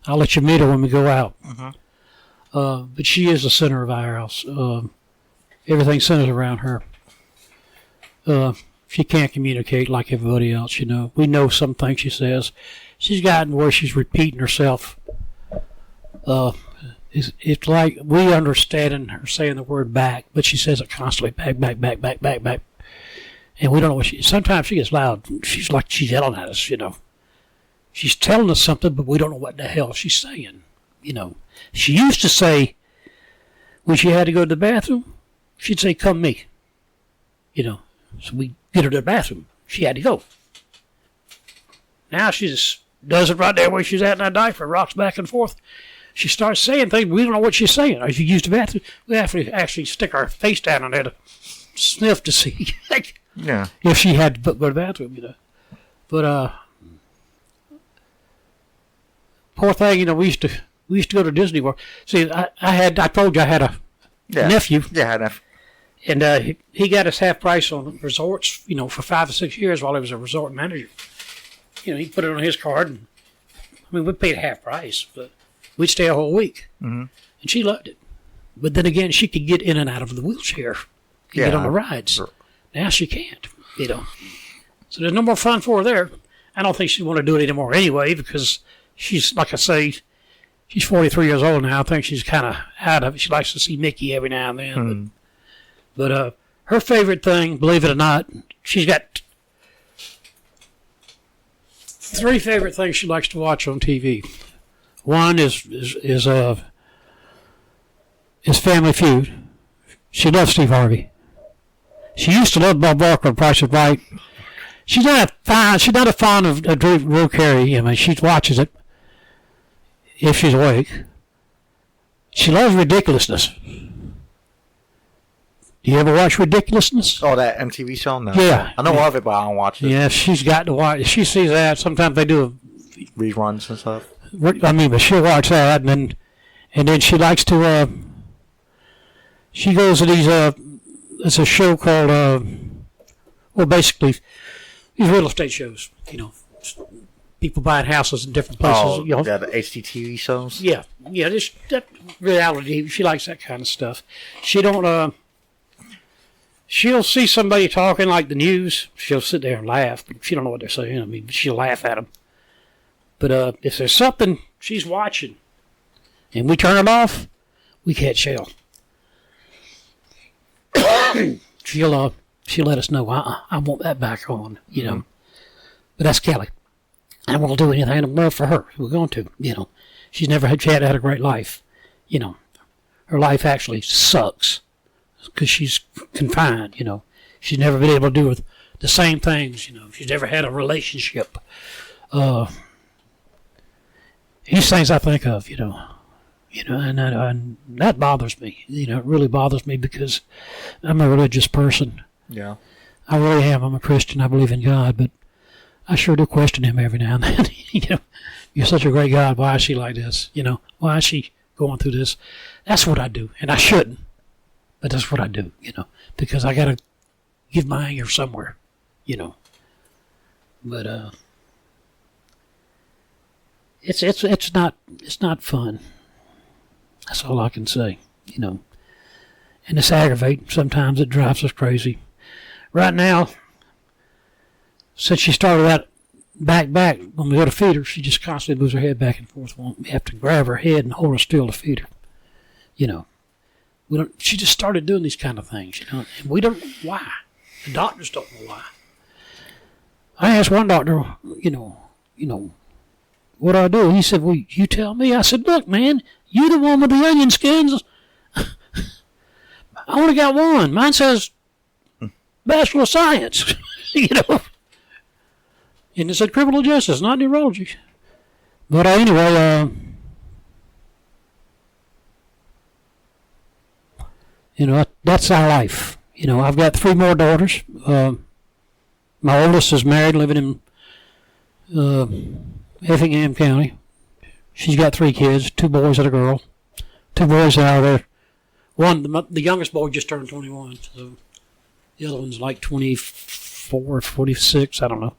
let you meet her when we go out. But she is the center of our house. Everything centers around her. She can't communicate like everybody else, We know some things she says. She's gotten where she's repeating herself. It's like we understand her saying the word back, but she says it constantly, back. And we don't know what sometimes she gets loud. She's like she's yelling at us, She's telling us something, but we don't know what the hell she's saying, She used to say, when she had to go to the bathroom, she'd say, come me. you know. So we get her to the bathroom. She had to go. Now she just does it right there where she's at in that diaper, rocks back and forth. She starts saying things. We don't know what she's saying. As you use the bathroom, we have to actually stick our face down on there to sniff to see if she had to go to the bathroom, you know. But poor thing, you know, we used to go to Disney World. See, I told you I had a nephew. Yeah, nephew. And he got us half price on resorts, you know, for 5 or 6 years while he was a resort manager. You know, he put it on his card, and I mean, we paid half price, but we'd stay a whole week. Mm-hmm. And she loved it. But then again, she could get in and out of the wheelchair and get on the rides. Sure. Now she can't, you know. So there's no more fun for her there. I don't think she'd want to do it anymore anyway, because she's, like I say, she's 43 years old now. I think she's kind of out of it. She likes to see Mickey every now and then. Mm-hmm. But her favorite thing, believe it or not, she's got 3 favorite things she likes to watch on TV. One is Family Feud. She loves Steve Harvey. She used to love Bob Barker on Price is Right. She's not a fan of Drew Carey. I mean, she watches it if she's awake. She loves Ridiculousness. Do you ever watch Ridiculousness? Oh, that MTV show? No. Yeah. I know of it, but I don't watch it. Yeah, she's got to watch. She sees that. Sometimes they do reruns and stuff. I mean, but she'll watch that, and then she likes to. She goes to these. It's a show called. Well, basically, these real estate shows. You know, people buying houses in different places. Oh, you know. yeah, the HGTV shows. Yeah, just that reality. She likes that kind of stuff. She don't. She'll see somebody talking like the news. She'll sit there and laugh, but she don't know what they're saying. I mean, she'll laugh at them. But if there's something she's watching and we turn it off, we can't chill. She'll let us know, I want that back on, you know. But that's Kelly. I won't do anything in the world for her. We're going to, you know. She had a great life. You know, her life actually sucks because she's confined, you know. She's never been able to do the same things, you know. She's never had a relationship. These things I think of, you know, and that bothers me. You know, it really bothers me because I'm a religious person. Yeah. I really am. I'm a Christian. I believe in God, but I sure do question him every now and then. You know, you're such a great God. Why is she like this? You know, why is she going through this? That's what I do, and I shouldn't, but that's what I do. You know, because I got to give my anger somewhere. You know, but it's not fun. That's all I can say. You know, and it's aggravating. Sometimes it drives us crazy. Right now, since she started that back, when we go to feed her, she just constantly moves her head back and forth. We have to grab her head and hold her still to feed her. You know, she just started doing these kind of things, you know, and we don't know why. The doctors don't know why. I asked one doctor, you know, what do I do? He said, well, you tell me. I said, look, man, you the one with the onion skins. I only got one. Mine says Bachelor of Science, you know. And it said criminal justice, not neurology. But anyway, you know, that's our life. You know, I've got 3 more daughters. My oldest is married, living in Effingham County. She's got 3 kids, 2 boys and a girl. 2 boys out there. The youngest boy just turned 21, so the other one's like 24, 46, I don't know.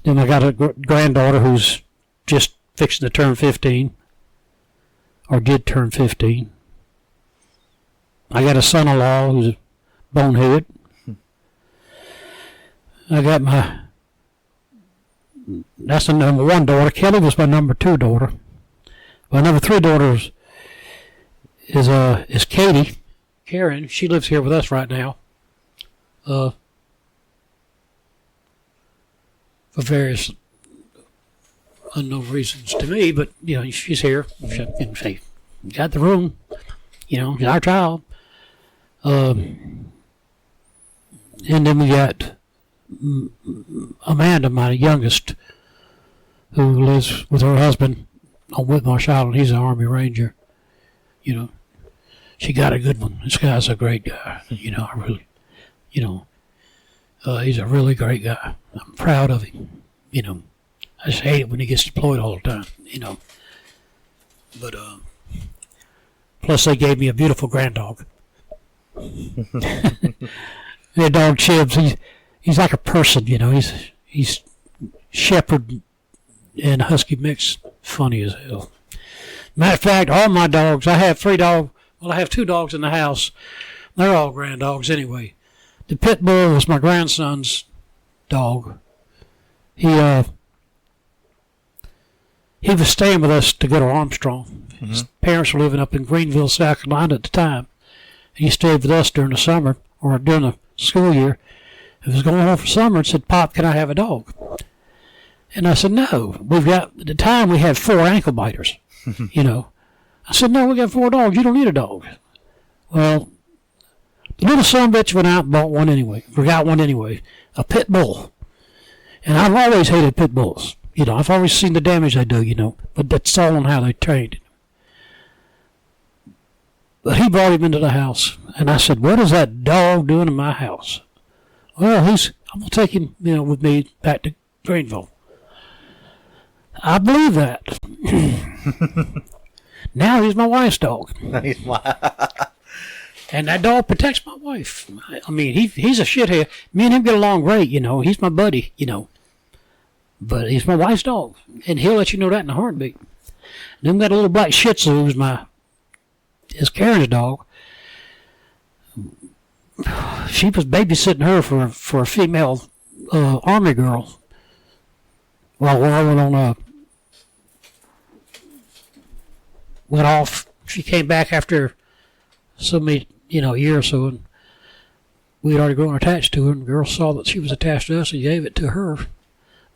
Then I got a granddaughter who's just fixing to turn 15, or did turn 15. I got a son-in-law who's a bonehead. I got that's the number 1 daughter. Kelly was my number 2 daughter. My number 3 daughter is Katie. Karen, she lives here with us right now. For various unknown reasons to me, but you know, she's here. She got the room. You know, our child. And then we got Amanda, my youngest, who lives with her husband on Whitmarsh Island. He's an Army Ranger. You know, she got a good one. This guy's a great guy. You know, I really, you know, he's a really great guy. I'm proud of him. You know, I just hate it when he gets deployed all the time. You know, but plus they gave me a beautiful granddog. Their dog Chibs, he's like a person, you know. He's shepherd and husky mix, funny as hell. Matter of fact, all my dogs, I have 3 dogs. Well, I have 2 dogs in the house. They're all grand dogs anyway. The pit bull was my grandson's dog. He was staying with us to go to Armstrong. Mm-hmm. His parents were living up in Greenville, South Carolina at the time. He stayed with us during the summer or during the school year. He was going home for summer and said, "Pop, can I have a dog?" And I said, "No. At the time we had 4 ankle biters, you know." I said, "No, we got 4 dogs. You don't need a dog." Well, the little son of a bitch went out and bought one anyway. Got one anyway. A pit bull. And I've always hated pit bulls. You know, I've always seen the damage they do, you know. But that's all on how they trained. But he brought him into the house. And I said, "What is that dog doing in my house?" "Well, I'm going to take him, you know, with me back to Greenville." I believe that. Now he's my wife's dog. And that dog protects my wife. I mean, he's a shithead. Me and him get along great, you know. He's my buddy, you know. But he's my wife's dog. And he'll let you know that in a heartbeat. And then we got a little black Shih Tzu who's is Karen's dog. She was babysitting her for a female Army girl while I went off. She came back after so many, you know, a year or so, and we had already grown attached to her, and the girl saw that she was attached to us and gave it to her.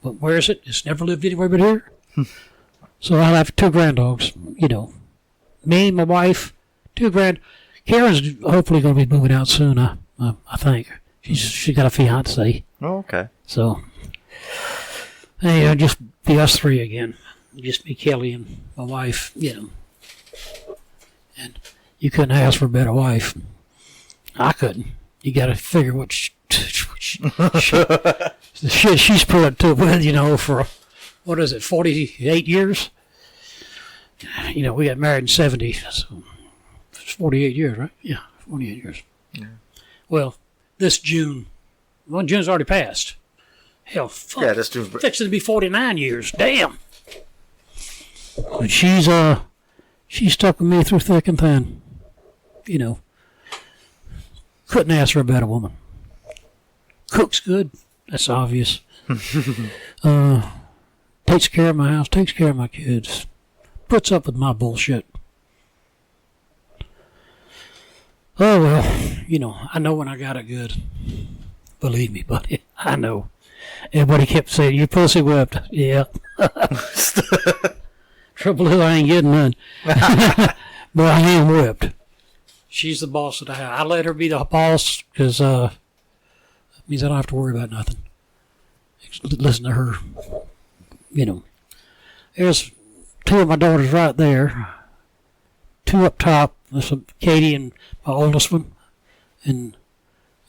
But where is it? It's never lived anywhere but here. So I'll have 2 granddogs, you know. Me, my wife, 2 Karen's hopefully going to be moving out soon, I think. She's got a fiance. Oh, okay. So, hey, just be us 3 again. Just me, Kelly, and my wife, you know. And you couldn't ask for a better wife. I couldn't. You got to figure what the shit she's put up to with, you know, for, 48 years? You know, we got married in 70, so it's 48 years, right? Yeah, 48 years. Yeah. Well, this June, June's already passed. Hell, fuck. Yeah, this June's fixing to be 49 years. Damn. But she's stuck with me through thick and thin. You know, couldn't ask for a better woman. Cooks good. That's obvious. Takes care of my house, takes care of my kids. Puts up with my bullshit. Oh, well, you know, I know when I got it good. Believe me, buddy. I know. Everybody kept saying, "You pussy whipped." Yeah. Trouble is, I ain't getting none. But I am whipped. She's the boss of the house. I let her be the boss because that means I don't have to worry about nothing. Listen to her. You know. There's 2 of my daughters right there. 2 up top. There's Katie and my oldest one. And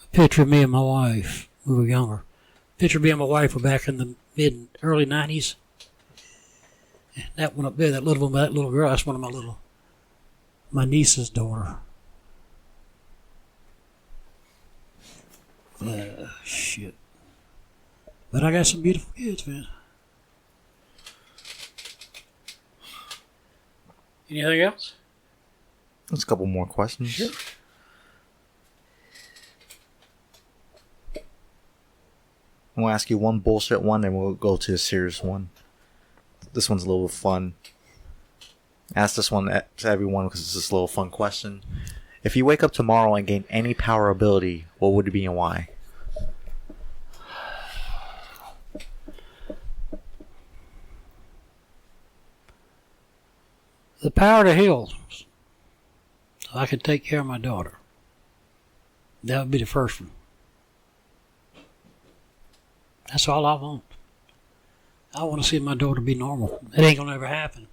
a picture of me and my wife. We were younger. Picture of me and my wife were back in the early 90s. And that one up there, that little one, that little girl, that's one of my niece's daughter. Shit. But I got some beautiful kids, man. Anything else? There's a couple more questions. Sure. I'm going to ask you one bullshit one, and we'll go to a serious one. This one's a little fun. Ask this one to everyone because it's just a little fun question. If you wake up tomorrow and gain any power ability, what would it be and why? The power to heal. So I could take care of my daughter. That would be the first one. That's all I want. I want to see my daughter be normal. It ain't gonna ever happen,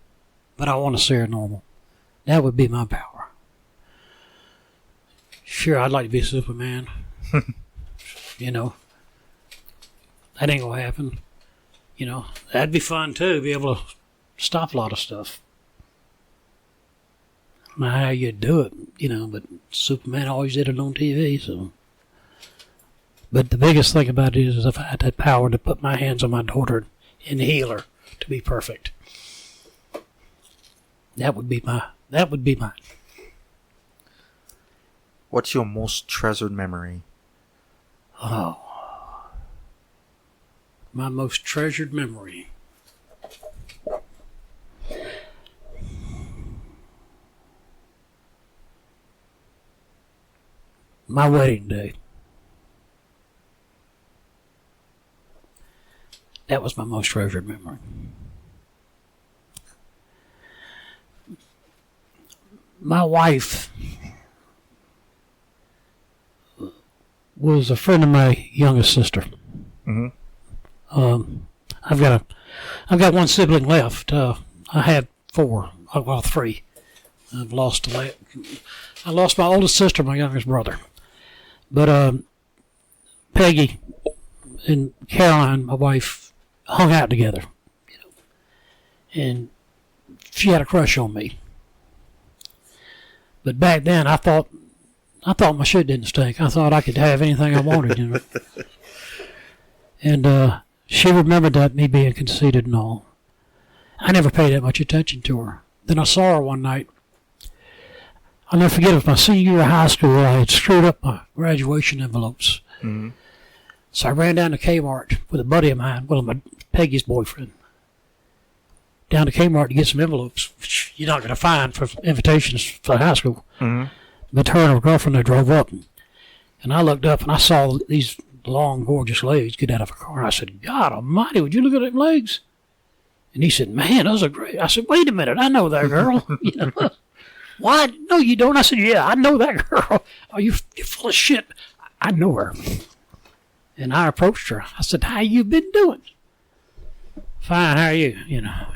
but I want to see her normal. That would be my power. Sure, I'd like to be Superman. You know, that ain't gonna happen. You know, that'd be fun too. Be able to stop a lot of stuff. I don't know how you'd do it, you know, but Superman always did it on TV. So, but the biggest thing about it is if I had that power to put my hands on my daughter and heal her to be perfect, that would be mine. What's your most treasured memory? Oh, my most treasured memory. My wedding day. That was my most treasured memory. My wife was a friend of my youngest sister. Mm-hmm. I've got one sibling left. I had 4, well 3. I lost my oldest sister, my youngest brother. But Peggy and Caroline, my wife, hung out together, you know, and she had a crush on me. But back then, I thought my shit didn't stink. I thought I could have anything I wanted, you know. And she remembered that, me being conceited and all. I never paid that much attention to her. Then I saw her one night. I'll never forget, it was my senior year of high school. I had screwed up my graduation envelopes. Mm-hmm. So I ran down to Kmart with a buddy of mine, my Peggy's boyfriend. Down to Kmart to get some envelopes, which you're not going to find for invitations for high school. Mm-hmm. But her and her girlfriend, they drove up. And I looked up and I saw these long, gorgeous legs get out of a car. I said, God almighty, would you look at them legs? And he said, man, those are great. I said, wait a minute, I know that girl. You know, why? No, you don't. I said, yeah, I know that girl. Oh, you're full of shit. I know her. And I approached her. I said, how you been doing? Fine, how are you? You know,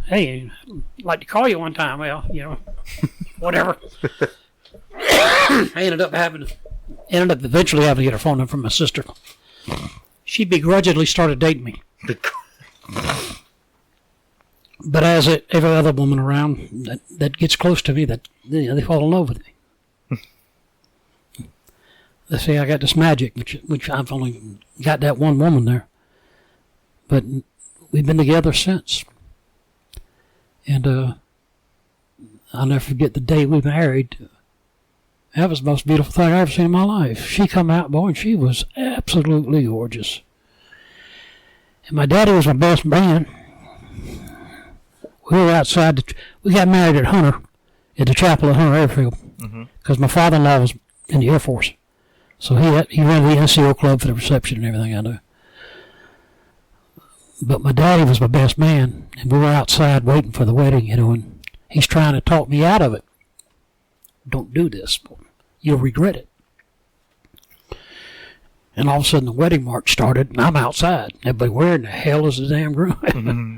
hey, I'd like to call you one time. Well, you know, whatever. I ended up eventually having to get her phone number from my sister. She begrudgingly started dating me. But as every other woman around that gets close to me, that they fall in love with me. They say I got this magic, which I've only got that one woman there. But we've been together since. And I'll never forget the day we married. That was the most beautiful thing I ever seen in my life. She come out, boy, and she was absolutely gorgeous. And my daddy was my best man. We were outside. We got married at Hunter, at the chapel at Hunter Airfield, because my father-in-law was in the Air Force. So he ran the NCO club for the reception and everything I do. But my daddy was my best man, and we were outside waiting for the wedding, you know, and he's trying to talk me out of it. Don't do this. You'll regret it. And all of a sudden the wedding march started, and I'm outside. Everybody, where in the hell is the damn groom? Mm-hmm.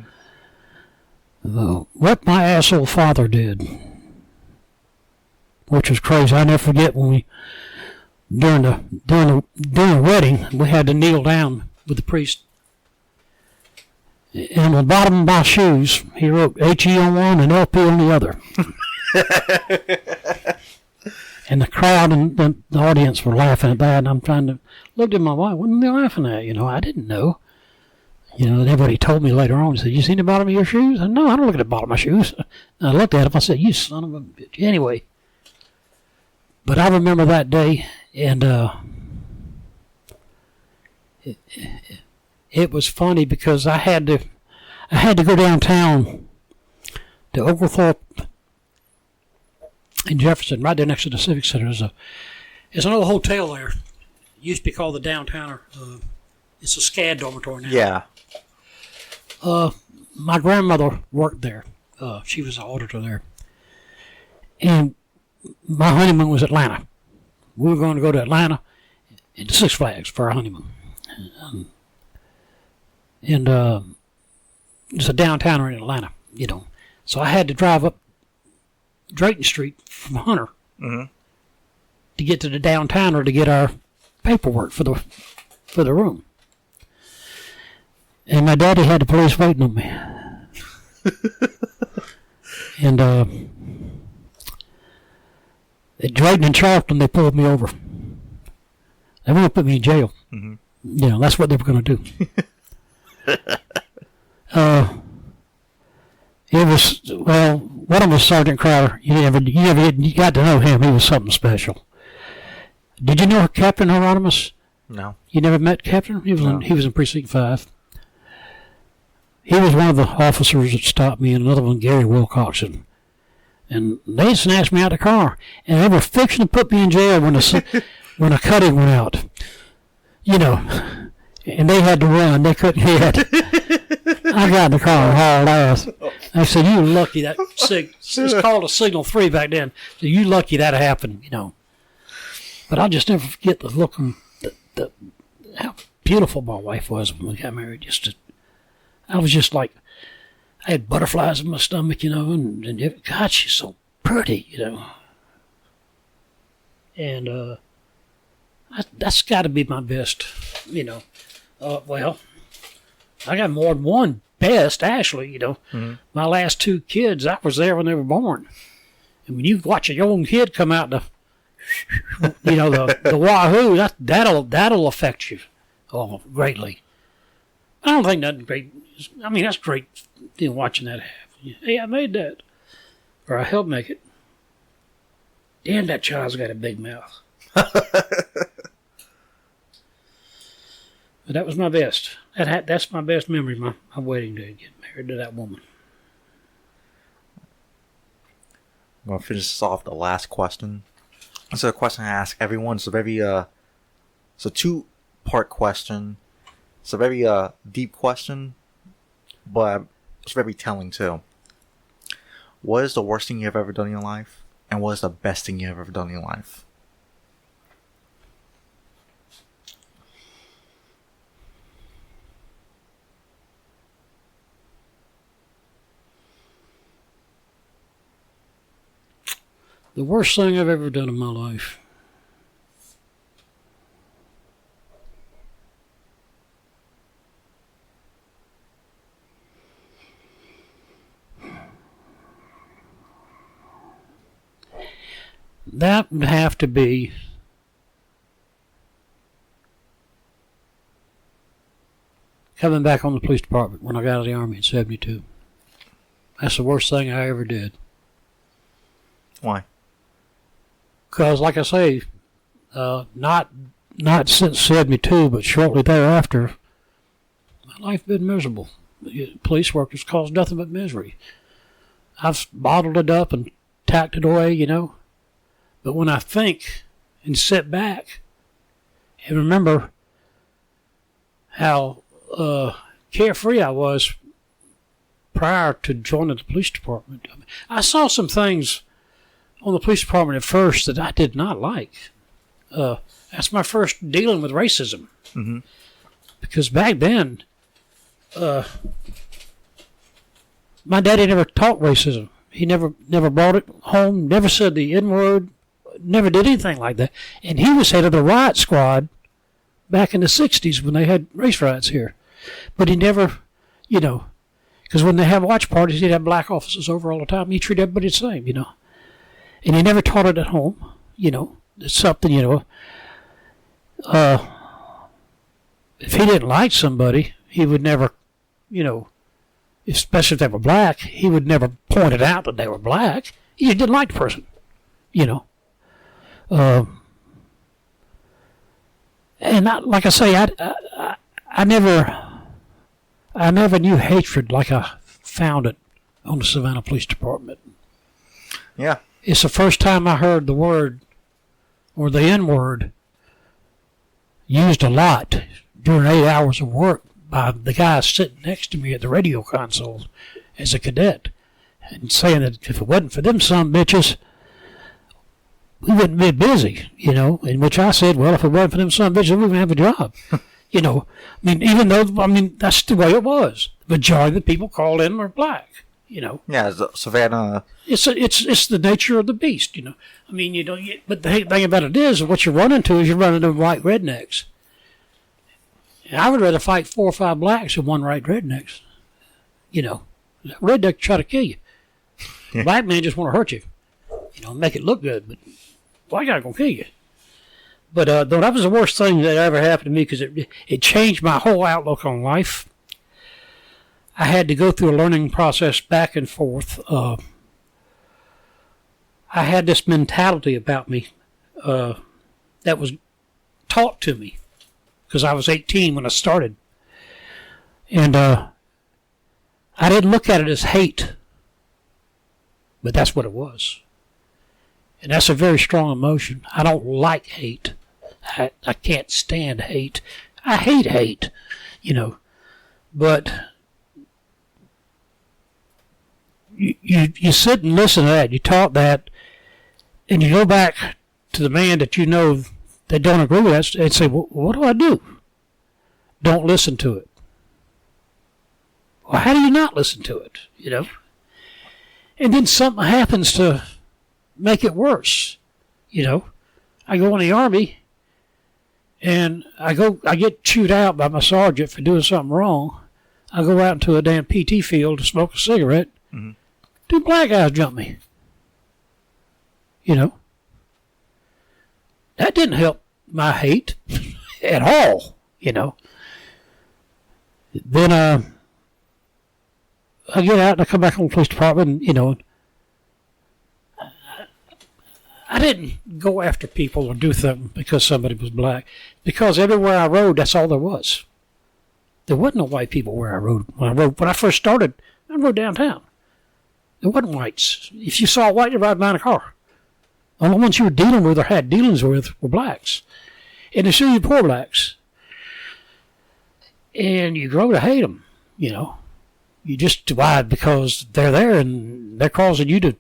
What my asshole father did, which was crazy. I never forget when we, during the wedding, we had to kneel down with the priest. And on the bottom of my shoes, he wrote HE on one and LP on the other. And the crowd and the audience were laughing at that, and I'm trying to look at my wife. What are they laughing at? You know, I didn't know. You know, and everybody told me later on, he said, you seen the bottom of your shoes? I said, no, I don't look at the bottom of my shoes. And I looked at him, I said, you son of a bitch. Anyway, but I remember that day, and it was funny because I had to go downtown to Oglethorpe in Jefferson, right there next to the Civic Center. There's an old hotel there. It used to be called the Downtowner. It's a SCAD dormitory now. Yeah. My grandmother worked there. She was an auditor there. And my honeymoon was Atlanta. We were going to go to Atlanta and to Six Flags for our honeymoon. And it's a downtowner in Atlanta, you know. So I had to drive up Drayton Street from Hunter to get to the downtowner to get our paperwork for the room. And my daddy had the police waiting on me. And at Drayton and Charlton, they pulled me over. They were going to put me in jail. You know, that's what they were going to do. It was, well, one of them was Sergeant Crowder. You got to know him. He was something special. Did you know Captain Hieronymus? No. You never met Captain? He was in Precinct 5. He was one of the officers that stopped me, and another one, Gary Wilcoxon. And they snatched me out of the car, and they were fixing to put me in jail when a cutting went out. You know, and they had to run. They couldn't get. I got in the car and hauled ass. They said, "You lucky that it's called a Signal 3 back then. So you lucky that happened, you know." But I'll just never forget the look on how beautiful my wife was when we got married. I was just like, I had butterflies in my stomach, you know, and God, she's so pretty, you know. And that's got to be my best, you know. Well, I got more than one best, actually, you know. My last 2 kids, I was there when they were born. And when you watch a young kid come out you know, the wahoo, that'll affect you greatly. I don't think nothing great. I mean, that's great, you know, watching that happen. Hey, I made that. Or I helped make it. Damn, that child's got a big mouth. But that was my best. That's my best memory, my wedding day, getting married to that woman. I'm going to finish this off the last question. This is a question I ask everyone. It's a very, it's a 2-part question. It's a very deep question, but it's very telling too. What is the worst thing you've ever done in your life? And what is the best thing you've ever done in your life? The worst thing I've ever done in my life. That would have to be coming back on the police department when I got out of the Army in 72. That's the worst thing I ever did. Why? Because, like I say, not since 72, but shortly thereafter, my life been miserable. Police work has caused nothing but misery. I've bottled it up and tacked it away, you know. But when I think and sit back and remember how carefree I was prior to joining the police department, I saw some things on the police department at first that I did not like. That's my first dealing with racism. Because back then, my daddy never taught racism. He never brought it home, never said the N-word, never did anything like that. And he was head of the riot squad back in the 60s when they had race riots here. But he never, you know, because when they have watch parties, he'd have black officers over all the time. He treated everybody the same, you know. And he never taught it at home, you know. It's something, you know. If he didn't like somebody, he would never, you know, especially if they were black, he would never point it out that they were black. He just didn't like the person, you know. And like I say, I never knew hatred like I found it on the Savannah Police Department. Yeah. It's the first time I heard the word, or the N-word, used a lot during 8 hours of work by the guy sitting next to me at the radio console as a cadet, and saying that if it wasn't for them some bitches, we wouldn't be busy, you know. In which I said, well, if it wasn't for them some bitches, we wouldn't have a job. You know, I mean, even though, I mean, that's the way it was. The majority of the people called in were black, you know. Yeah, Savannah. It's the nature of the beast, you know. I mean, you know, but the thing about it is, what you run into is you run into white rednecks. And I would rather fight 4 or 5 blacks than one white rednecks. You know, redneck try to kill you. Black man just want to hurt you, you know, make it look good, but white guy gonna kill you. But though that was the worst thing that ever happened to me because it changed my whole outlook on life. I had to go through a learning process back and forth. I had this mentality about me that was taught to me because I was 18 when I started. And I didn't look at it as hate, but that's what it was. And that's a very strong emotion. I don't like hate. I can't stand hate. I hate hate, you know. But you sit and listen to that. You taught that, and you go back to the man that you know that don't agree with that and say, well, what do I do? Don't listen to it. Well, how do you not listen to it, you know? And then something happens to make it worse, you know. I go in the Army, and I get chewed out by my sergeant for doing something wrong. I go out into a damn PT field to smoke a cigarette. Mm-hmm. 2 black guys jump me. You know. That didn't help my hate at all, you know. Then I get out and I come back on the police department, and, you know, I didn't go after people or do something because somebody was black. Because everywhere I rode, that's all there was. There wasn't no white people where I rode. When I first started, I rode downtown. There wasn't whites. If you saw a white, you ride behind a car. The only ones you were dealing with or had dealings with were blacks. And they see you poor blacks. And you grow to hate them, you know. You just, why? Because they're there and they're causing you to,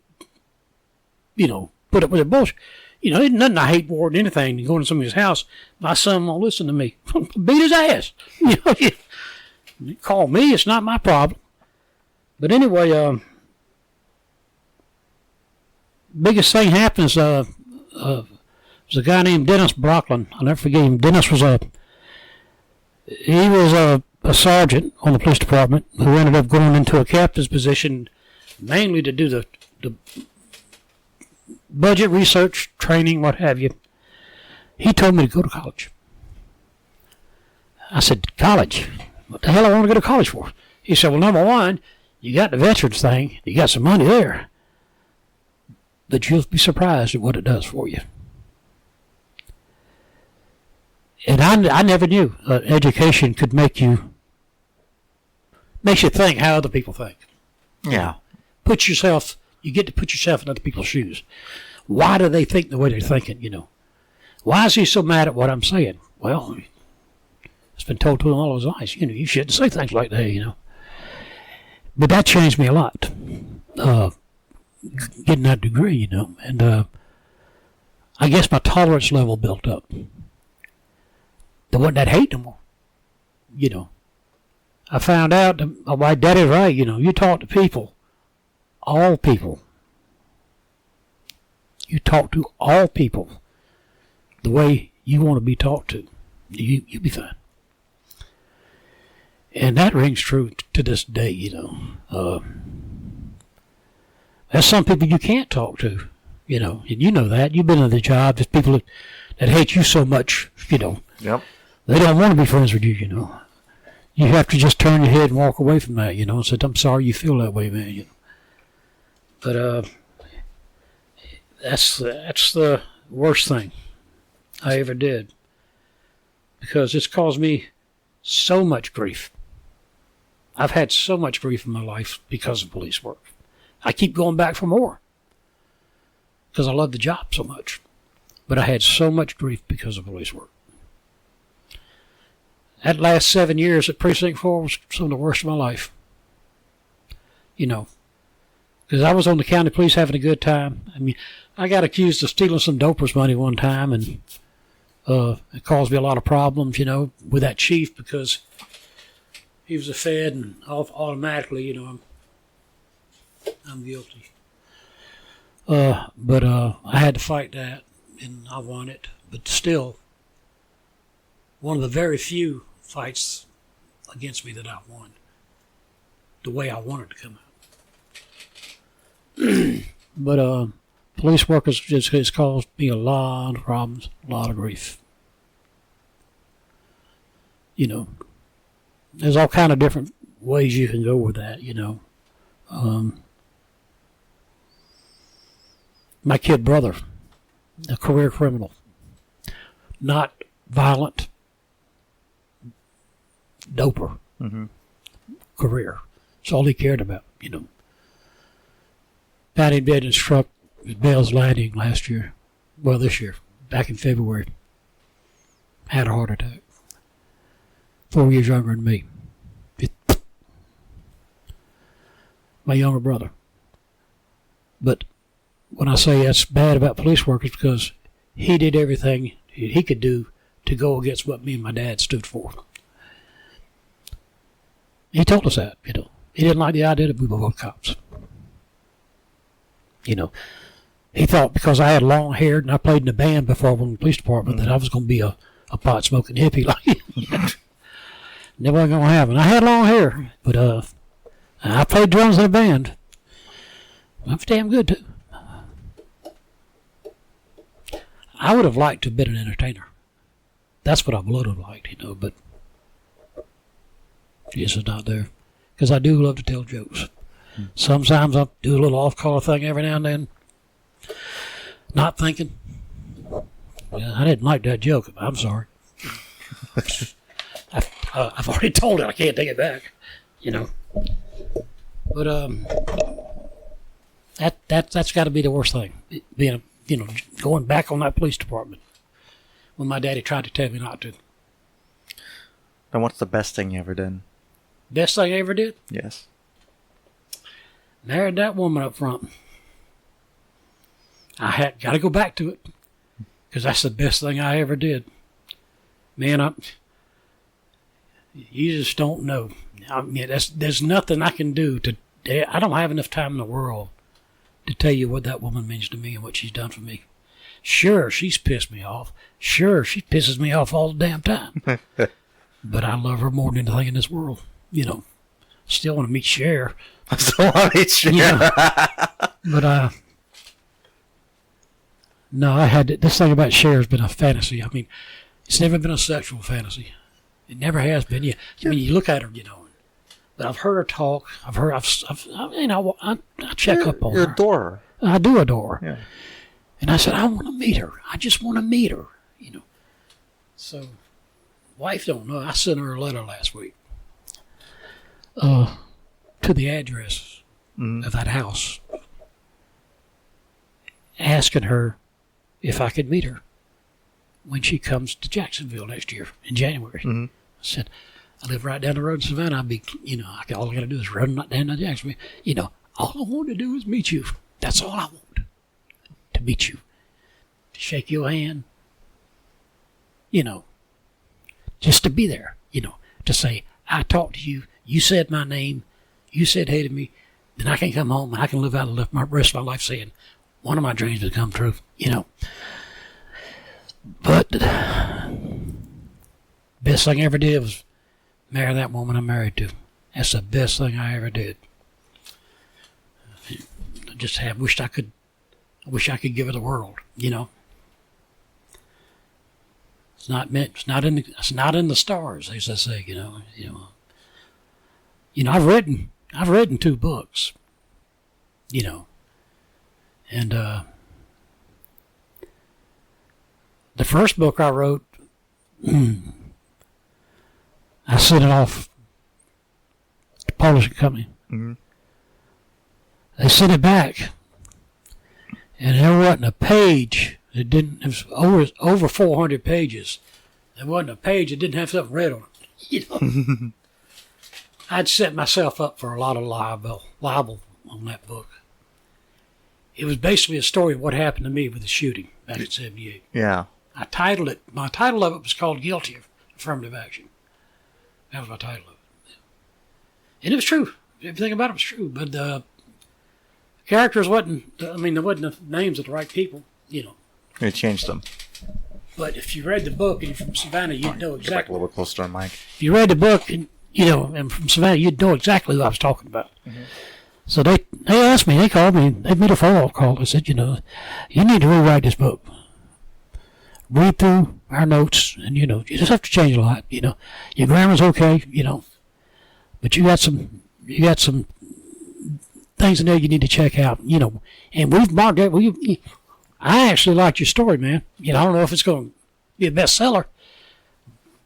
you know, put up with their bullshit. You know, there's nothing I hate more than anything than going to somebody's house. My son won't listen to me. Beat his ass. You know, you call me, it's not my problem. But anyway, biggest thing happens, was a guy named Dennis Brocklin. I'll never forget him. Dennis was a sergeant on the police department who ended up going into a captain's position mainly to do the budget research, training, what have you. He told me to go to college. I said, college? What the hell I want to go to college for? He said, well, number one, you got the veterans thing. You got some money there. But you'll be surprised at what it does for you. And I never knew education could makes you think how other people think. Yeah. You get to put yourself in other people's shoes. Why do they think the way they're thinking, you know? Why is he so mad at what I'm saying? Well, it's been told to him all his life. You know, you shouldn't say things like that, you know. But that changed me a lot, getting that degree, you know. And I guess my tolerance level built up. There wasn't that hate no more, you know. I found out that my daddy's right, you know. You talk to people. All people. You talk to all people the way you want to be talked to. You'll be fine. And that rings true to this day, you know. There's some people you can't talk to, you know. And you know that. You've been in the job. There's people that hate you so much, you know. Yep. They don't want to be friends with you, you know. You have to just turn your head and walk away from that, you know, and say, I'm sorry you feel that way, man, you know. But that's the worst thing I ever did, because it's caused me so much grief. I've had so much grief in my life because of police work. I keep going back for more because I love the job so much. But I had so much grief because of police work. That last 7 years at Precinct 4 was some of the worst of my life. You know. Because I was on the county police having a good time. I mean, I got accused of stealing some dopers' money one time, and It caused me a lot of problems, with that chief because he was a Fed and automatically, I'm guilty. But I had to fight that and I won it. But still, one of the very few fights against me that I won. The way I wanted to come out. But police work has caused me a lot of problems, a lot of grief. There's all kind of different ways you can go with that, My kid brother, a career criminal, not violent, doper, career. That's all he cared about, Found him dead in his truck at Bell's Landing last year. Well, this year, back in February. Had a heart attack. 4 years younger than me. My younger brother. But when I say that's bad about police work, it's because he did everything he could do to go against what me and my dad stood for. He told us that, He didn't like the idea that we were both cops. He thought because I had long hair and I played in a band before I went in the police department that I was going to be a pot-smoking hippie like him. Never going to happen. I had long hair, but I played drums in a band. I was damn good, too. I would have liked to have been an entertainer. That's what I would have liked, but it's not there. Because I do love to tell jokes. Sometimes I do a little off-color thing every now and then. Not thinking. Yeah, I didn't like that joke. I'm sorry. I've already told it. I can't take it back. But that's got to be the worst thing. Being going back on that police department when my daddy tried to tell me not to. And what's the best thing you ever did? Best thing I ever did? Yes. Married that woman up front. I had got to go back to it because that's the best thing I ever did. Man, you just don't know. I mean, there's nothing I can do to. I don't have enough time in the world to tell you what that woman means to me and what she's done for me. Sure, she's pissed me off. Sure, she pisses me off all the damn time. But I love her more than anything in this world. Still want to meet Cher. I still want to meet Cher. But no, I had this thing about Cher has been a fantasy. I mean, it's never been a sexual fantasy. It never has been. I mean, you look at her, But I've heard her talk. I check up on her. You adore her. I do adore her. Yeah. And I said, I want to meet her. I just want to meet her, So, wife don't know. I sent her a letter last week to the address of that house, asking her if I could meet her when she comes to Jacksonville next year in January. I said, I live right down the road in Savannah. I'll be, all I got to do is run down to Jacksonville. All I want to do is meet you. That's all I want. To meet you. To shake your hand. Just to be there. To say, I talked to you. You said my name. You said hey to me. Then I can come home and I can live out the rest of my life saying, one of my dreams has come true. But best thing I ever did was marry that woman I'm married to. That's the best thing I ever did. I just wished I could give her the world. It's not meant. It's not in the stars, as I say. I've written 2 books. And the first book I wrote, I sent it off to publishing company. They sent it back, and there wasn't a page. It was over 400 pages. There wasn't a page that didn't have something red on it. I'd set myself up for a lot of libel on that book. It was basically a story of what happened to me with the shooting back in '78. Yeah. I titled it. My title of it was called "Guilty of Affirmative Action." That was my title of it, and it was true. Everything about it was true. But the characters wasn't. I mean, there wasn't the names of the right people. They changed them. But if you read the book and you're from Savannah, you'd know exactly. Get back a little bit closer to the mic. If you read the book and and from Savannah, you'd know exactly who I was talking about. Mm-hmm. So they asked me, they called me, they made a follow-up call. They said, you need to rewrite this book. Read through our notes, and you just have to change a lot. Your grammar's okay, but you got some things in there you need to check out, And we've marked that. I actually liked your story, man. I don't know if it's going to be a bestseller,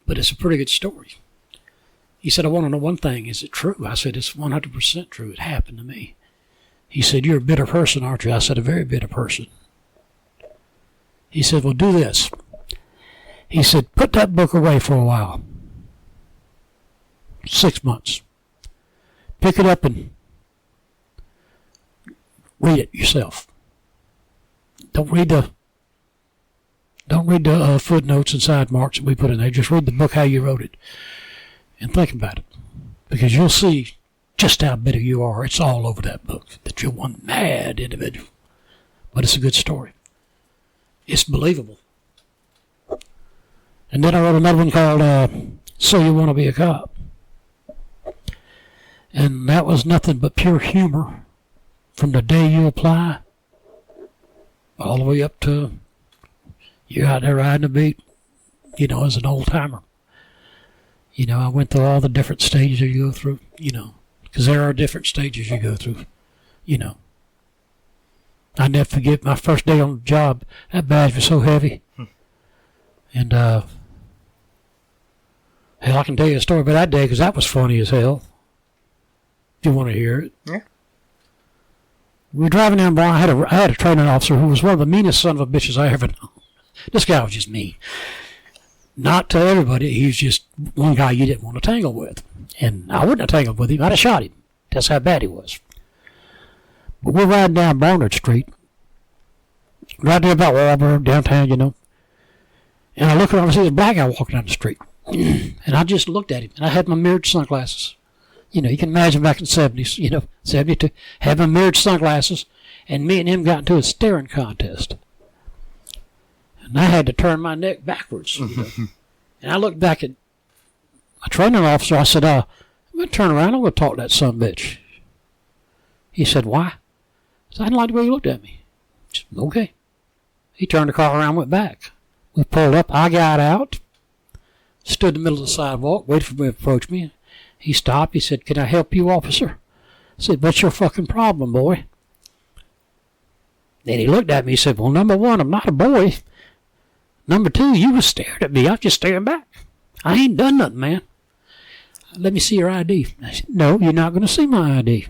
but it's a pretty good story. He said, I want to know one thing. Is it true? I said, it's 100% true. It happened to me. He said, you're a bitter person, aren't you? I said, a very bitter person. He said, well, do this. He said, put that book away for a while. 6 months. Pick it up and read it yourself. Don't read the footnotes and side marks that we put in there. Just read the book how you wrote it. And think about it. Because you'll see just how bitter you are. It's all over that book. That you're one mad individual. But it's a good story. It's believable. And then I wrote another one called So You Want to Be a Cop. And that was nothing but pure humor from the day you apply all the way up to you're out there riding a beat, as an old timer. I went through all the different stages you go through, because there are different stages you go through, I never forget my first day on the job. That badge was so heavy. And, hell, I can tell you a story about that day because that was funny as hell. If you want to hear it. Yeah. We were driving down Brown. I had a training officer who was one of the meanest son of a bitches I ever known. This guy was just mean. Not to everybody. He was just one guy you didn't want to tangle with. And I wouldn't have tangled with him. I'd have shot him. That's how bad he was. But we're riding down Barnard Street. Right there about Walburg, downtown, And I look around and see this black guy walking down the street. And I just looked at him. And I had my mirrored sunglasses. You can imagine back in the 70s, 72, having mirrored sunglasses, and me and him got into a staring contest. And I had to turn my neck backwards. And I looked back at my training officer. I said, I'm going to turn around. I'm going to talk to that sumbitch. He said, why? I said, I didn't like the way he looked at me. Said, okay. He turned the car around and went back. We pulled up. I got out, stood in the middle of the sidewalk, waited for him to approach me. He stopped. He said, can I help you, officer? I said, what's your fucking problem, boy? Then he looked at me. He said, well, number one, I'm not a boy. Number two, you was staring at me. I'm just staring back. I ain't done nothing, man. Let me see your ID. I said, no, you're not going to see my ID.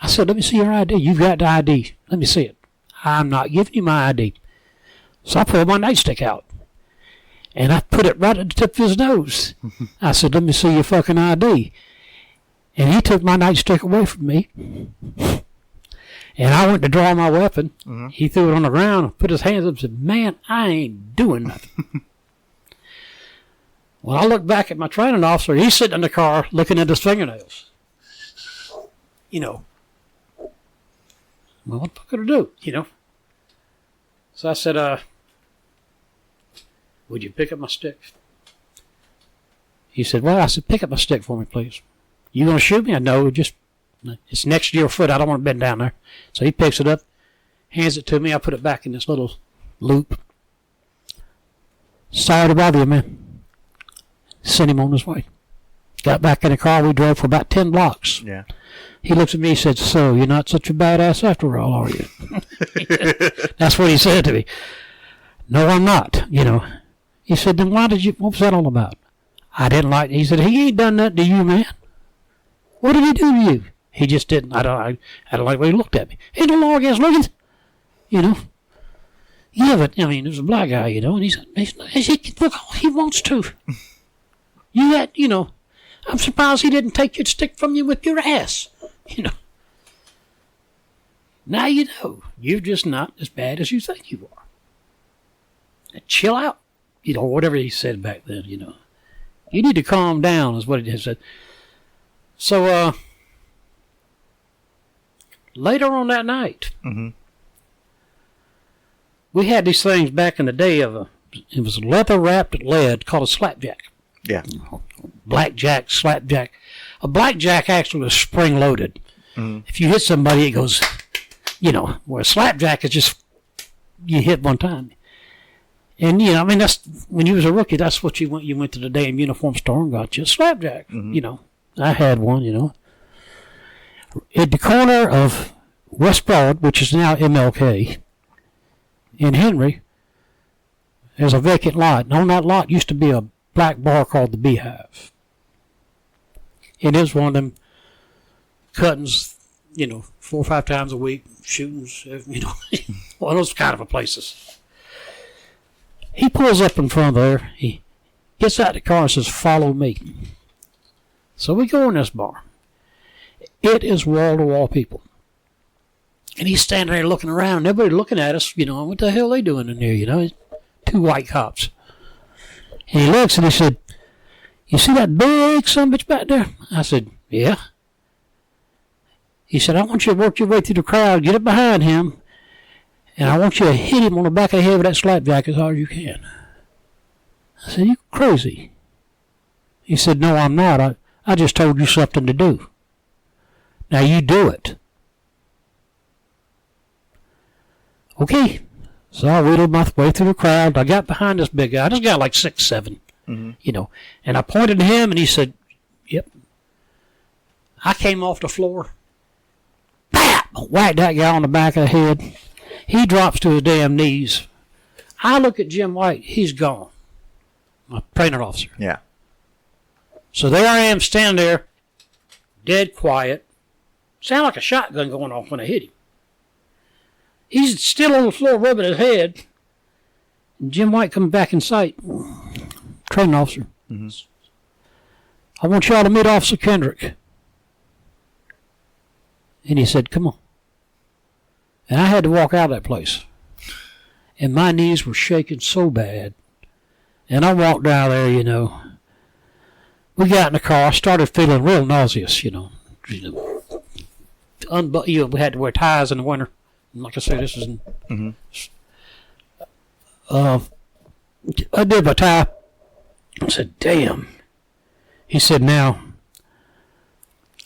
I said, let me see your ID. You've got the ID. Let me see it. I'm not giving you my ID. So I pulled my nightstick out. And I put it right at the tip of his nose. I said, let me see your fucking ID. And he took my nightstick away from me. And I went to draw my weapon. Mm-hmm. He threw it on the ground, put his hands up and said, man, I ain't doing nothing. Well, I looked back at my training officer. He's sitting in the car looking at his fingernails. Well, what the fuck could I do, So I said, would you pick up my stick? He said, well, I said, pick up my stick for me, please. You going to shoot me? I know, it's next to your foot. I don't want to bend down there. So he picks it up, hands it to me. I put it back in this little loop. Sorry to bother you, man. Sent him on his way. Got back in the car. We drove for about 10 blocks. Yeah. He looked at me and said, so you're not such a badass after all, are you? That's what he said to me. No, I'm not, He said, then what was that all about? I didn't like it. He said, he ain't done nothing to you, man. What did he do to you? He just didn't. I don't like the way he looked at me. Ain't no law against looking, Yeah, but, there's a black guy, and he said, look, he wants to. You had, I'm surprised he didn't take your stick from you with your ass, Now you know. You're just not as bad as you think you are. chill out. You know, whatever he said back then, you know. You need to calm down is what he said. So, later on that night, we had these things back in the day it was leather-wrapped lead called a slapjack. Yeah. Blackjack, slapjack. A blackjack actually was spring-loaded. If you hit somebody, it goes, you know, where a slapjack is just, you hit one time. And, you know, I mean, that's, when you was a rookie, that's what you went to the damn uniform store and got you a slapjack. You know, I had one, you know. At the corner of West Broad, which is now MLK, in Henry, there's a vacant lot. And on that lot used to be a black bar called the Beehive. It is one of them cuttings, you know, 4 or 5 times a week, shootings, you know, one of those kind of places. He pulls up in front of there. He gets out of the car and says, "Follow me." So we go in this bar. It is wall-to-wall people. And he's standing there looking around, and everybody looking at us, you know, what the hell are they doing in there, you know? 2 white cops. And he looks and he said, "You see that big sumbitch back there?" I said, "Yeah." He said, "I want you to work your way through the crowd, get up behind him, and I want you to hit him on the back of the head with that slapjack as hard as you can." I said, "You crazy?" He said, "No, I'm not. I just told you something to do. Now you do it." Okay. So I wheeled my way through the crowd. I got behind this big guy. This guy like 6'7", you know. And I pointed to him, and he said, "Yep." I came off the floor. Bap! Whacked that guy on the back of the head. He drops to his damn knees. I look at Jim White. He's gone. My training officer. Yeah. So there I am standing there, dead quiet. Sound like a shotgun going off when I hit him. He's still on the floor rubbing his head. And Jim White coming back in sight. Training officer. "I want y'all to meet Officer Kendrick." And he said, "Come on." And I had to walk out of that place. And my knees were shaking so bad. And I walked down there, you know. We got in the car. I started feeling real nauseous, you know. We had to wear ties in the winter. Like I said, this is I did my tie. I said, "Damn." He said, "Now,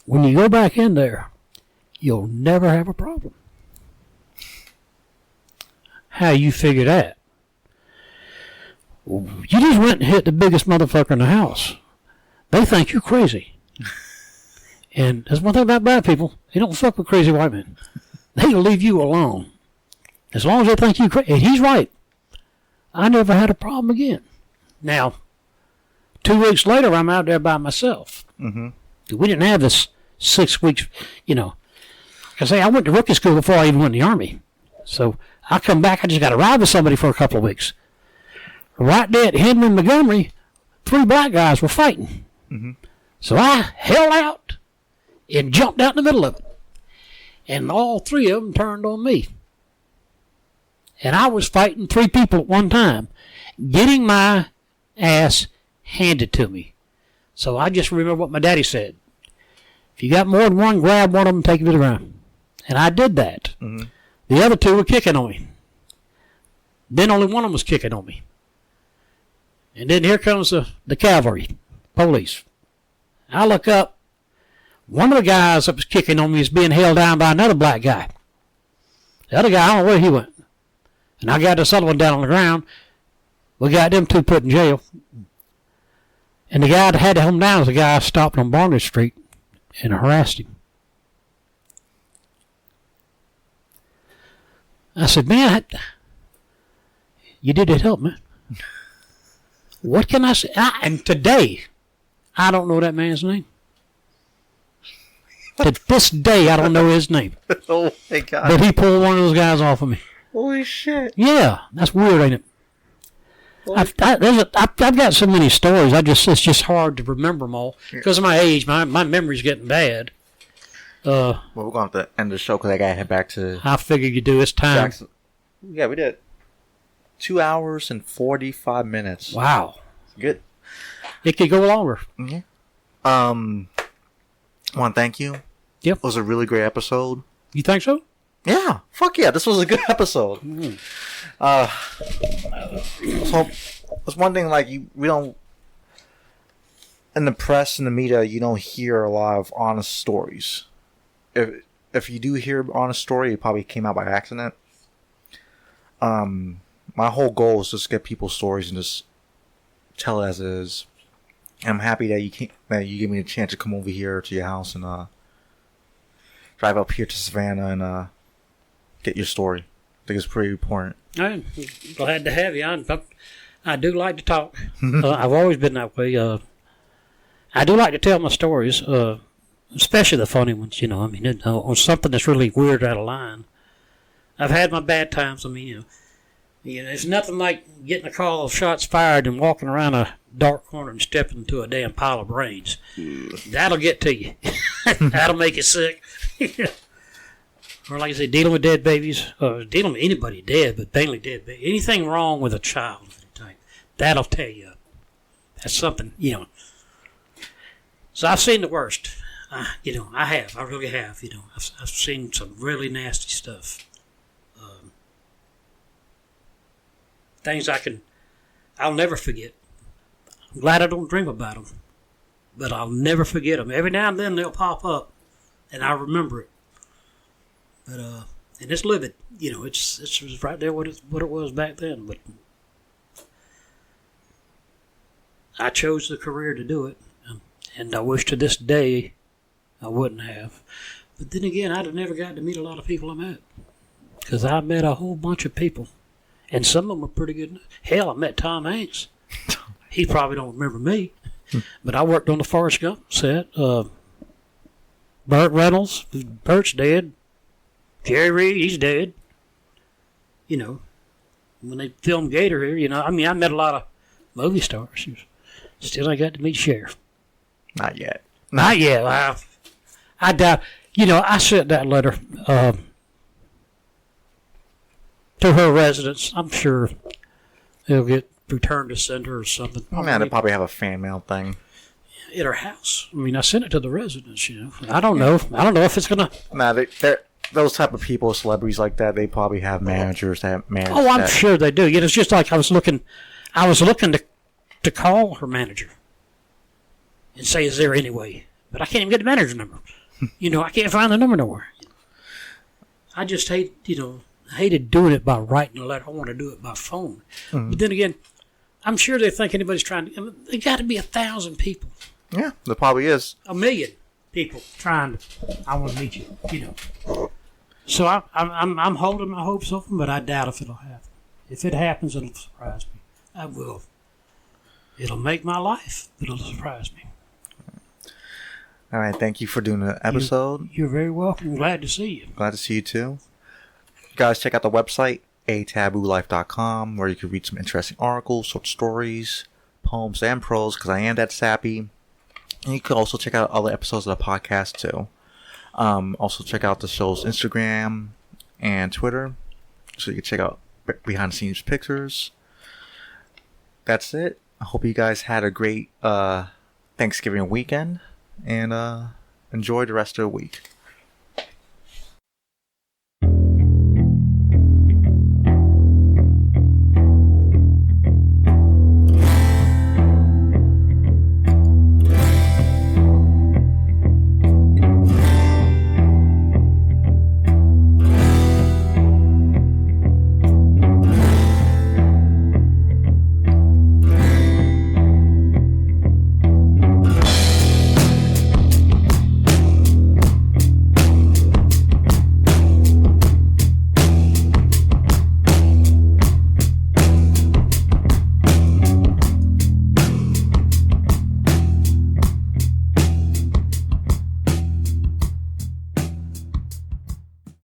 when you go back in there, you'll never have a problem." "How you figure that?" "You just went and hit the biggest motherfucker in the house. They think you're crazy." And that's one thing about black people. They don't fuck with crazy white men. They'll leave you alone. As long as they think you're crazy. And he's right. I never had a problem again. Now, 2 weeks later, I'm out there by myself. We didn't have this 6 weeks, you know. Like I say, I went to rookie school before I even went in the Army. So I come back, I just got to ride with somebody for a couple of weeks. Right there at Henry and Montgomery, 3 black guys were fighting. So I held out and jumped out in the middle of it. And all 3 of them turned on me. And I was fighting 3 people at one time, getting my ass handed to me. So I just remember what my daddy said. If you got more than one, grab one of them and take it to the ground. And I did that. The other 2 were kicking on me. Then only one of them was kicking on me. And then here comes the cavalry, police. I look up. One of the guys that was kicking on me is being held down by another black guy. The other guy, I don't know where he went. And I got this other one down on the ground. We got them 2 put in jail. And the guy that had to hold him down was the guy stopped on Barnard Street and harassed him. I said, "Man, you did it help, man." What can I say? And today, I don't know that man's name. To this day, I don't know his name. Oh, my God. But he pulled one of those guys off of me. Holy shit. Yeah, that's weird, ain't it? I've got so many stories. It's just hard to remember them all because of my age. My memory's getting bad. Well, we're going to have to end the show because I got to head back to. I figured you do. It's time. Jackson. Yeah, we did. 2 hours and 45 minutes. Wow. Good. It could go longer. Yeah. I want to thank you. Yep. It was a really great episode. You think so? Yeah. Fuck yeah. This was a good episode. Mm. So, it's one thing, like, we don't, in the press and the media, you don't hear a lot of honest stories. If you do hear an honest story, it probably came out by accident. My whole goal is just to get people's stories and just tell it as it is. And I'm happy that you gave me a chance to come over here to your house and drive up here to Savannah and get your story. I think it's pretty important. I'm glad to have you. I do like to talk. I've always been that way. I do like to tell my stories, especially the funny ones. You know, I mean, on something that's really weird out of line. I've had my bad times. I mean, there's nothing like getting a call of shots fired and walking around a dark corner and stepping into a damn pile of brains. That'll get to you. That'll make you sick. Or like I say, dealing with dead babies, dealing with anybody dead, but mainly dead babies. Anything wrong with a child, that'll tear you up. That's something, So I've seen the worst. I have. I really have. I've seen some really nasty stuff. Things I'll never forget. I'm glad I don't dream about them, but I'll never forget them. Every now and then they'll pop up, and I remember it. But and it's livid. It's right there what it was back then. But I chose the career to do it, and I wish to this day I wouldn't have. But then again, I'd have never gotten to meet a lot of people I met, because I met a whole bunch of people, and some of them were pretty good. Hell, I met Tom Hanks. He probably don't remember me, but I worked on the Forrest Gump set. Burt Reynolds, Burt's dead. Jerry Reed, he's dead. When they filmed Gator here, I met a lot of movie stars. Still ain't got to meet Sheriff. Not yet. Not yet. I doubt. I sent that letter to her residence. I'm sure it'll get returned to sender or something. They'll probably have a fan mail thing. At her house. I sent it to the residence, I don't know. I don't know if it's going to... they're those type of people, celebrities like that, they probably have managers that manage. Oh, I'm sure they do. It's just like I was looking to call her manager and say, is there any way? But I can't even get the manager number. I can't find the number nowhere. I just hated doing it by writing a letter. I want to do it by phone. Mm-hmm. But then again, I'm sure they think anybody's trying to... There got to be 1,000 people. Yeah, there probably is. 1 million people trying to... I want to meet you, So I'm holding my hopes open, but I doubt if it'll happen. If it happens, it'll surprise me. I will. It'll make my life, but it'll surprise me. All right, thank you for doing the episode. You're very welcome. Glad to see you. Glad to see you too. You guys, check out the website, atabooolife.com, where you can read some interesting articles, short stories, poems, and prose, because I am that sappy. And you can also check out other episodes of the podcast too. Also check out the show's Instagram and Twitter, so you can check out behind the scenes pictures. That's it. I hope you guys had a great Thanksgiving weekend, and enjoy the rest of the week.